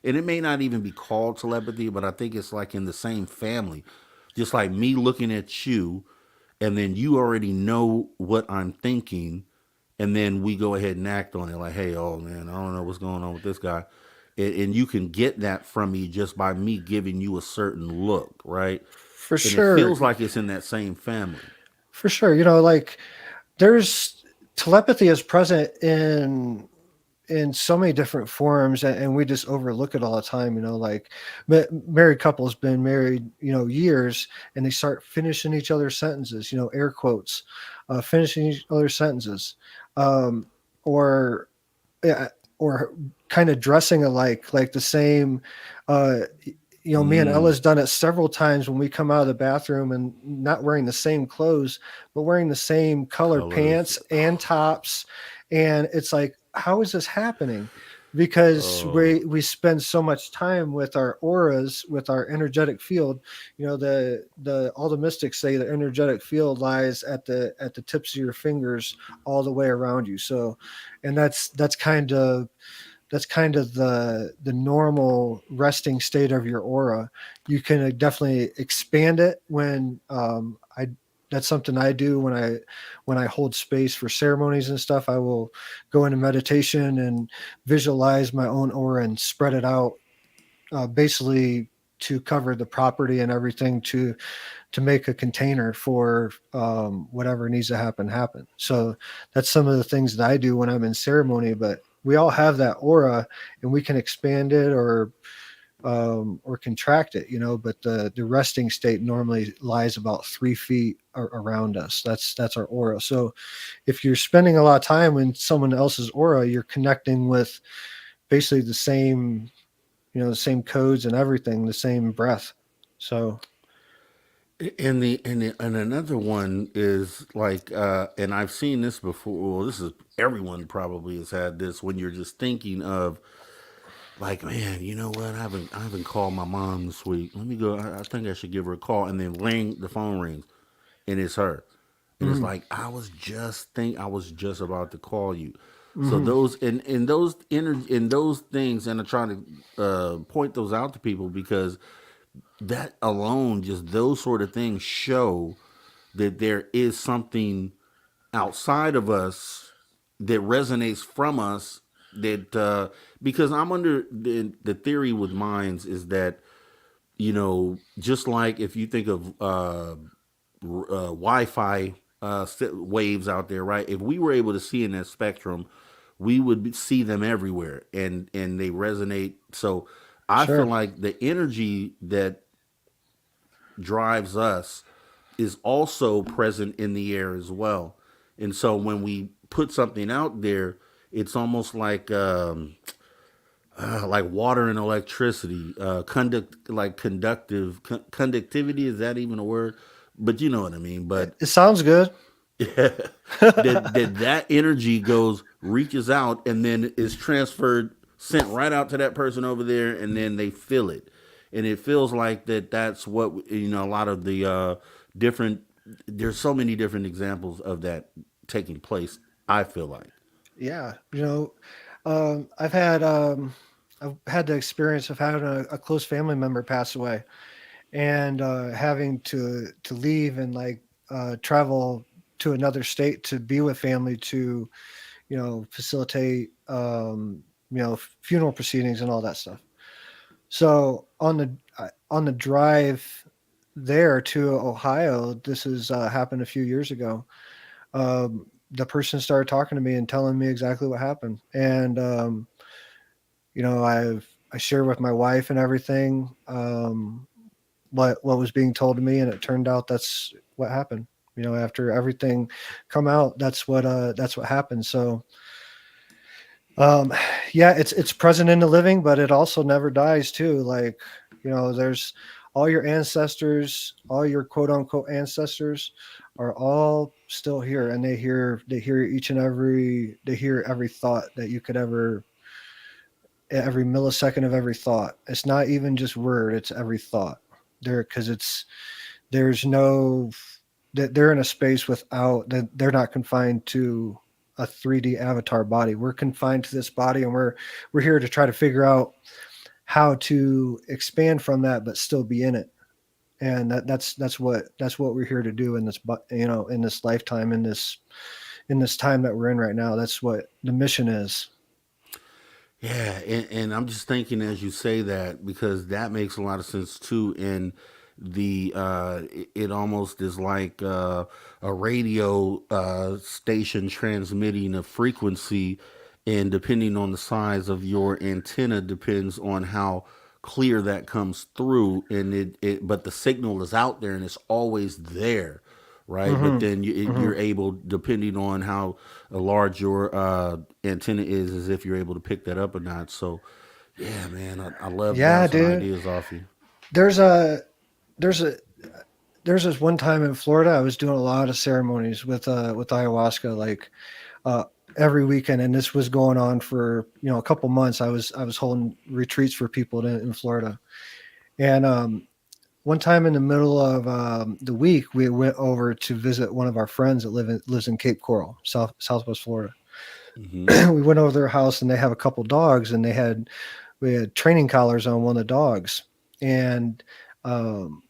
and it may not even be called telepathy, but I think it's like in the same family. Just like me looking at you, and then you already know what I'm thinking, and then we go ahead and act on it like, hey, oh man, I don't know what's going on with this guy. And you can get that from me just by me giving you a certain look, right? for And it sure, feels like it's in that same family. for sure, like there's telepathy is present in so many different forms, and we just overlook it all the time. Like married couples been married years, and they start finishing each other's sentences, air quotes, finishing each other's sentences, um, or yeah, or kind of dressing alike, like the same uh me and Ella's done it several times when we come out of the bathroom and not wearing the same clothes, but wearing the same colored Colors. pants and tops. And it's like, how is this happening? Because we spend so much time with our auras, with our energetic field. All the mystics say the energetic field lies at the tips of your fingers all the way around you. So, and that's kind of the normal resting state of your aura. You can definitely expand it when that's something I do when I hold space for ceremonies and stuff. I will go into meditation and visualize my own aura and spread it out, basically to cover the property and everything, to make a container for whatever needs to happen. So that's some of the things that I do when I'm in ceremony. But we all have that aura, and we can expand it or contract it, but the resting state normally lies about 3 feet around us. That's our aura. So if you're spending a lot of time in someone else's aura, you're connecting with basically the same, the same codes and everything, the same breath. So And another one is like, and I've seen this before. Well, this is everyone probably has had this when you're just thinking of, like, man, you know what? I haven't called my mom this week. Let me go. I think I should give her a call. And then the phone rings, and it's her. And it's like, I was just about to call you. So those and those in those things, and I try to point those out to people, because that alone, just those sort of things show that there is something outside of us that resonates from us, that because I'm under the theory with minds is that, just like if you think of Wi-Fi waves out there, right? If we were able to see in that spectrum, we would see them everywhere, and they resonate. So I feel like the energy that drives us is also present in the air as well. And so when we put something out there, it's almost like water and electricity, conductivity. Is that even a word? But you know what I mean. But it sounds good. that energy reaches out, and then is transferred, sent right out to that person over there, and then they feel it. And it feels like that's what, a lot of the different, there's so many different examples of that taking place, I feel like. Yeah. I've had the experience of having a close family member pass away, and having to leave and travel to another state to be with family, to facilitate funeral proceedings and all that stuff. So on the drive there to Ohio, this has happened a few years ago. The person started talking to me and telling me exactly what happened, and I shared with my wife and everything, what was being told to me, and it turned out that's what happened. After everything come out, that's what happened. So yeah, it's present in the living, but it also never dies too. Like, there's all your ancestors, all your quote unquote ancestors are all still here, and they hear every thought that you could ever, every millisecond of every thought. It's not even just word, it's every thought there, because there's no, that they're in a space without, that they're not confined to a 3D avatar body. We're confined to this body, and we're here to try to figure out how to expand from that, but still be in it. And that's what we're here to do in this, in this lifetime, in this time that we're in right now. That's what the mission is. Yeah, and I'm just thinking as you say that, because that makes a lot of sense too. And it almost is like a radio station transmitting a frequency, and depending on the size of your antenna depends on how clear that comes through. And but the signal is out there, and it's always there, right? But then you're able, depending on how large your antenna is, as if you're able to pick that up or not. So yeah, man, I love Yeah, bouncing dude. ideas off you. there's a there's a there's this one time in Florida I was doing a lot of ceremonies with ayahuasca, like uh every weekend, and this was going on for a couple months. I was holding retreats for people in Florida, and one time in the middle of the week we went over to visit one of our friends that lives in Cape Coral, Southwest Florida. Hmm. We went over their house, and they have a couple dogs, and we had training collars on one of the dogs, and um,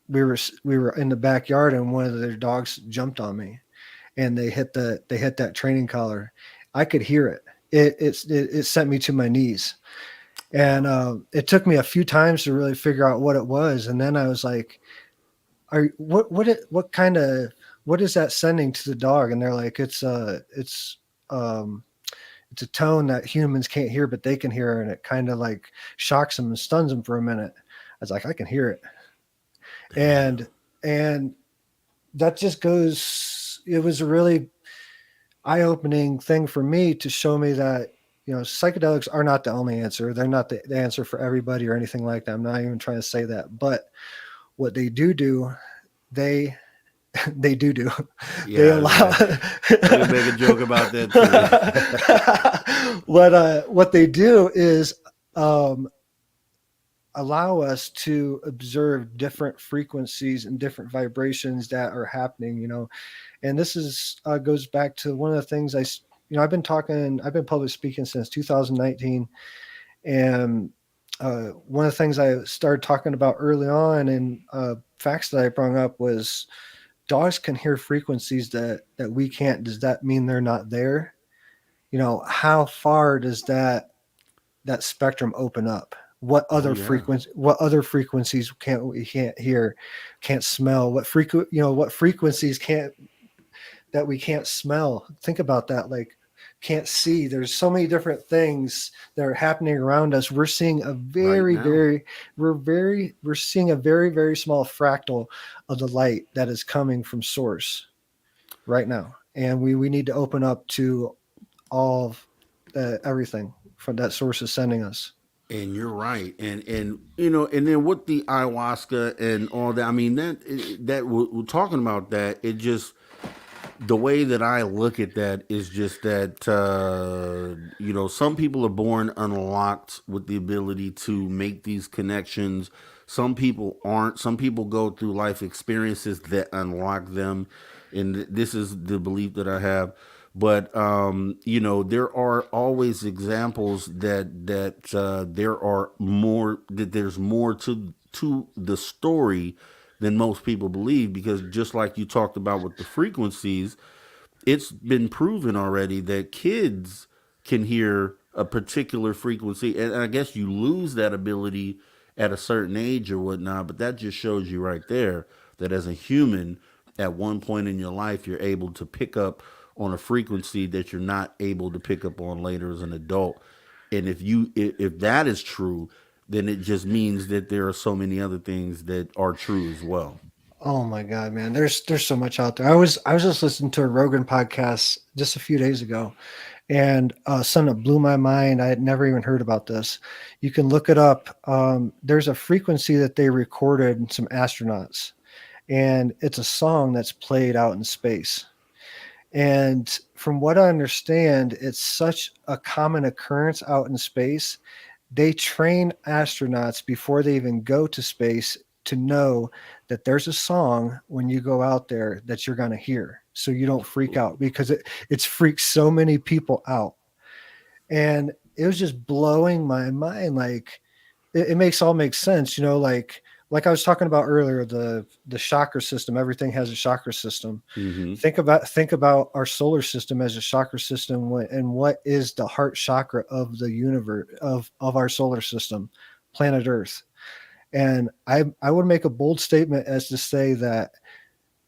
we were in the backyard, and one of their dogs jumped on me, and they hit that training collar. I could hear it. It sent me to my knees, and it took me a few times to really figure out what it was, and then I was like, what kind of, what is that sending to the dog? And they're like, um it's a tone that humans can't hear, but they can hear, and it kind of like shocks them and stuns them for a minute. I was like, I can hear it. And that just goes, it was a really eye-opening thing for me to show me that psychedelics are not the only answer. They're not the answer for everybody or anything like that. I'm not even trying to say that, but what they do, they they do they Yeah, allow you can make a joke about that too. what they do is um allow us to observe different frequencies and different vibrations that are happening, and this is goes back to one of the things I've been public speaking since 2019, and one of the things I started talking about early on, and facts that I brought up, was dogs can hear frequencies that we can't. Does that mean they're not there? How far does that spectrum open up? What Oh other yeah. frequencies can't hear, can't smell? What frequencies that we can't smell? Think about that. Like, can't see. There's so many different things that are happening around us. We're seeing a Right very, now. we're seeing a very, very small fractal of the light that is coming from source right now. And we need to open up to all of everything from that source is sending us. And you're right, and and then with the ayahuasca and all that, I mean that we're talking about that. It just, the way that I look at that is just that some people are born unlocked with the ability to make these connections. Some people aren't. Some people go through life experiences that unlock them, and this is the belief that I have. But there are always examples that there are more, that there's more to the story than most people believe, because just like you talked about with the frequencies, it's been proven already that kids can hear a particular frequency, and I guess you lose that ability at a certain age or whatnot, but that just shows you right there that as a human, at one point in your life, you're able to pick up on a frequency that you're not able to pick up on later as an adult. And if that is true, then it just means that there are so many other things that are true as well. Oh my God, man. There's so much out there. I was just listening to a Rogan podcast just a few days ago, and something that blew my mind. I had never even heard about this. You can look it up. There's a frequency that they recorded in some astronauts, and it's a song that's played out in space. And from what I understand, it's such a common occurrence out in space. They train astronauts before they even go to space to know that there's a song when you go out there that you're going to hear, so you don't freak out, because it's freaked so many people out. And it was just blowing my mind. Like, it makes sense, like I was talking about earlier, the chakra system. Everything has a chakra system. Hmm. Think about our solar system as a chakra system, and what is the heart chakra of the universe, of our solar system, planet Earth. And I would make a bold statement as to say that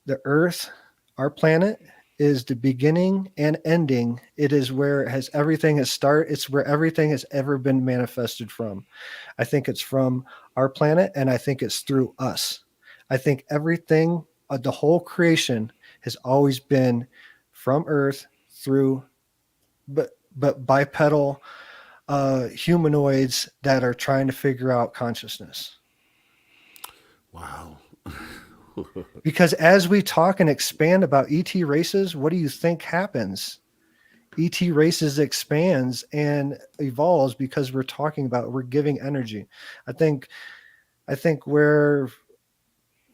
the Earth, our planet, is the beginning and ending. It is where it has everything has start. It's where everything has ever been manifested from. I think it's from our planet, and I think it's through us. I think everything, the whole creation, has always been from Earth through, but bipedal humanoids that are trying to figure out consciousness. Wow. Because as we talk and expand about ET races, what do you think happens? ET races expands and evolves because we're giving energy. I think where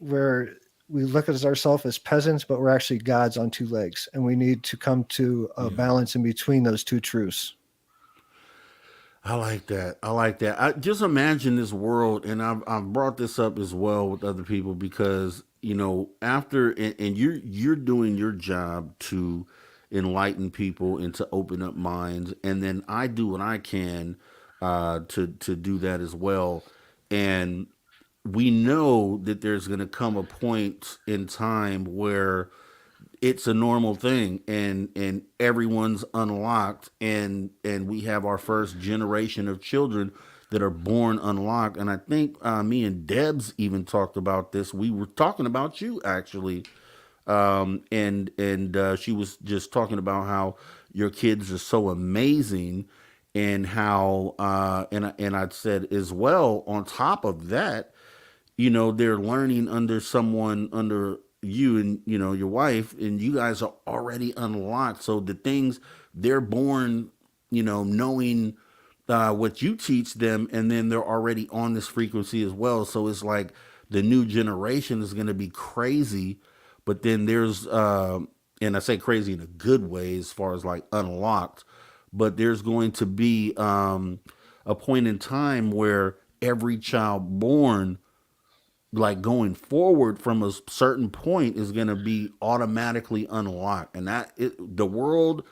we look at ourselves as peasants, but we're actually gods on two legs, and we need to come to a Yeah. balance in between those two truths. I like that. I like that. I just imagine this world, and I've brought this up as well with other people because after and you're doing your job to enlighten people and to open up minds, and then I do what I can to do that as well, and we know that there's going to come a point in time where it's a normal thing and everyone's unlocked and we have our first generation of children that are born unlocked. And I think me and Debs even talked about this. We were talking about you actually, and she was just talking about how your kids are so amazing, and how and I'd said as well, on top of that, they're learning under someone, under you and your wife, and you guys are already unlocked. So the things they're born knowing what you teach them, and then they're already on this frequency as well. So it's like the new generation is going to be crazy, but then there's and I say crazy in a good way as far as like unlocked, but there's going to be a point in time where every child born, like going forward from a certain point, is going to be automatically unlocked. And the world,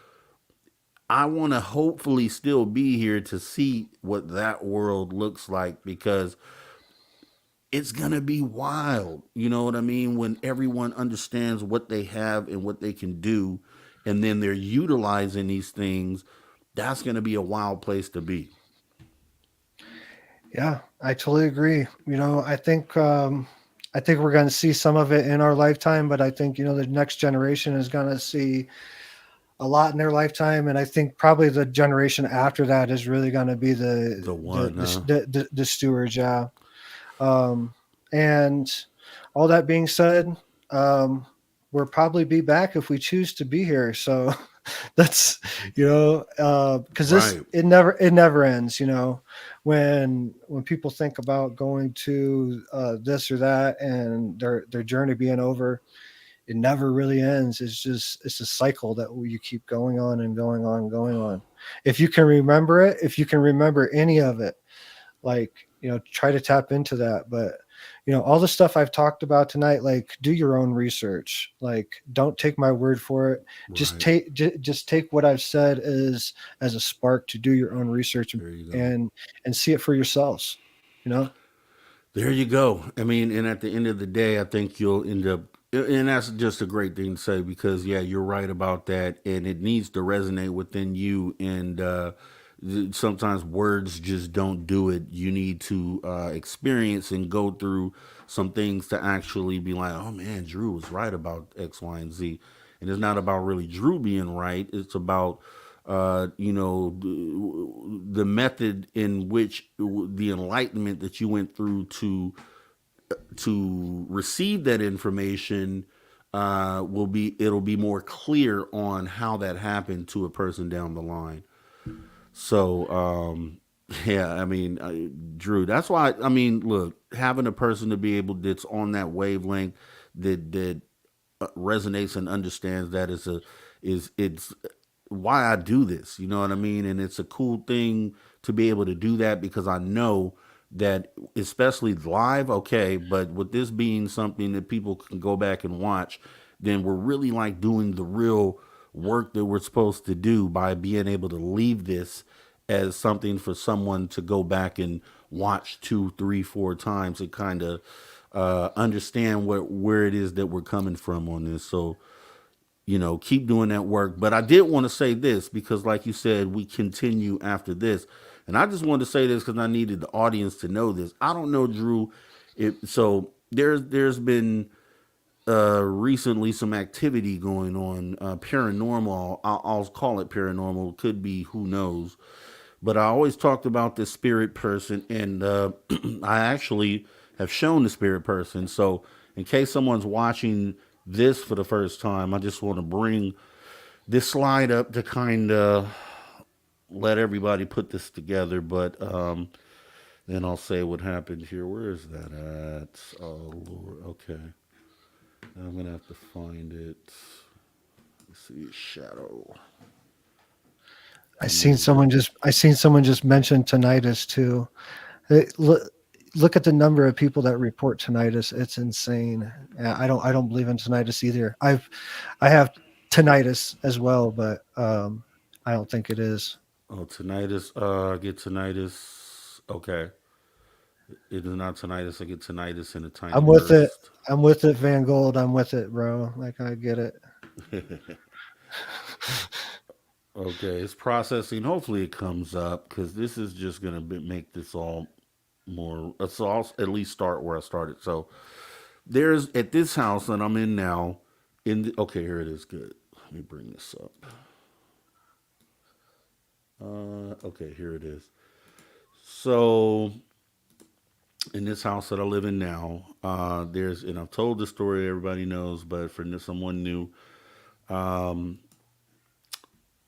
I want to hopefully still be here to see what that world looks like, because it's going to be wild. You know what I mean? When everyone understands what they have and what they can do, and then they're utilizing these things, that's going to be a wild place to be. Yeah, I totally agree. I think we're going to see some of it in our lifetime, but I think the next generation is going to see a lot in their lifetime, and I think probably the generation after that is really going to be The one, the stewards. Yeah. And all that being said, we'll probably be back if we choose to be here. So that's because right. it never ends. When people think about going to this or that and their journey being over, it never really ends. It's a cycle that you keep going on and going on and going on. If you can remember it, if you can remember any of it, try to tap into that. But all the stuff I've talked about tonight, do your own research. Don't take my word for it. Right. Just take what I've said as a spark to do your own research There you go. and see it for yourselves. There you go. I mean, and at the end of the day, I think you'll end up, and that's just a great thing to say, because yeah, you're right about that, and it needs to resonate within you. And sometimes words just don't do it. You need to experience and go through some things to actually be like, oh man, Drew was right about X, Y, and Z. And it's not about really Drew being right. It's about the method in which the enlightenment that you went through to receive that information it'll be more clear on how that happened to a person down the line. So yeah, I mean, Drew, that's why, I mean, look, having a person to be able, that's on that wavelength, that resonates and understands that it's why I do this. You know what I mean? And it's a cool thing to be able to do that, because I know that, especially live, okay, but with this being something that people can go back and watch, then we're really like doing the real work that we're supposed to do by being able to leave this as something for someone to go back and watch 2, 3, 4 times and kind of understand where it is that we're coming from on this. So keep doing that work. But I did want to say this, because like you said, we continue after this. And I just wanted to say this because I needed the audience to know this. I don't know, Drew. So there's been recently some activity going on, paranormal. I'll call it paranormal. Could be, who knows. But I always talked about this spirit person. And I actually have shown the spirit person. So in case someone's watching this for the first time, I just want to bring this slide up to kind of let everybody put this together. But then I'll say what happened here. Where is that at? Oh Lord. Okay. I'm gonna have to find it. Let's see, shadow. I seen someone just mention tinnitus too. Look at the number of people that report tinnitus. It's insane. I don't believe in tinnitus either. I have tinnitus as well, but I don't think it is. Oh, tinnitus. I get tinnitus. Okay. It is not tinnitus. I get tinnitus in a tiny I'm with it. burst. I'm with it, Van Gold. I'm with it, bro. Like, I get it. Okay, it's processing. Hopefully it comes up because this is just going to make this all more. So I'll at least start where I started. So there's at this house that I'm in now. Okay, here it is. Good. Let me bring this up. Okay, here it is. So in this house that I live in now, and I've told this story, everybody knows, but for someone new,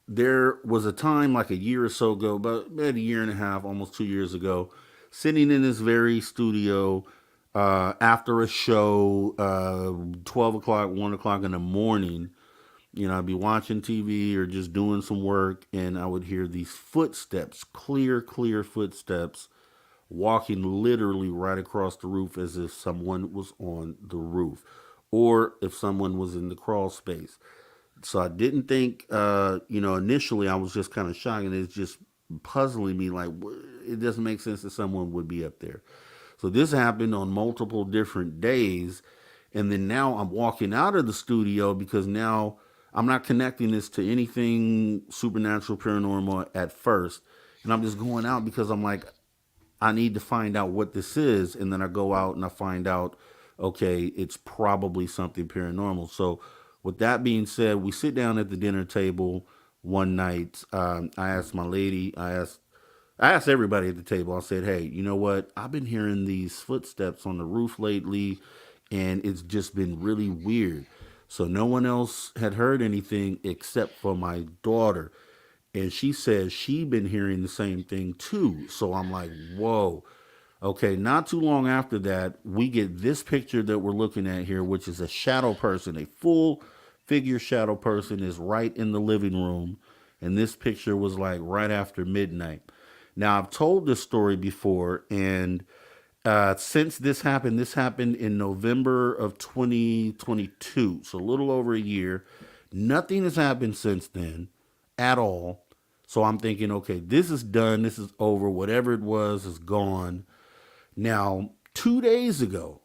there was a time like a year or so ago, about a year and a half, almost 2 years ago, sitting in this very studio after a show, 12 o'clock, 1 o'clock in the morning. I'd be watching TV or just doing some work, and I would hear these footsteps, clear footsteps, walking literally right across the roof as if someone was on the roof or if someone was in the crawl space. So I didn't think, initially I was just kind of shocked, and it's just puzzling me like, it doesn't make sense that someone would be up there. So this happened on multiple different days. And then now I'm walking out of the studio because now I'm not connecting this to anything supernatural, paranormal at first. And I'm just going out because I'm like, I need to find out what this is. And then I go out and I find out, okay, it's probably something paranormal. So with that being said, we sit down at the dinner table one night. I asked my lady, I asked everybody at the table, I said, hey, you know what? I've been hearing these footsteps on the roof lately, and it's just been really weird. So no one else had heard anything except for my daughter. And she says she'd been hearing the same thing too. So I'm like, whoa. Okay, not too long after that, we get this picture that we're looking at here, which is a shadow person. A full figure shadow person is right in the living room. And this picture was like right after midnight. Now, I've told this story before, and since this happened in November of 2022, so a little over a year. Nothing has happened since then at all. So I'm thinking, okay, this is done. This is over. Whatever it was is gone. Now, 2 days ago,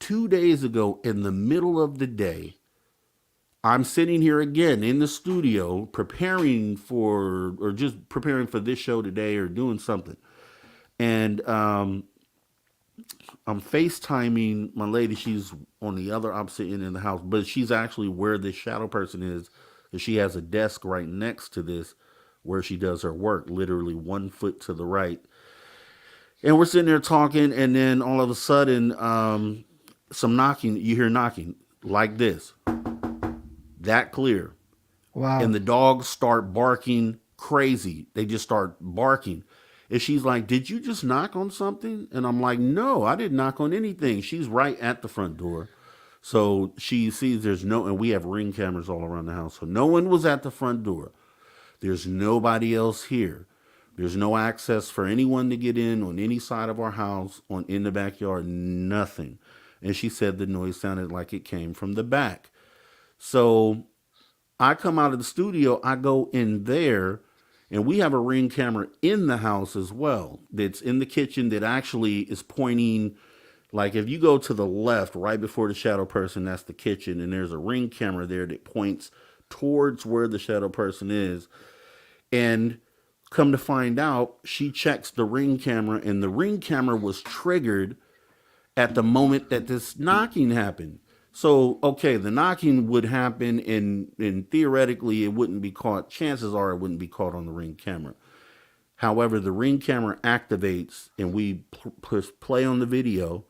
in the middle of the day, I'm sitting here again in the studio preparing for this show today or doing something. And I'm FaceTiming my lady. She's on the other opposite end of the house, but she's actually where this shadow person is. She has a desk right next to this where she does her work, literally 1 foot to the right. And we're sitting there talking, and then all of a sudden, some knocking. You hear knocking like this, that clear. Wow. And the dogs start barking crazy. They just start barking. And she's like, did you just knock on something? And I'm like, no, I didn't knock on anything. She's right at the front door. So she sees and we have Ring cameras all around the house. So no one was at the front door. There's nobody else here. There's no access for anyone to get in on any side of our house, in the backyard, nothing. And she said the noise sounded like it came from the back. So I come out of the studio, I go in there, and we have a Ring camera in the house as well. That's in the kitchen that actually is pointing, like if you go to the left, right before the shadow person, that's the kitchen. And there's a Ring camera there that points towards where the shadow person is. And come to find out, she checks the Ring camera, and the Ring camera was triggered at the moment that this knocking happened. So, okay, the knocking would happen, and theoretically it wouldn't be caught. Chances are it wouldn't be caught on the Ring camera. However, the Ring camera activates and we push play on the video.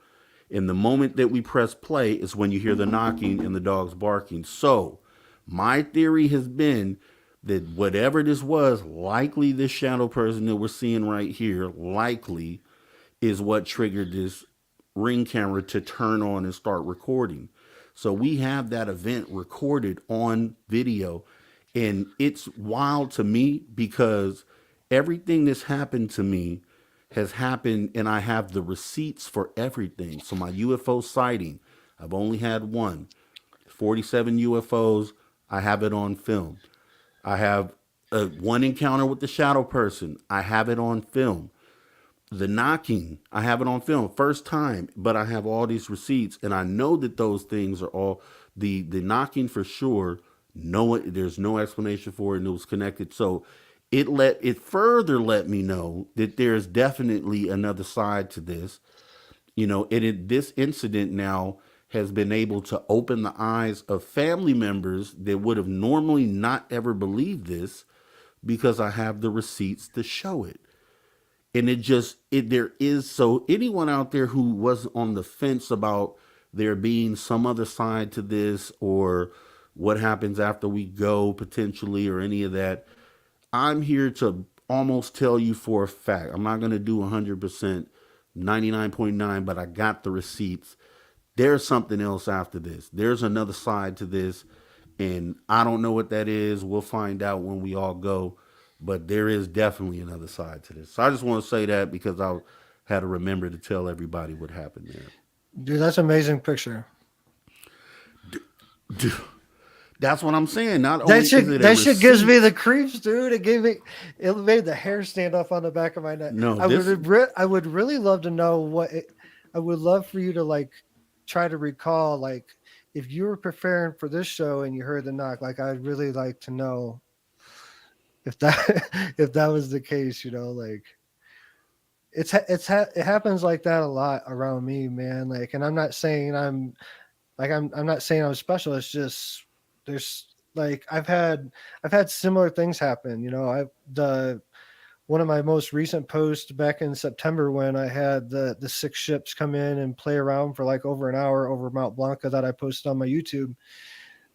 And the moment that we press play is when you hear the knocking and the dogs barking. So my theory has been that whatever this was, likely this shadow person that we're seeing right here, likely is what triggered this Ring camera to turn on and start recording. So we have that event recorded on video. And it's wild to me because everything that's happened to me has happened, and I have the receipts for everything. So my UFO sighting, I've only had one. 47 UFOs, I have it on film. I have one encounter with the shadow person, I have it on film. The knocking, I have it on film, first time, but I have all these receipts, and I know that those things are all the knocking for sure. No, there's no explanation for it, and it was connected. So it further let me know that there's definitely another side to this. This incident now has been able to open the eyes of family members that would have normally not ever believed this, because I have the receipts to show it. And there is, so anyone out there who was on the fence about there being some other side to this, or what happens after we go potentially, or any of that, I'm here to almost tell you for a fact. I'm not going to do 100%, 99.9, but I got the receipts. There's something else after this. There's another side to this, and I don't know what that is. We'll find out when we all go, but there is definitely another side to this. So I just want to say that because I had to remember to tell everybody what happened there. Dude, that's an amazing picture. Dude, that's what I'm saying. Not only that shit gives me the creeps, dude. It made the hair stand up on the back of my neck. No, I would really love to know I would love for you to try to recall, if you were preparing for this show and you heard the knock. I'd really like to know if that was the case. It happens like that a lot around me, man. And I'm not saying I'm not saying I'm special. It's just there's I've had similar things happen. One of my most recent posts back in September, when I had the 6 ships come in and play around for over an hour over Mount Blanca, that I posted on my YouTube,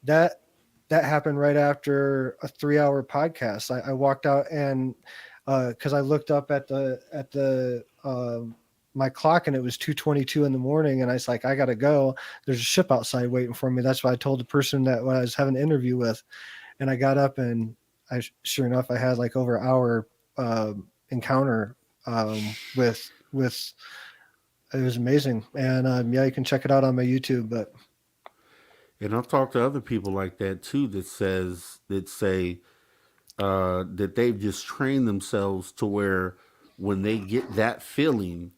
that happened right after a 3-hour podcast. I walked out and because I looked up at the my clock and it was 2:22 in the morning, and I was like, I gotta go. There's a ship outside waiting for me. That's why I told the person that I was having an interview with, and I got up and sure enough, I had over an hour encounter with it was amazing. And you can check it out on my YouTube. And I've talked to other people like that too, that say that they've just trained themselves to where when they get that feeling,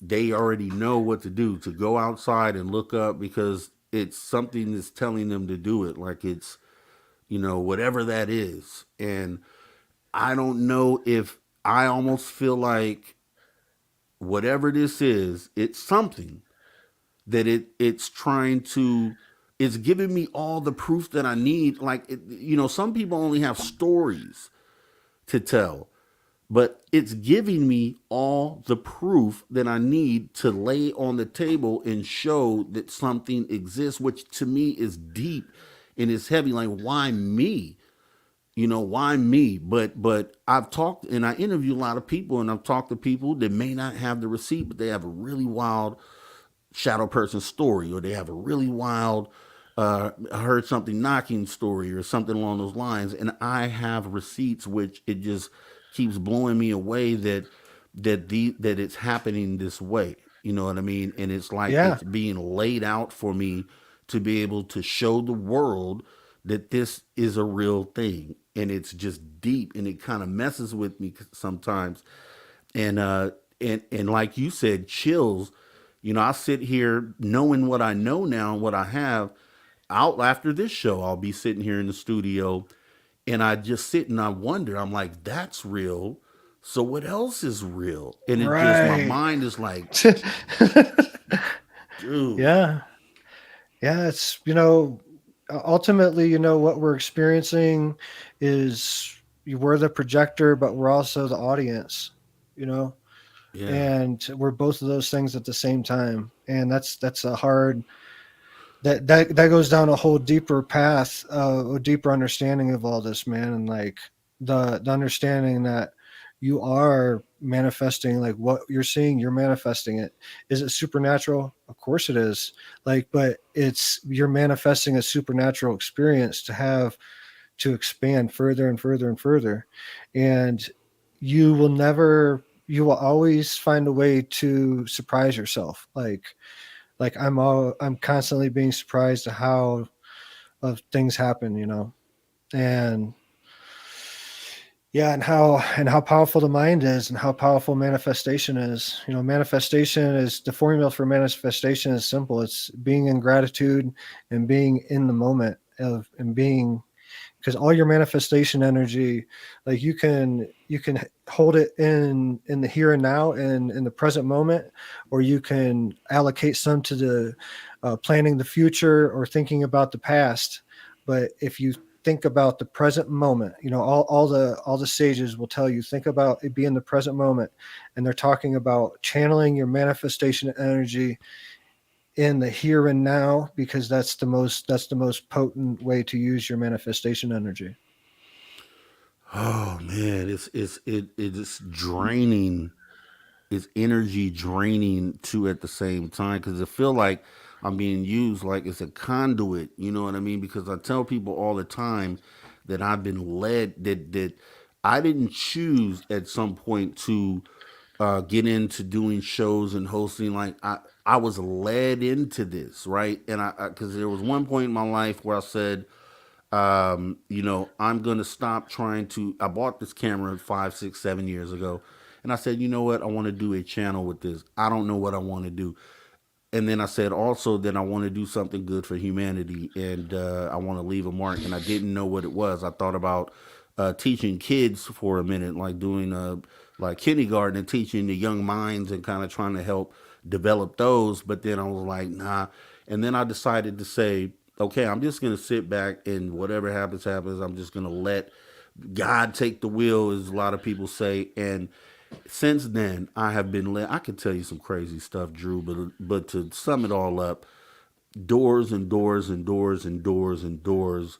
they already know what to do, to go outside and look up, because it's something that's telling them to do it. It's, whatever that is. And I don't know, if I almost feel like whatever this is, it's something that it's trying to, it's giving me all the proof that I need. Some people only have stories to tell, but it's giving me all the proof that I need to lay on the table and show that something exists, which to me is deep and is heavy. Why me? Why me? But I've talked and I interview a lot of people, and I've talked to people that may not have the receipt, but they have a really wild shadow person story, or they have a really wild I heard something knocking story or something along those lines. And I have receipts, which it just keeps blowing me away that it's happening this way. You know what I mean? And it's it's being laid out for me to be able to show the world that this is a real thing. And it's just deep, and it kind of messes with me sometimes. And like you said, chills. I sit here knowing what I know now and what I have. Out after this show, I'll be sitting here in the studio, and I just sit and I wonder. I'm like, that's real. So what else is real? And it just, my mind is like, dude. Yeah. It's ultimately, what we're experiencing is, we're the projector, but we're also the audience, you know, Yeah. and we're both of those things at the same time. And that's a hard, that goes down a whole deeper path, a deeper understanding of all this, man. And like the understanding that you are manifesting, like what you're seeing, you're manifesting it. Is it supernatural? Of course it is. Like, but you're manifesting a supernatural experience to expand further and further and further. And you will always find a way to surprise yourself. Like I'm constantly being surprised at how of things happen, you know. And yeah, and how powerful the mind is, and how powerful manifestation is. You know, manifestation is, the formula for manifestation is simple. It's being in gratitude and being in the moment and being, because all your manifestation energy, like you can hold it in the here and now and in the present moment, or you can allocate some to the planning the future or thinking about the past. But if you think about the present moment, you know, all the sages will tell you, think about it, be in the present moment. And they're talking about channeling your manifestation energy in the here and now, because that's the most potent way to use your manifestation energy. Oh man, it's draining. It's energy draining too at the same time, because I feel like I'm being used like it's a conduit. You know what I mean? Because I tell people all the time that I've been led, that I didn't choose at some point to get into doing shows and hosting. Like I was led into this, right? And I because there was one point in my life where I said, you know, I'm gonna stop trying to. I bought this camera 5, 6, 7 years ago, and I said, you know what, I want to do a channel with this. I don't know what I want to do. And then I said also that I want to do something good for humanity, and I want to leave a mark. And I didn't know what it was. I thought about teaching kids for a minute, like doing like kindergarten and teaching the young minds and kind of trying to help develop those. But then I was like, nah. And then I decided to say, okay, I'm just gonna sit back and whatever happens, happens. I'm just gonna let God take the wheel, as a lot of people say. And since then, I have been led. I could tell you some crazy stuff, Drew, but to sum it all up, doors and doors and doors and doors and doors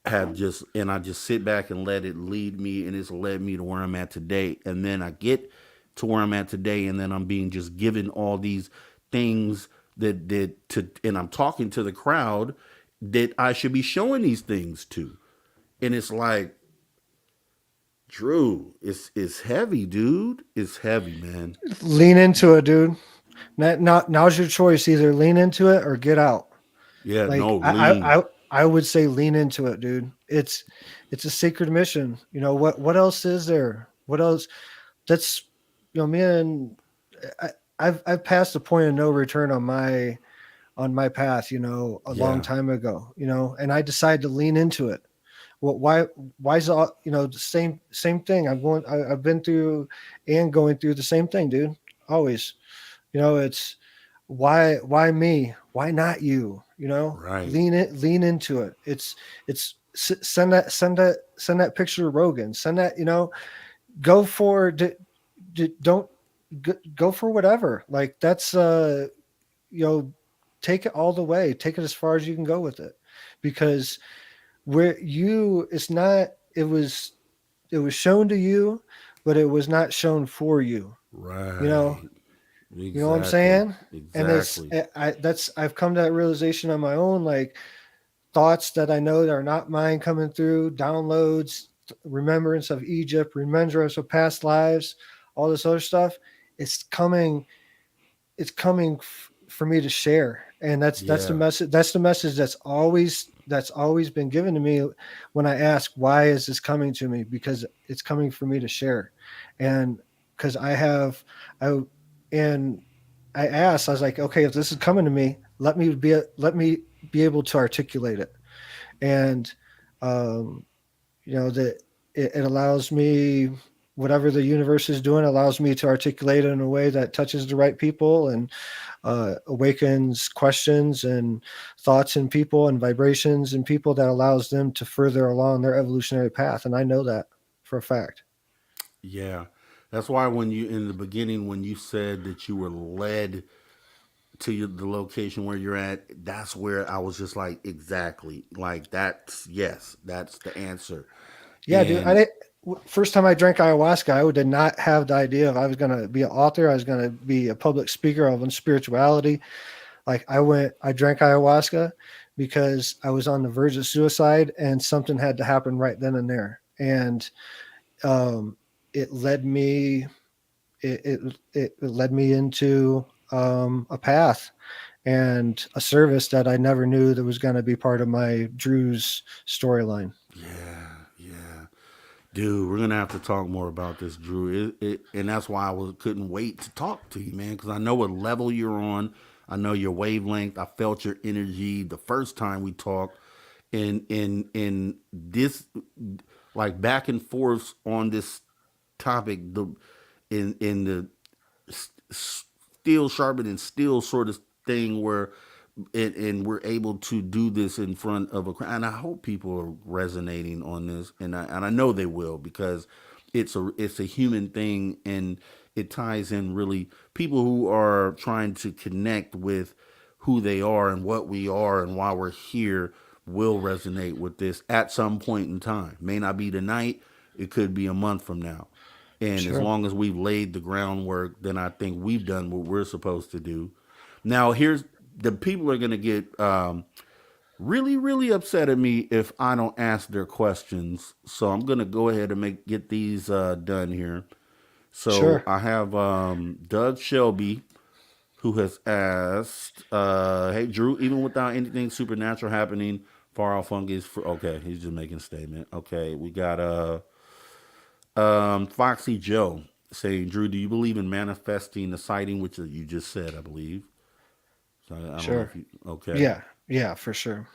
have just, and I just sit back and let it lead me, and it's led me to where I'm at today. And then I get to where I'm at today, and then I'm being just given all these things and I'm talking to the crowd that I should be showing these things to. And it's like, Drew, it's heavy, dude. It's heavy, man. Lean into it, dude. Now's your choice. Either lean into it or get out. Yeah, Like no, lean. I would say lean into it, dude. It's a sacred mission. You know what else is there? What else? That's, you know, man. I've passed the point of no return on my path. You know, a long time ago. You know, and I decided to lean into it. Well, why is all, you know, the same thing? I've been through and going through the same thing, dude. Always. You know, it's why me? Why not you? You know, Right. lean into it. It's send that picture to Rogan. Send that, you know, go for don't go for whatever. Like that's you know, take it all the way. Take it as far as you can go with it, because it was shown to you, but it was not shown for you. Right. You know. Exactly. You know what I'm saying? Exactly. And I've come to that realization on my own, like thoughts that I know that are not mine coming through, downloads, remembrance of Egypt, remembrance of past lives, all this other stuff. It's coming for me to share. And that's the message. That's the message that's always been given to me when I ask, why is this coming to me? Because it's coming for me to share. And because I asked, I was like, okay, if this is coming to me, let me be able to articulate it. And, you know, that it allows me, whatever the universe is doing, allows me to articulate it in a way that touches the right people and awakens questions and thoughts in people and vibrations in people that allows them to further along their evolutionary path. And I know that. for a fact. Yeah. That's why when you in the beginning when you said that you were led to the location where you're at, that's where I was just like, exactly. Like that's yes, that's the answer. Yeah, dude. And First time I drank ayahuasca, I did not have the idea of I was going to be an author. I was going to be a public speaker on spirituality. Like I drank ayahuasca because I was on the verge of suicide and something had to happen right then and there. And it led me, it led me into a path and a service that I never knew that was going to be part of my Drew's storyline. yeah, yeah. Dude, we're gonna have to talk more about this, Drew. And that's why couldn't wait to talk to you, man, because I know what level you're on. I know your wavelength. I felt your energy the first time we talked, and in this, like back and forth on this topic, in the steel sharpened and steel sort of thing where and we're able to do this in front of a crowd. And I hope people are resonating on this, and I know they will because it's a human thing, and it ties in really people who are trying to connect with who they are and what we are and why we're here will resonate with this at some point in time. May not be tonight, it could be a month from now. And as Sure. long as we've laid the groundwork, then I think we've done what we're supposed to do. Now, here's the people are going to get really, really upset at me if I don't ask their questions. So I'm going to go ahead and get these done here. So Sure. I have Doug Shelby, who has asked, "Hey Drew, even without anything supernatural happening, far off fungus for okay." He's just making a statement. Okay, we got Foxy Joe saying, "Drew, do you believe in manifesting the sighting?" Which you just said, I believe. So I don't know Sure. if you okay. Yeah. Yeah, for sure.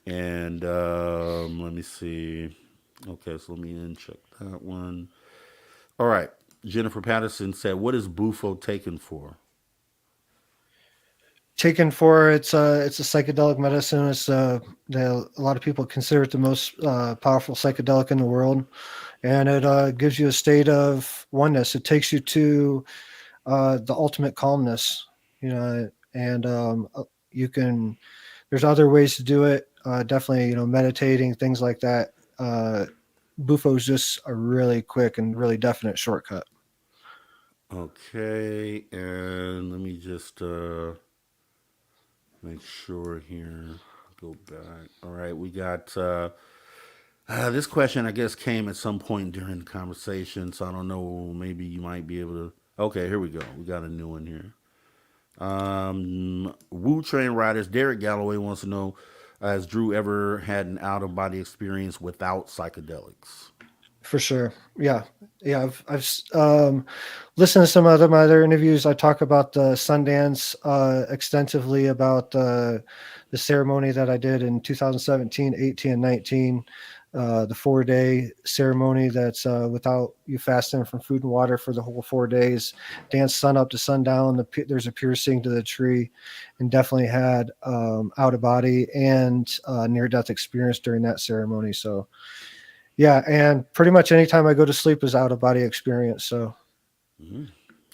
And let me see. Okay, so let me check that one. All right. Jennifer Patterson said, "What is Bufo taken for?" Taken for it's a psychedelic medicine. A lot of people consider it the most powerful psychedelic in the world, and it gives you a state of oneness. It takes you to the ultimate calmness, and you can. There's other ways to do it. Definitely, meditating, things like that. Bufo is just a really quick and really definite shortcut. Okay, and let me just make sure here. Go back. All right, we got this question. I guess came at some point during the conversation, so I don't know. Maybe you might be able to. Okay, here we go. We got a new one here. Wu Train Riders. Derek Galloway wants to know: has Drew ever had an out of body experience without psychedelics? For sure. Yeah. Yeah. I've listened to some of my other interviews. I talk about the Sundance extensively about the ceremony that I did in 2017, 18, and 19. The 4-day ceremony that's without you fasting from food and water for the whole 4 days, dance sun up to sundown. There's a piercing to the tree, and definitely had out of body and near death experience during that ceremony. So, yeah, and pretty much anytime I go to sleep is out of body experience. So Mm,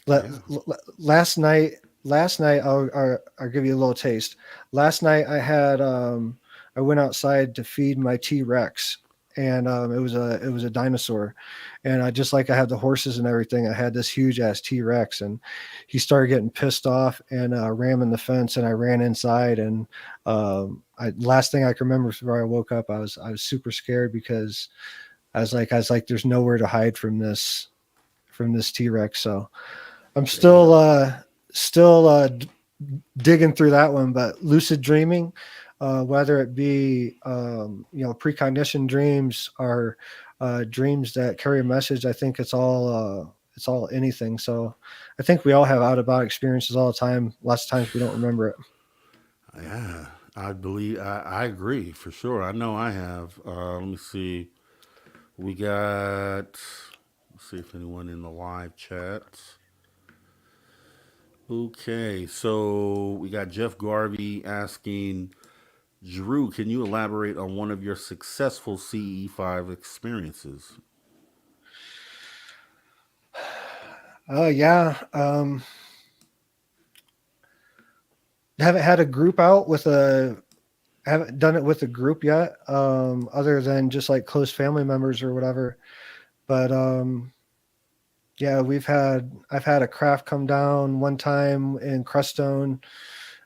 let, yeah. last night, I'll give you a little taste. Last night I went outside to feed my T-Rex, and it was a dinosaur, and I just like I had the horses and everything. I had this huge ass T-Rex, and he started getting pissed off and ramming the fence, and I ran inside, and last thing I can remember before I woke up, I was super scared because I was like, there's nowhere to hide from this T-Rex. So I'm still digging through that one, but lucid dreaming, whether it be precognition dreams or dreams that carry a message, I think it's all anything. So I think we all have out of body experiences all the time. Lots of times we don't remember it. Yeah, I believe I agree for sure. I know I have. Let me see. We got. Let's see if anyone in the live chat. Okay, so we got Jeff Garvey asking, Drew, can you elaborate on one of your successful CE5 experiences? Yeah. Haven't had a group out with a. Haven't done it with a group yet, other than just like close family members or whatever. But yeah, I've had a craft come down one time in Crestone.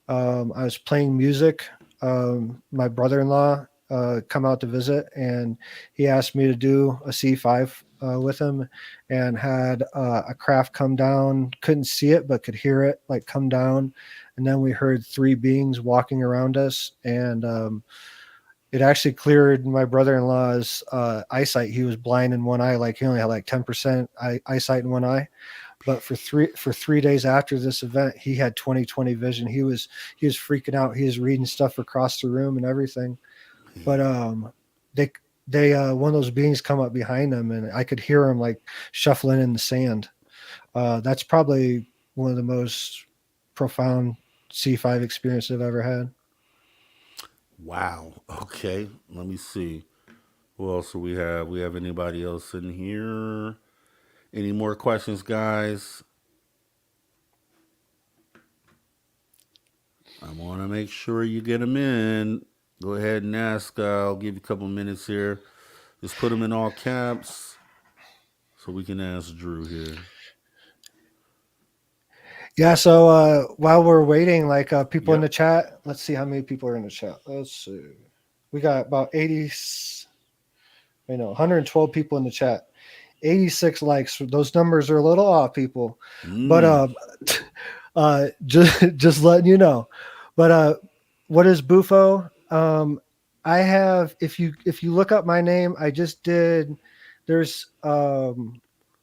I was playing music. My brother-in-law come out to visit, and he asked me to do a C5 with him, and had a craft come down. Couldn't see it, but could hear it like come down, and then we heard three beings walking around us, and it actually cleared my brother-in-law's eyesight. He was blind in one eye, like he only had like 10% eyesight in one eye. But for 3 days after this event, he had 20/20 vision. He was freaking out. He was reading stuff across the room and everything. But they one of those beings come up behind him, and I could hear him like shuffling in the sand. That's probably one of the most profound C5 experiences I've ever had. Wow. Okay. Let me see. Who else do we have? We have anybody else in here? Any more questions, guys? I want to make sure you get them in. Go ahead and ask. I'll give you a couple minutes here. Just put them in all caps so we can ask Drew here. Yeah, so while we're waiting, like people in the chat, let's see how many people are in the chat. Let's see. We got about 112 people in the chat. 86 likes. Those numbers are a little off, people. But just letting you know. But what is Bufo? I have, if you look up my name, I just did, there's an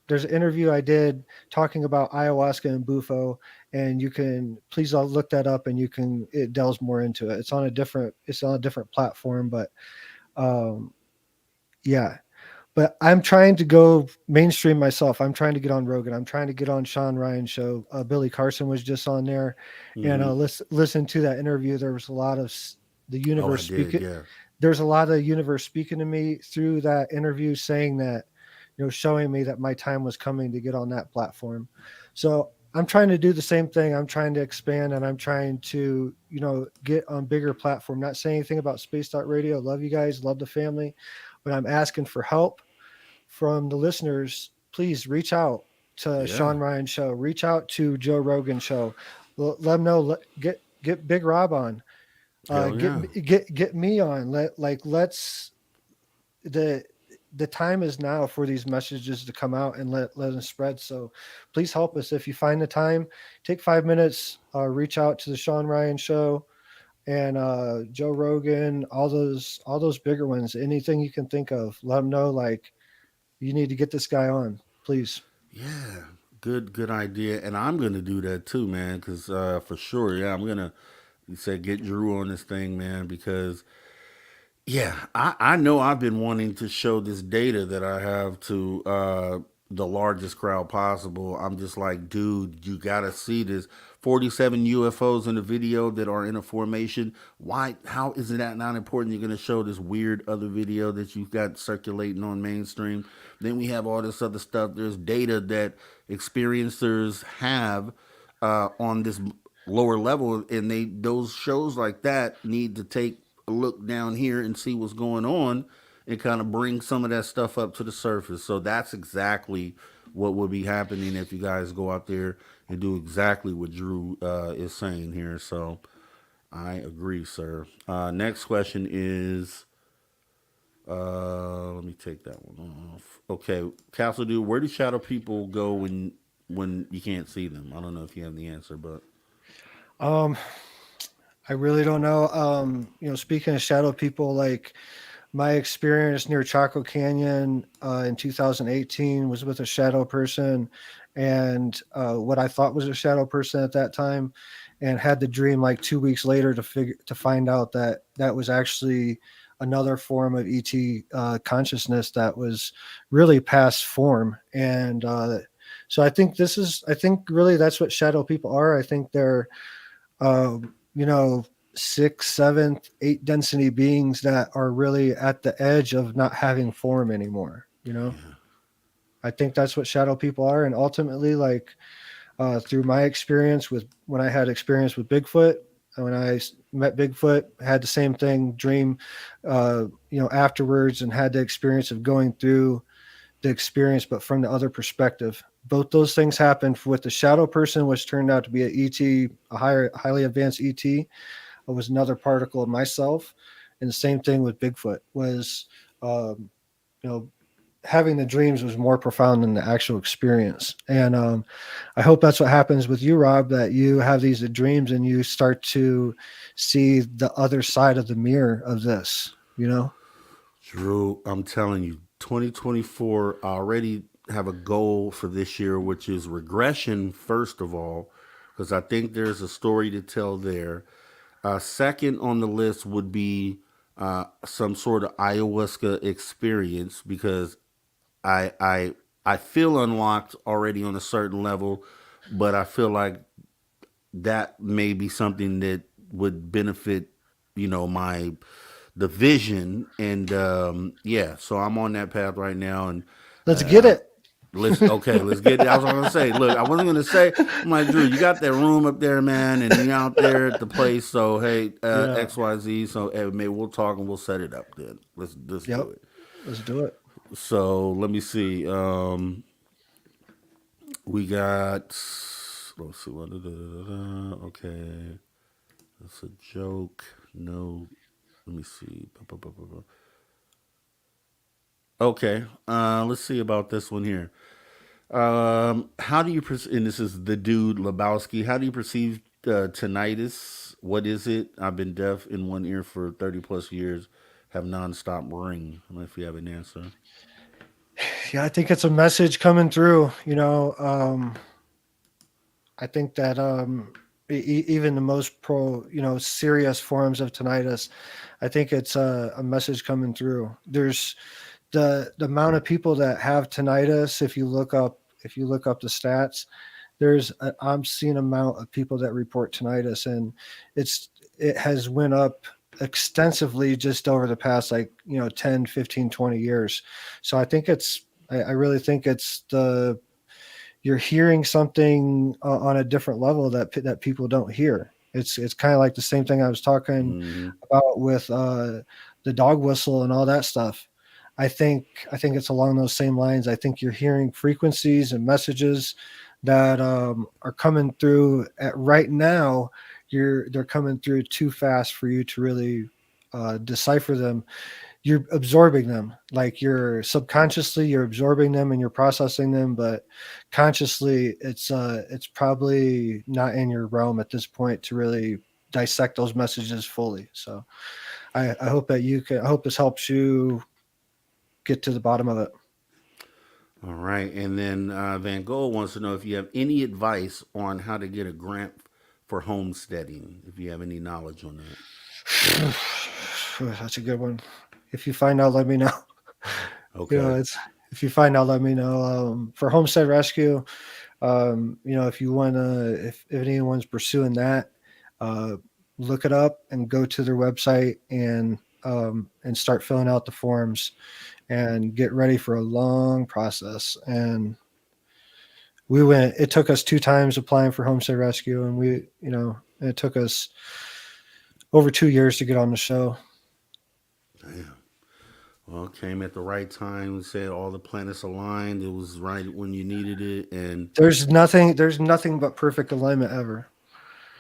interview I did talking about ayahuasca and Bufo, and you can please look that up, and it delves more into it. It's on a different platform, but yeah. But I'm trying to go mainstream myself. I'm trying to get on Rogan. I'm trying to get on Sean Ryan's show. Billy Carson was just on there, and listen to that interview. There was a lot of the universe speaking. Yeah. There's a lot of universe speaking to me through that interview, saying that, showing me that my time was coming to get on that platform. So I'm trying to do the same thing. I'm trying to expand, and I'm trying to, get on bigger platform. Not saying anything about Space.Radio. Love you guys. Love the family. But I'm asking for help from the listeners. Please reach out to Sean Ryan show. Reach out to Joe Rogan show. Let them know. Get Big Rob on. Get me on. Let's. The time is now for these messages to come out and let them spread. So please help us. If you find the time, take 5 minutes. Reach out to the Sean Ryan show. And Joe Rogan, all those bigger ones, anything you can think of, let them know, like, you need to get this guy on, please. Yeah, good idea. And I'm going to do that too, man, because for sure, I'm going to get Drew on this thing, man, because, I know I've been wanting to show this data that I have to the largest crowd possible. I'm just like, dude, you got to see this. 47 UFOs in the video that are in a formation. Why? How is that not important? You're going to show this weird other video that you've got circulating on mainstream. Then we have all this other stuff. There's data that experiencers have on this lower level, and those shows like that need to take a look down here and see what's going on and kind of bring some of that stuff up to the surface. So that's exactly what will be happening if you guys go out there and do exactly what Drew is saying here. So I agree, sir. Next question is, let me take that one off. Okay, Castle Dude, where do shadow people go when you can't see them? I don't know if you have the answer, but I really don't know. Speaking of shadow people, like, my experience near Chaco Canyon in 2018 was with a shadow person, and what I thought was a shadow person at that time, and had the dream like 2 weeks later to find out that was actually another form of ET consciousness that was really past form. And so I think really that's what shadow people are. I think they're 6th, 7th, 8th density beings that are really at the edge of not having form anymore. I think that's what shadow people are. And ultimately, like through my experience with when I had experience with Bigfoot, when I met Bigfoot, had the same thing, dream, afterwards, and had the experience of going through the experience, but from the other perspective. Both those things happened with the shadow person, which turned out to be an ET, highly advanced ET. It was another particle of myself, and the same thing with Bigfoot was, um, you know, having the dreams was more profound than the actual experience. And I hope that's what happens with you, Rob, that you have these dreams and you start to see the other side of the mirror of this, you know? Drew, I'm telling you, 2024, I already have a goal for this year, which is regression, first of all, because I think there's a story to tell there. Second on the list would be some sort of ayahuasca experience because I, I, I feel unlocked already on a certain level, but I feel like that may be something that would benefit, my the vision. And yeah, so I'm on that path right now. And Let's get uh, it. let's get it. I was gonna say, look, I wasn't gonna say, I'm like, Drew, you got that room up there, man, and you out there at the place. So hey, Yeah. XYZ. So hey, maybe we'll talk and we'll set it up then. Let's Yep. do it. Let's do it. So let me see. We got. Let's see. Okay, that's a joke. No. Let me see. Okay. Let's see about this one here. How do you and this is the dude Lebowski. How do you perceive tinnitus? What is it? I've been deaf in one ear for 30 plus years. Have nonstop ring. I don't know if you have an answer. Yeah, I think it's a message coming through, I think that even the most serious forms of tinnitus, I think it's a message coming through. There's the amount of people that have tinnitus. If you look up the stats, there's an obscene amount of people that report tinnitus, and it has went up extensively just over the past 10, 15, 20 years. So I really think it's you're hearing something on a different level that people don't hear. It's kind of like the same thing I was talking Mm-hmm. about with the dog whistle and all that stuff. I think it's along those same lines. I think you're hearing frequencies and messages that are coming through at right now. They're coming through too fast for you to really decipher them. You're absorbing them, like you're subconsciously you're absorbing them and you're processing them, but consciously it's probably not in your realm at this point to really dissect those messages fully. So I hope that I hope this helps you get to the bottom of it. All right. And then Van Gogh wants to know if you have any advice on how to get a grant for homesteading, if you have any knowledge on that. That's a good one. If you find out, let me know. Okay. It's if you find out, let me know. For Homestead Rescue, if you want to, if anyone's pursuing that, uh, look it up and go to their website and start filling out the forms and get ready for a long process. And it took us 2 times applying for Homestead Rescue, and it took us over 2 years to get on the show. Damn. Well, it came at the right time. Said all the planets aligned. It was right when you needed it, and There's nothing but perfect alignment ever.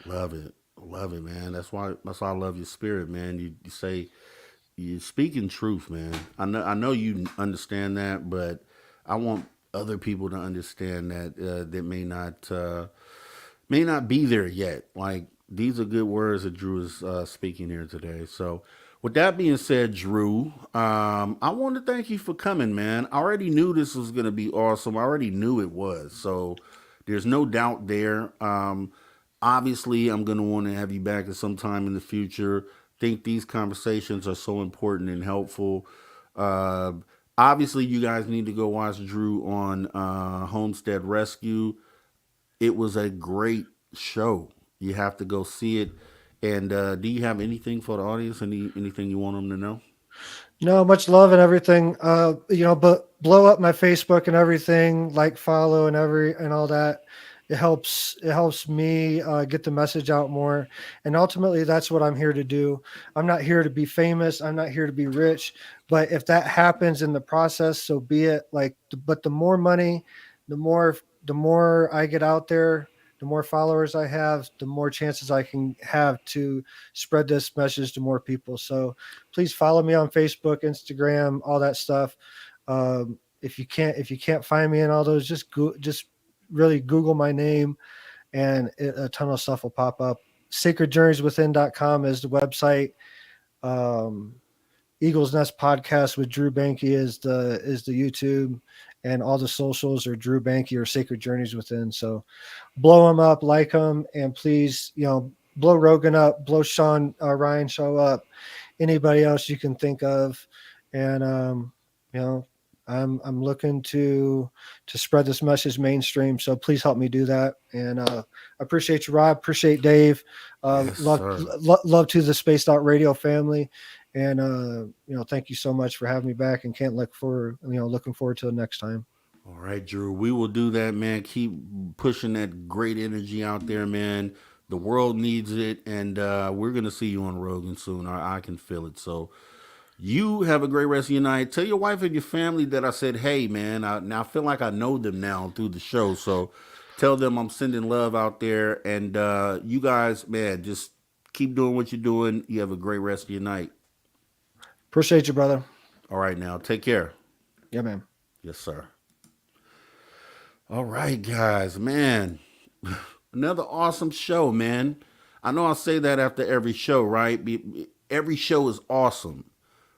love it, man. That's why I love your spirit, man. You say you're speaking truth, man. I know you understand that, but I want other people to understand that that may not be there yet. Like these are good words that Drew is speaking here today. So, with that being said, Drew, I want to thank you for coming, man. I already knew this was going to be awesome. I already knew it was. So, there's no doubt there. Obviously, I'm going to want to have you back at some time in the future. Think these conversations are so important and helpful. Uh, Obviously, you guys need to go watch Drew on Homestead Rescue. It was a great show. You have to go see it. And do you have anything for the audience? Anything you want them to know? No, much love and everything. But blow up my Facebook and everything, like, follow, and all that. It helps me get the message out more. And ultimately that's what I'm here to do. I'm not here to be famous. I'm not here to be rich. But if that happens in the process, so be it. But the more money, the more I get out there, the more followers I have, the more chances I can have to spread this message to more people. So please follow me on Facebook, Instagram, all that stuff. If you can't find me in all those, just really Google my name, and a ton of stuff will pop up. Sacredjourneyswithin.com is the website. Um, Eagles Nest Podcast with Drew Bankey is the YouTube, and all the socials are Drew Bankey or Sacred Journeys Within. So blow them up, like them, and please, blow Rogan up, blow Sean Ryan Show up, anybody else you can think of. And I'm looking to spread this message mainstream, so please help me do that. And I appreciate you, Rob. Appreciate Dave. Yes, love sir. love to the Spaced Out Radio family. And thank you so much for having me back, and can't looking forward to the next time. All right, Drew, we will do that, man. Keep pushing that great energy out there, man. The world needs it, and we're going to see you on Rogan soon. I can feel it. So you have a great rest of your night. Tell your wife and your family that I said, hey, man. Now I feel like I know them now through the show. So tell them I'm sending love out there. And you guys, man, just keep doing what you're doing. You have a great rest of your night. Appreciate you, brother. All right, now. Take care. Yeah, man. Yes, sir. All right, guys, man. Another awesome show, man. I know I say that after every show, right? Every show is awesome.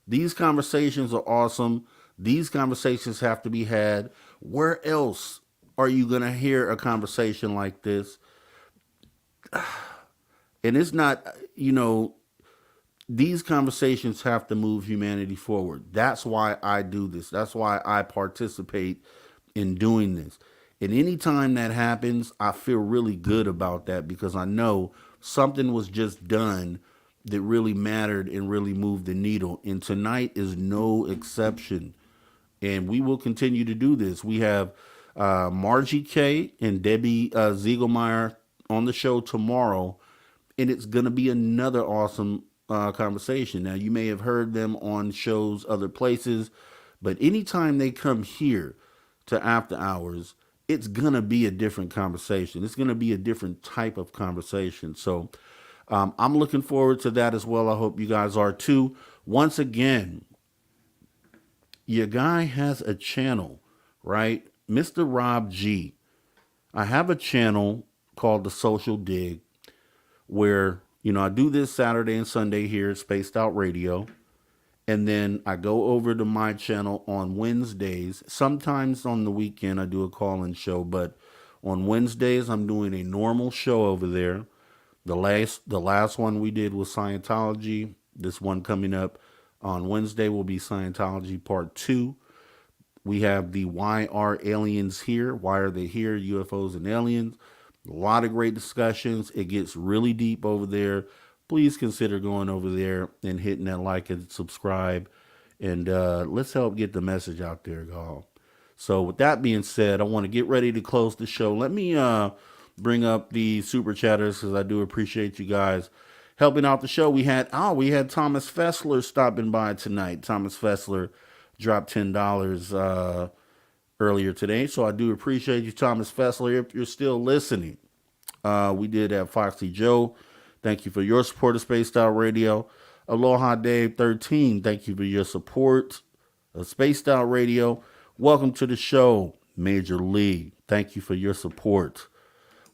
These conversations are awesome. These conversations have to be had. Where else are you going to hear a conversation like this? And it's not, these conversations have to move humanity forward. That's why I do this. That's why I participate in doing this. And anytime that happens, I feel really good about that, because I know something was just done that really mattered and really moved the needle. And tonight is no exception. And we will continue to do this. We have Margie K and Debbie Ziegelmeyer on the show tomorrow, and it's going to be another awesome conversation. Now, you may have heard them on shows other places, but anytime they come here to After Hours, it's going to be a different conversation. It's going to be a different type of conversation. So I'm looking forward to that as well. I hope you guys are too. Once again, your guy has a channel, right? Mr. Rob G. I have a channel called The Social Dig, where, I do this Saturday and Sunday here at Spaced Out Radio. And then I go over to my channel on Wednesdays. Sometimes on the weekend I do a call-in show, but on Wednesdays I'm doing a normal show over there. The last one we did was Scientology. This one coming up on Wednesday will be Scientology Part 2. We have the Why Are Aliens Here? Why Are They Here? UFOs and Aliens. A lot of great discussions. It gets really deep over there. Please consider going over there and hitting that like and subscribe. And let's help get the message out there, y'all. So with that being said, I want to get ready to close the show. Let me bring up the super chatters, because I do appreciate you guys helping out the show. We had Thomas Fessler stopping by tonight. Thomas Fessler dropped $10 earlier today. So I do appreciate you, Thomas Fessler, if you're still listening. We did have Foxy Joe. Thank you for your support of Spaced Out Radio. Aloha Dave 13. Thank you for your support of Spaced Out Radio. Welcome to the show, Major Lee. Thank you for your support.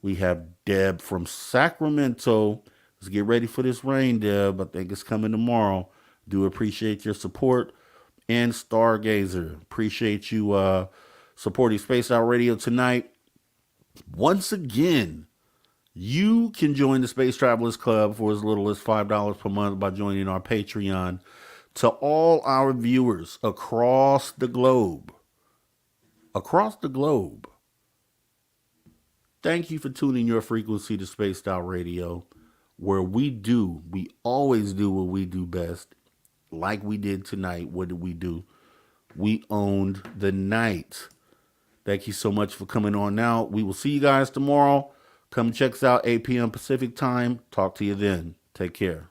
We have Deb from Sacramento. Let's get ready for this rain, Deb. I think it's coming tomorrow. Do appreciate your support. And Stargazer. Appreciate you supporting Spaced Out Radio tonight. Once again, you can join the Space Travelers Club for as little as $5 per month by joining our Patreon. To all our viewers across the globe, thank you for tuning your frequency to Spaced Out Radio, where we always do what we do best, like we did tonight, what did we do? We owned the night. Thank you so much for coming on now. We will see you guys tomorrow. Come check us out, 8 p.m. Pacific time. Talk to you then. Take care.